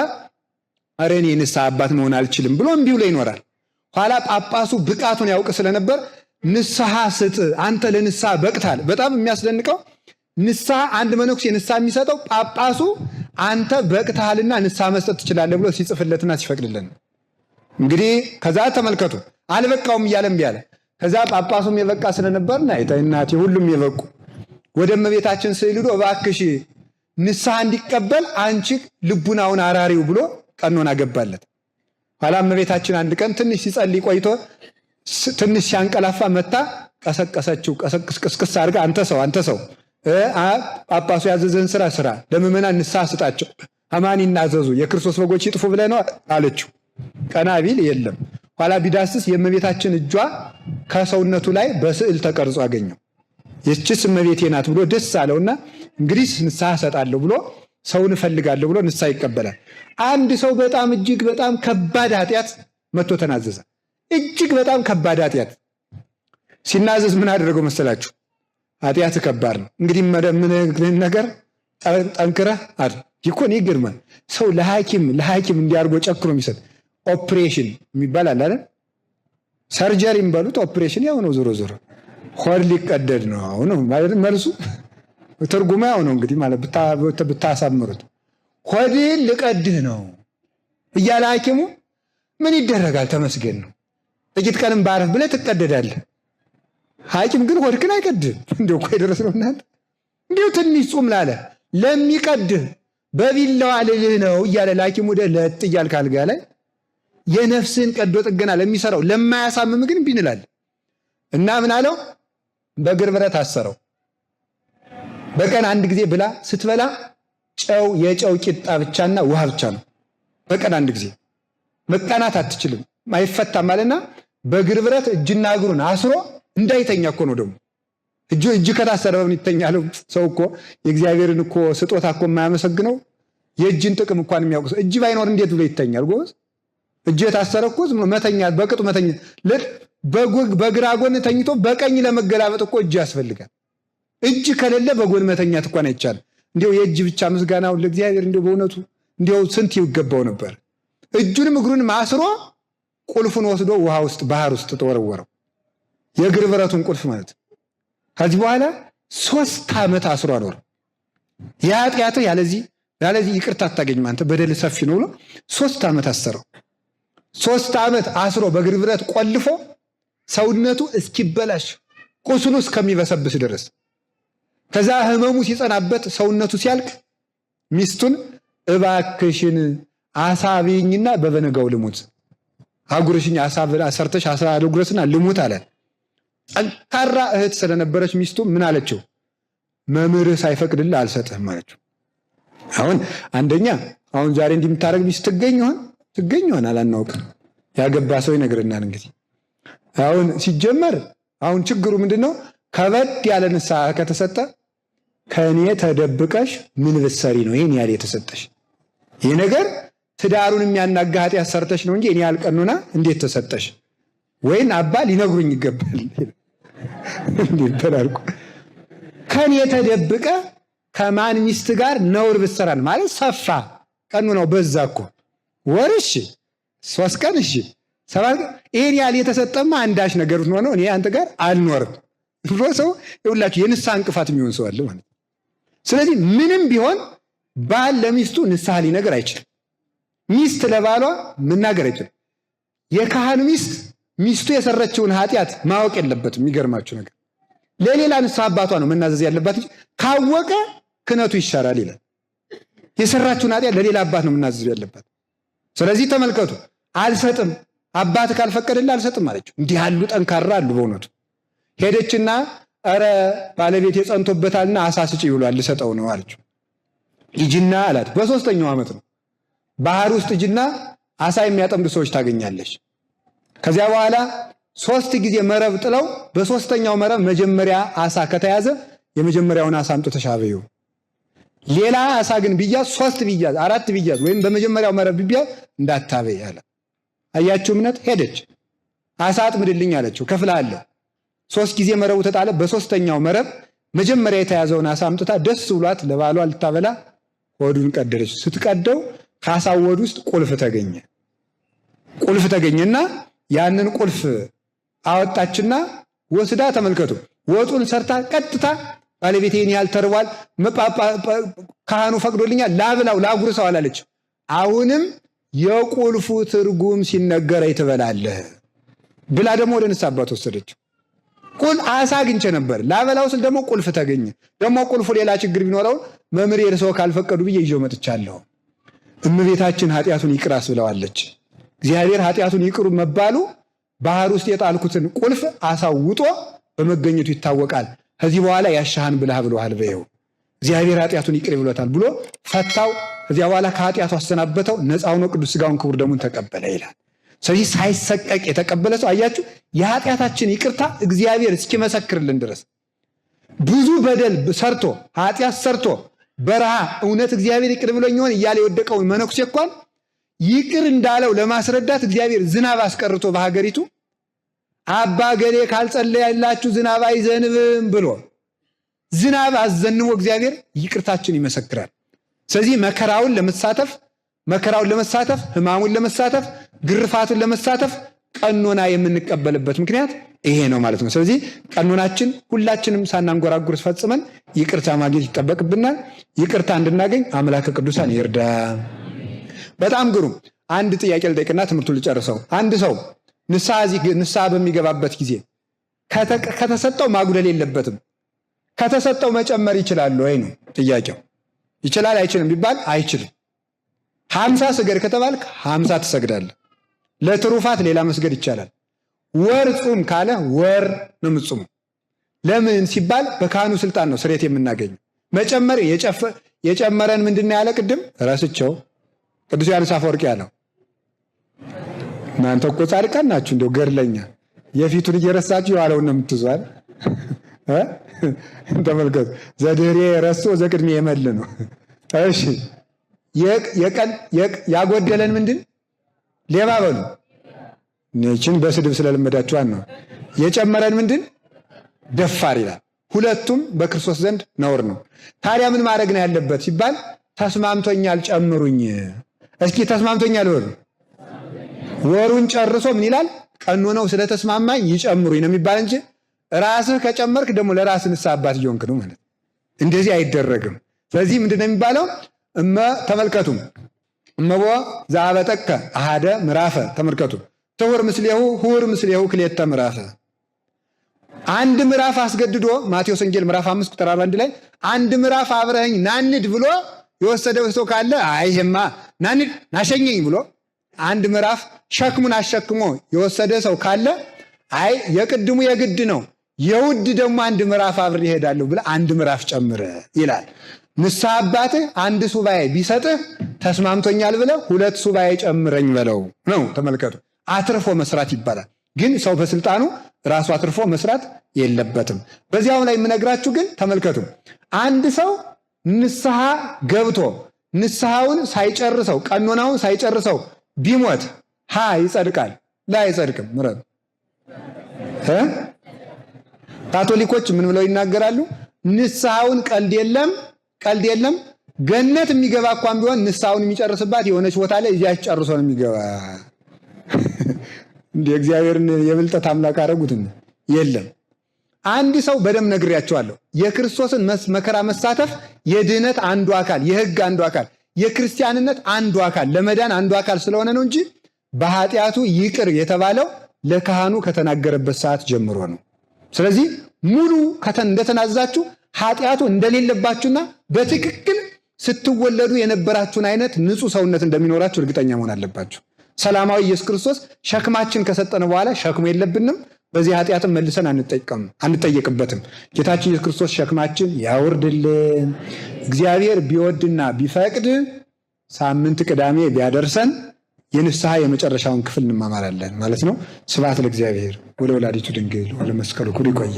ኧረ እኔ ንስሐ አባት መሆን አልችልም ብሎ እምቢ ብሎ ይኖራል። ኋላ ጳጳሱ ብቃቱን ያውቅ ስለነበር ንስሐ ስጥ አንተ ለንስሐ በቅታል። በጣም የሚያስደንቀው ንስሐ አንድ መነኩሴ ንስሐ የሚሰጠው ጳጳሱ አንተ በቅታልና ንስሐ መስጠት ትችላለህ ብሎ ሲጽፍለትና ሲፈቅድልን። እንግዲህ ከዛ ተመልከቱ አልበቃውም እያለ እምቢ አለ። ከዛ ጳጳሱም የበቃ ስለነበርና እናቴ ሁሉም የበቁ ወደ እመቤታችን ስዕል ሄዶ እባክሽ ንስሐ እንዲቀበል አንቺ ልቡናውን አራሪው ብሎ ቀኖና ገባለት። ኋላ እመቤታችን አንድ ቀን ትንሽ ሲጸልይ ቆይቶ ትንሽ ሲያንቀላፋ መታ ቀሰቀሰችው። ቀስቅስ አድርጋ አንተ ሰው ጳጳሱ ያዘዘን ስራ ለምዕመናን ንስሐ ስጣቸው፣ አማን ይናዘዙ፣ የክርስቶስ በጎች ይጥፉ ብለህ ነው አለችው። ቀና ቢል የለም። ኋላ ቢዳስስ የእመቤታችን እጇ ከሰውነቱ ላይ በስዕል ተቀርጾ አገኘው። ይህችስ እመቤቴ ናት ብሎ ደስ አለውና እንግዲህ ንስሐ ሰጣለሁ ብሎ ሰውን እፈልጋለሁ ብሎ ንስሐ ይቀበላል። አንድ ሰው በጣም እጅግ በጣም ከባድ ኃጢአት መጥቶ ተናዘዘ። እጅግ በጣም ከባድ ኃጢአት ሲናዘዝ ምን አደረገው መሰላችሁ? ኃጢአት ከባድ ነው እንግዲህ ምን ነገር ጠንክረህ ይኮን ይገርማል። ሰው ለሐኪም እንዲያርጎ ጨክሮ የሚሰጥ ኦፕሬሽን የሚባል አለ አይደል? ሰርጀሪም በሉት ኦፕሬሽን ያው ነው። ዞሮ ሆድ ሊቀደድ ነው አሁን ማለት መልሱ ትርጉሙ ያው ነው እንግዲህ ማለት ብታሳምሩት ሆድን ልቀድህ ነው እያለ ሐኪሙ ምን ይደረጋል ተመስገን ነው። ጥቂት ቀንም ባረፍ ብለህ ትቀደዳለህ። ሐኪም ግን ሆድክን አይቀድህም። እንደው እኮ የደረስነው እናንተ እንዲሁ ትንሽ ጹም ላለ ለሚቀድህ በቢላዋ ልልህ ነው እያለ ለሐኪሙ ለጥ እያልክ አልጋ ላይ የነፍስን ቀዶ ጥገና ለሚሰራው ለማያሳምም ግን እምቢ እንላለን። እና ምን አለው? በእግር ብረት አሰረው። በቀን አንድ ጊዜ ብላ። ስትበላ የጨው ቂጣ ብቻና ውሃ ብቻ ነው። በቀን አንድ ጊዜ መቃናት አትችልም፣ አይፈታም አለና በእግር ብረት እጅና እግሩን አስሮ እንዳይተኛ እኮ ነው። ደግሞ እጅ ከታሰረ በምን ይተኛል? ሰው እኮ የእግዚአብሔርን እኮ ስጦታ እኮ የማያመሰግነው የእጅን ጥቅም እንኳን የሚያውቅ ሰው እጅ ባይኖር እንዴት ብሎ ይተኛል? ጎበዝ እጅ የታሰረ እኮ ዝም ብሎ መተኛት በቅጡ መተኛት። በግራ ጎን ተኝቶ በቀኝ ለመገላበጥ እኮ እጅ ያስፈልጋል። እጅ ከሌለ በጎን መተኛት እንኳን አይቻልም። እንዲያው የእጅ ብቻ ምስጋናው ለእግዚአብሔር እንዲያው በእውነቱ እንዲያው ስንት ይገባው ነበር። እጁንም እግሩንም አስሮ ቁልፉን ወስዶ ውሃ ውስጥ ባህር ውስጥ ተወረወረው። የእግር ብረቱን ቁልፍ ማለት። ከዚህ በኋላ 3 ዓመት አስሮ አኖረ። የኃጢአትህ ያለዚህ ይቅርታ አታገኝም አንተ በደል ሰፊ ነው ብሎ 3 ዓመት አሰረው። 3 ዓመት አስሮ በእግር ብረት ቆልፎ ሰውነቱ እስኪበላሽ ቁስሉ እስከሚበሰብስ ድረስ ከዛ ህመሙ ሲጸናበት ሰውነቱ ሲያልቅ ሚስቱን እባክሽን አሳቢኝና በበነጋው ልሙት አጉርሽኝ አሰርተሽ አሳልጉረስና ልሙት አለ። ጠንካራ እህት ስለነበረች ሚስቱ ምን አለችው? መምህርህ ሳይፈቅድልህ አልሰጥህም አለችው። አሁን አንደኛ አሁን ዛሬ እንደምታረግ ሚስት ትገኝ ይሆን አላናውቅም። ያገባ ሰው ይነግረናል። እንግዲህ አሁን ሲጀመር አሁን ችግሩ ምንድነው? ከበድ ያለ ንስሐ ከተሰጠ ከኔ ተደብቀሽ ምን ብትሰሪ ነው ይሄን ያለ የተሰጠሽ? ይሄ ነገር ትዳሩን የሚያናጋ ኃጢአት ሰርተሽ ነው እንጂ እኔ ያልቀኑና እንዴት ተሰጠሽ? ወይን አባ ሊነግሩኝ ይገባል እንዴ ተላልኩ። ከኔ ተደብቀ ከማን ሚስት ጋር ነውር ብትሰራን ማለት ሰፋ ቀኑ ነው በዛ እኮ ወርሽ 3 ቀን እሺ 7 ይሄን ያለ የተሰጠማ አንዳች ነገር ነው እኔ አንተ ጋር አልኖርም ብሎ ሰው ይውላችሁ የንስሐ እንቅፋት የሚሆን ሰው አለ ማለት። ስለዚህ ምንም ቢሆን ባል ለሚስቱ ንስሐ ሊነገር አይችልም። ሚስት ለባሏ መናገር አይችልም። የካህን ሚስቱ የሰረችውን ኃጢአት ማወቅ የለበትም። የሚገርማችሁ ነገር ለሌላ ንስሐ አባቷ ነው መናዘዝ ያለባት እንጂ ካወቀ ክነቱ ይሻራል ይላል። የሰራችውን ኃጢአት ለሌላ አባት ነው መናዘዝ ያለባት። ስለዚህ ተመልከቱ፣ አልሰጥም አባት ካልፈቀደልህ አልሰጥም አለችው። እንዲህ ያሉ ጠንካራ አሉ በእውነቱ። ሄደችና ኧረ ባለቤት የጸንቶበታልና አሳ ስጪ ብሏል ልሰጠው ነው አለችው። ሂጂና አላት። በ3ኛው ዓመት ነው ባህር ውስጥ ሂጂና አሳ የሚያጠምዱ ሰዎች ታገኛለች። ከዚያ በኋላ 3 ጊዜ መረብ ጥለው በ3ኛው መረብ መጀመሪያ አሳ ከተያዘ የመጀመሪያውን አሳ አምጡ ተሻበዩ። ሌላ አሳ ግን ቢያዝ 3 ቢያዝ 4 ቢያዝ ወይም በመጀመሪያው መረብ ቢያዝ እንዳታበይ አለ። አያችሁ እምነት። ሄደች አሳ አጥምድልኝ አለችው። ከፍላለሁ 3 ጊዜ መረቡ ተጣለ። በ3ኛው መረብ መጀመሪያ የተያዘውን አሳ አምጥታ ደስ ብሏት ለባሏ ልታበላ ሆዱን ቀደደች። ስትቀደው ከአሳው ሆድ ውስጥ ቁልፍ ተገኘና ያንን ቁልፍ አወጣችና ወስዳ ተመልከቱ ወጡን ሰርታ ቀጥታ ባለቤቴን ያህል ተርቧል ካህኑ ፈቅዶልኛል ላብላው ላጉርሰው አላለች። አሁንም የቁልፉ ትርጉም ሲነገረኝ ትበላለህ ብላ ደግሞ ወደ ንስሐ አባት ወሰደችው። አሳ አግኝቼ ነበር ላበላው ስል ደግሞ ቁልፍ ተገኘ። ደግሞ ቁልፉ ሌላ ችግር ቢኖረው መምህር የርሰው ካልፈቀዱ ብዬ ይዤው መጥቻለሁ። እመቤታችን ኃጢአቱን ይቅራስ ብለዋለች። እግዚአብሔር ኃጢአቱን ይቅሩ መባሉ ባህር ውስጥ የጣልኩትን ቁልፍ አሳውጦ በመገኘቱ ይታወቃል። ከዚህ በኋላ ያሻህን ብለህ ብለዋል በይው እግዚአብሔር ኃጢአቱን ይቅር ብሎታል ብሎ ፈታው። ከዚያ በኋላ ከኃጢአቱ አሰናበተው። ነፃ ሆኖ ቅዱስ ሥጋውን ክቡር ደሙን ተቀበለ ይላል። ስለዚህ ሳይሰቀቅ የተቀበለ ሰው አያችሁ የኃጢአታችን ይቅርታ እግዚአብሔር እስኪመሰክርልን ድረስ ብዙ በደል ሰርቶ ኃጢአት ሰርቶ በረሃ እውነት እግዚአብሔር ይቅር ብሎኝ ይሆን እያለ የወደቀውን መነኩሴ እንኳን ይቅር እንዳለው ለማስረዳት እግዚአብሔር ዝናብ አስቀርቶ በሀገሪቱ አባ ገሌ ካልጸለያላችሁ ዝናብ አይዘንብም ብሎ ዝናብ አዘንቦ እግዚአብሔር ይቅርታችን ይመሰክራል። ስለዚህ መከራውን ለመሳተፍ ሕማሙን ለመሳተፍ ግርፋቱን ለመሳተፍ ቀኖና የምንቀበልበት ምክንያት ይሄ ነው ማለት ነው። ስለዚህ ቀኖናችን ሁላችንም ሳናንጎራጉር ፈጽመን ይቅርታ ማግኘት ይጠበቅብናል። ይቅርታ እንድናገኝ አምላከ ቅዱሳን ይርዳ። በጣም ግሩም። አንድ ጥያቄ ልጠይቅና ትምህርቱን ልጨርሰው። አንድ ሰው ንስሐ በሚገባበት ጊዜ ከተሰጠው ማጉደል የለበትም። ከተሰጠው መጨመር ይችላል ወይ ነው ጥያቄው። ይችላል አይችልም ቢባል አይችልም። 50 ስገድ ከተባልክ 50 ትሰግዳለህ። ለትሩፋት ሌላ መስገድ ይቻላል። ወር ጹም ካለ ወር ነው የምትጾመው። ለምን ሲባል በካህኑ ስልጣን ነው ስርየት የምናገኘው። መጨመር የጨመረን ምንድነው ያለ ቅድም ረስቸው ቅዱስ ዮሐንስ አፈወርቅ ያለው እናንተ እኮ ጻድቃን ናችሁ እንደው ገድለኛ የፊቱን እየረሳችሁ የኋላውን ነው የምትዟል። ተመልከቱ ዘድህሬ ረስቶ ዘቅድሜ የመል ነው። እሺ ያጎደለን ምንድን ሌባ በሉ ነችን በስድብ ስለለመዳችኋን ነው። የጨመረን ምንድን ደፋር ይላል። ሁለቱም በክርስቶስ ዘንድ ነውር ነው። ታዲያ ምን ማድረግ ነው ያለበት ሲባል ተስማምቶኛል ጨምሩኝ። እስኪ ተስማምቶኛል በሉ። ወሩን ጨርሶ ምን ይላል? ቀኖናው ስለተስማማኝ ይጨምሩኝ ነው የሚባል እንጂ ራስህ ከጨመርክ ደግሞ ለራስህ ንስሐ አባት እየሆንክ ነው ማለት። እንደዚህ አይደረግም። ስለዚህ ምንድነው የሚባለው? ተመልከቱ እመቦ ዘአበጠከ አሃደ ምዕራፈ ተመልከቱ ትሁር ምስሌሁ ሁር ምስሌሁ ክልኤተ ምዕራፈ አንድ ምዕራፍ አስገድዶ ማቴዎስ ወንጌል ምዕራፍ 5 ቁጥር 41 ላይ አንድ ምዕራፍ አብረኸኝ ናንድ ብሎ የወሰደው ሰው ካለ አይሄማ ናንድ ናሸኘኝ ብሎ አንድ ምዕራፍ ሸክሙን አሸክሞ የወሰደ ሰው ካለ አይ የቅድሙ የግድ ነው የውድ ደግሞ አንድ ምዕራፍ አብሬ እሄዳለሁ ብለ አንድ ምዕራፍ ጨምረ ይላል። ንስሐ አባትህ አንድ ሱባኤ ቢሰጥህ ተስማምቶኛል ብለ 2 ሱባኤ ጨምረኝ በለው ነው። ተመልከቱ አትርፎ መስራት ይባላል። ግን ሰው በስልጣኑ ራሱ አትርፎ መስራት የለበትም። በዚያው ላይ የምነግራችሁ ግን ተመልከቱ አንድ ሰው ንስሐ ገብቶ ንስሐውን ሳይጨርሰው ቀኖናውን ሳይጨርሰው ቢሞት ይጸድቃል ላ አይጸድቅም? ምረጥ። ካቶሊኮች ምን ብለው ይናገራሉ? ንስሐውን ቀልድ የለም ገነት የሚገባ እንኳን ቢሆን ንስሐውን የሚጨርስባት የሆነች ቦታ ላይ እዚያች ጨርሶ ነው የሚገባ። እንደ እግዚአብሔርን የብልጠት አምላክ አደረጉት። የለም አንድ ሰው በደም ነግሬያቸዋለሁ። የክርስቶስን መከራ መሳተፍ የድህነት አንዱ አካል፣ የሕግ አንዱ አካል፣ የክርስቲያንነት አንዱ አካል፣ ለመዳን አንዱ አካል ስለሆነ ነው እንጂ በኃጢአቱ ይቅር የተባለው ለካህኑ ከተናገረበት ሰዓት ጀምሮ ነው። ስለዚህ ሙሉ እንደተናዛችሁ ኃጢአቱ እንደሌለባችሁና በትክክል ስትወለዱ የነበራችሁን አይነት ንጹህ ሰውነት እንደሚኖራችሁ እርግጠኛ መሆን አለባችሁ። ሰላማዊ ኢየሱስ ክርስቶስ ሸክማችን ከሰጠን በኋላ ሸክሙ የለብንም። በዚህ ኃጢአትን መልሰን አንጠየቅበትም። ጌታችን ኢየሱስ ክርስቶስ ሸክማችን ያወርድልን። እግዚአብሔር ቢወድና ቢፈቅድ ሳምንት ቅዳሜ ቢያደርሰን የንስሐ የመጨረሻውን ክፍል እንማማራለን ማለት ነው። ስብሐት ለእግዚአብሔር ወለወላዲቱ ድንግል ወለመስቀሉ ክቡር። ይቆያል።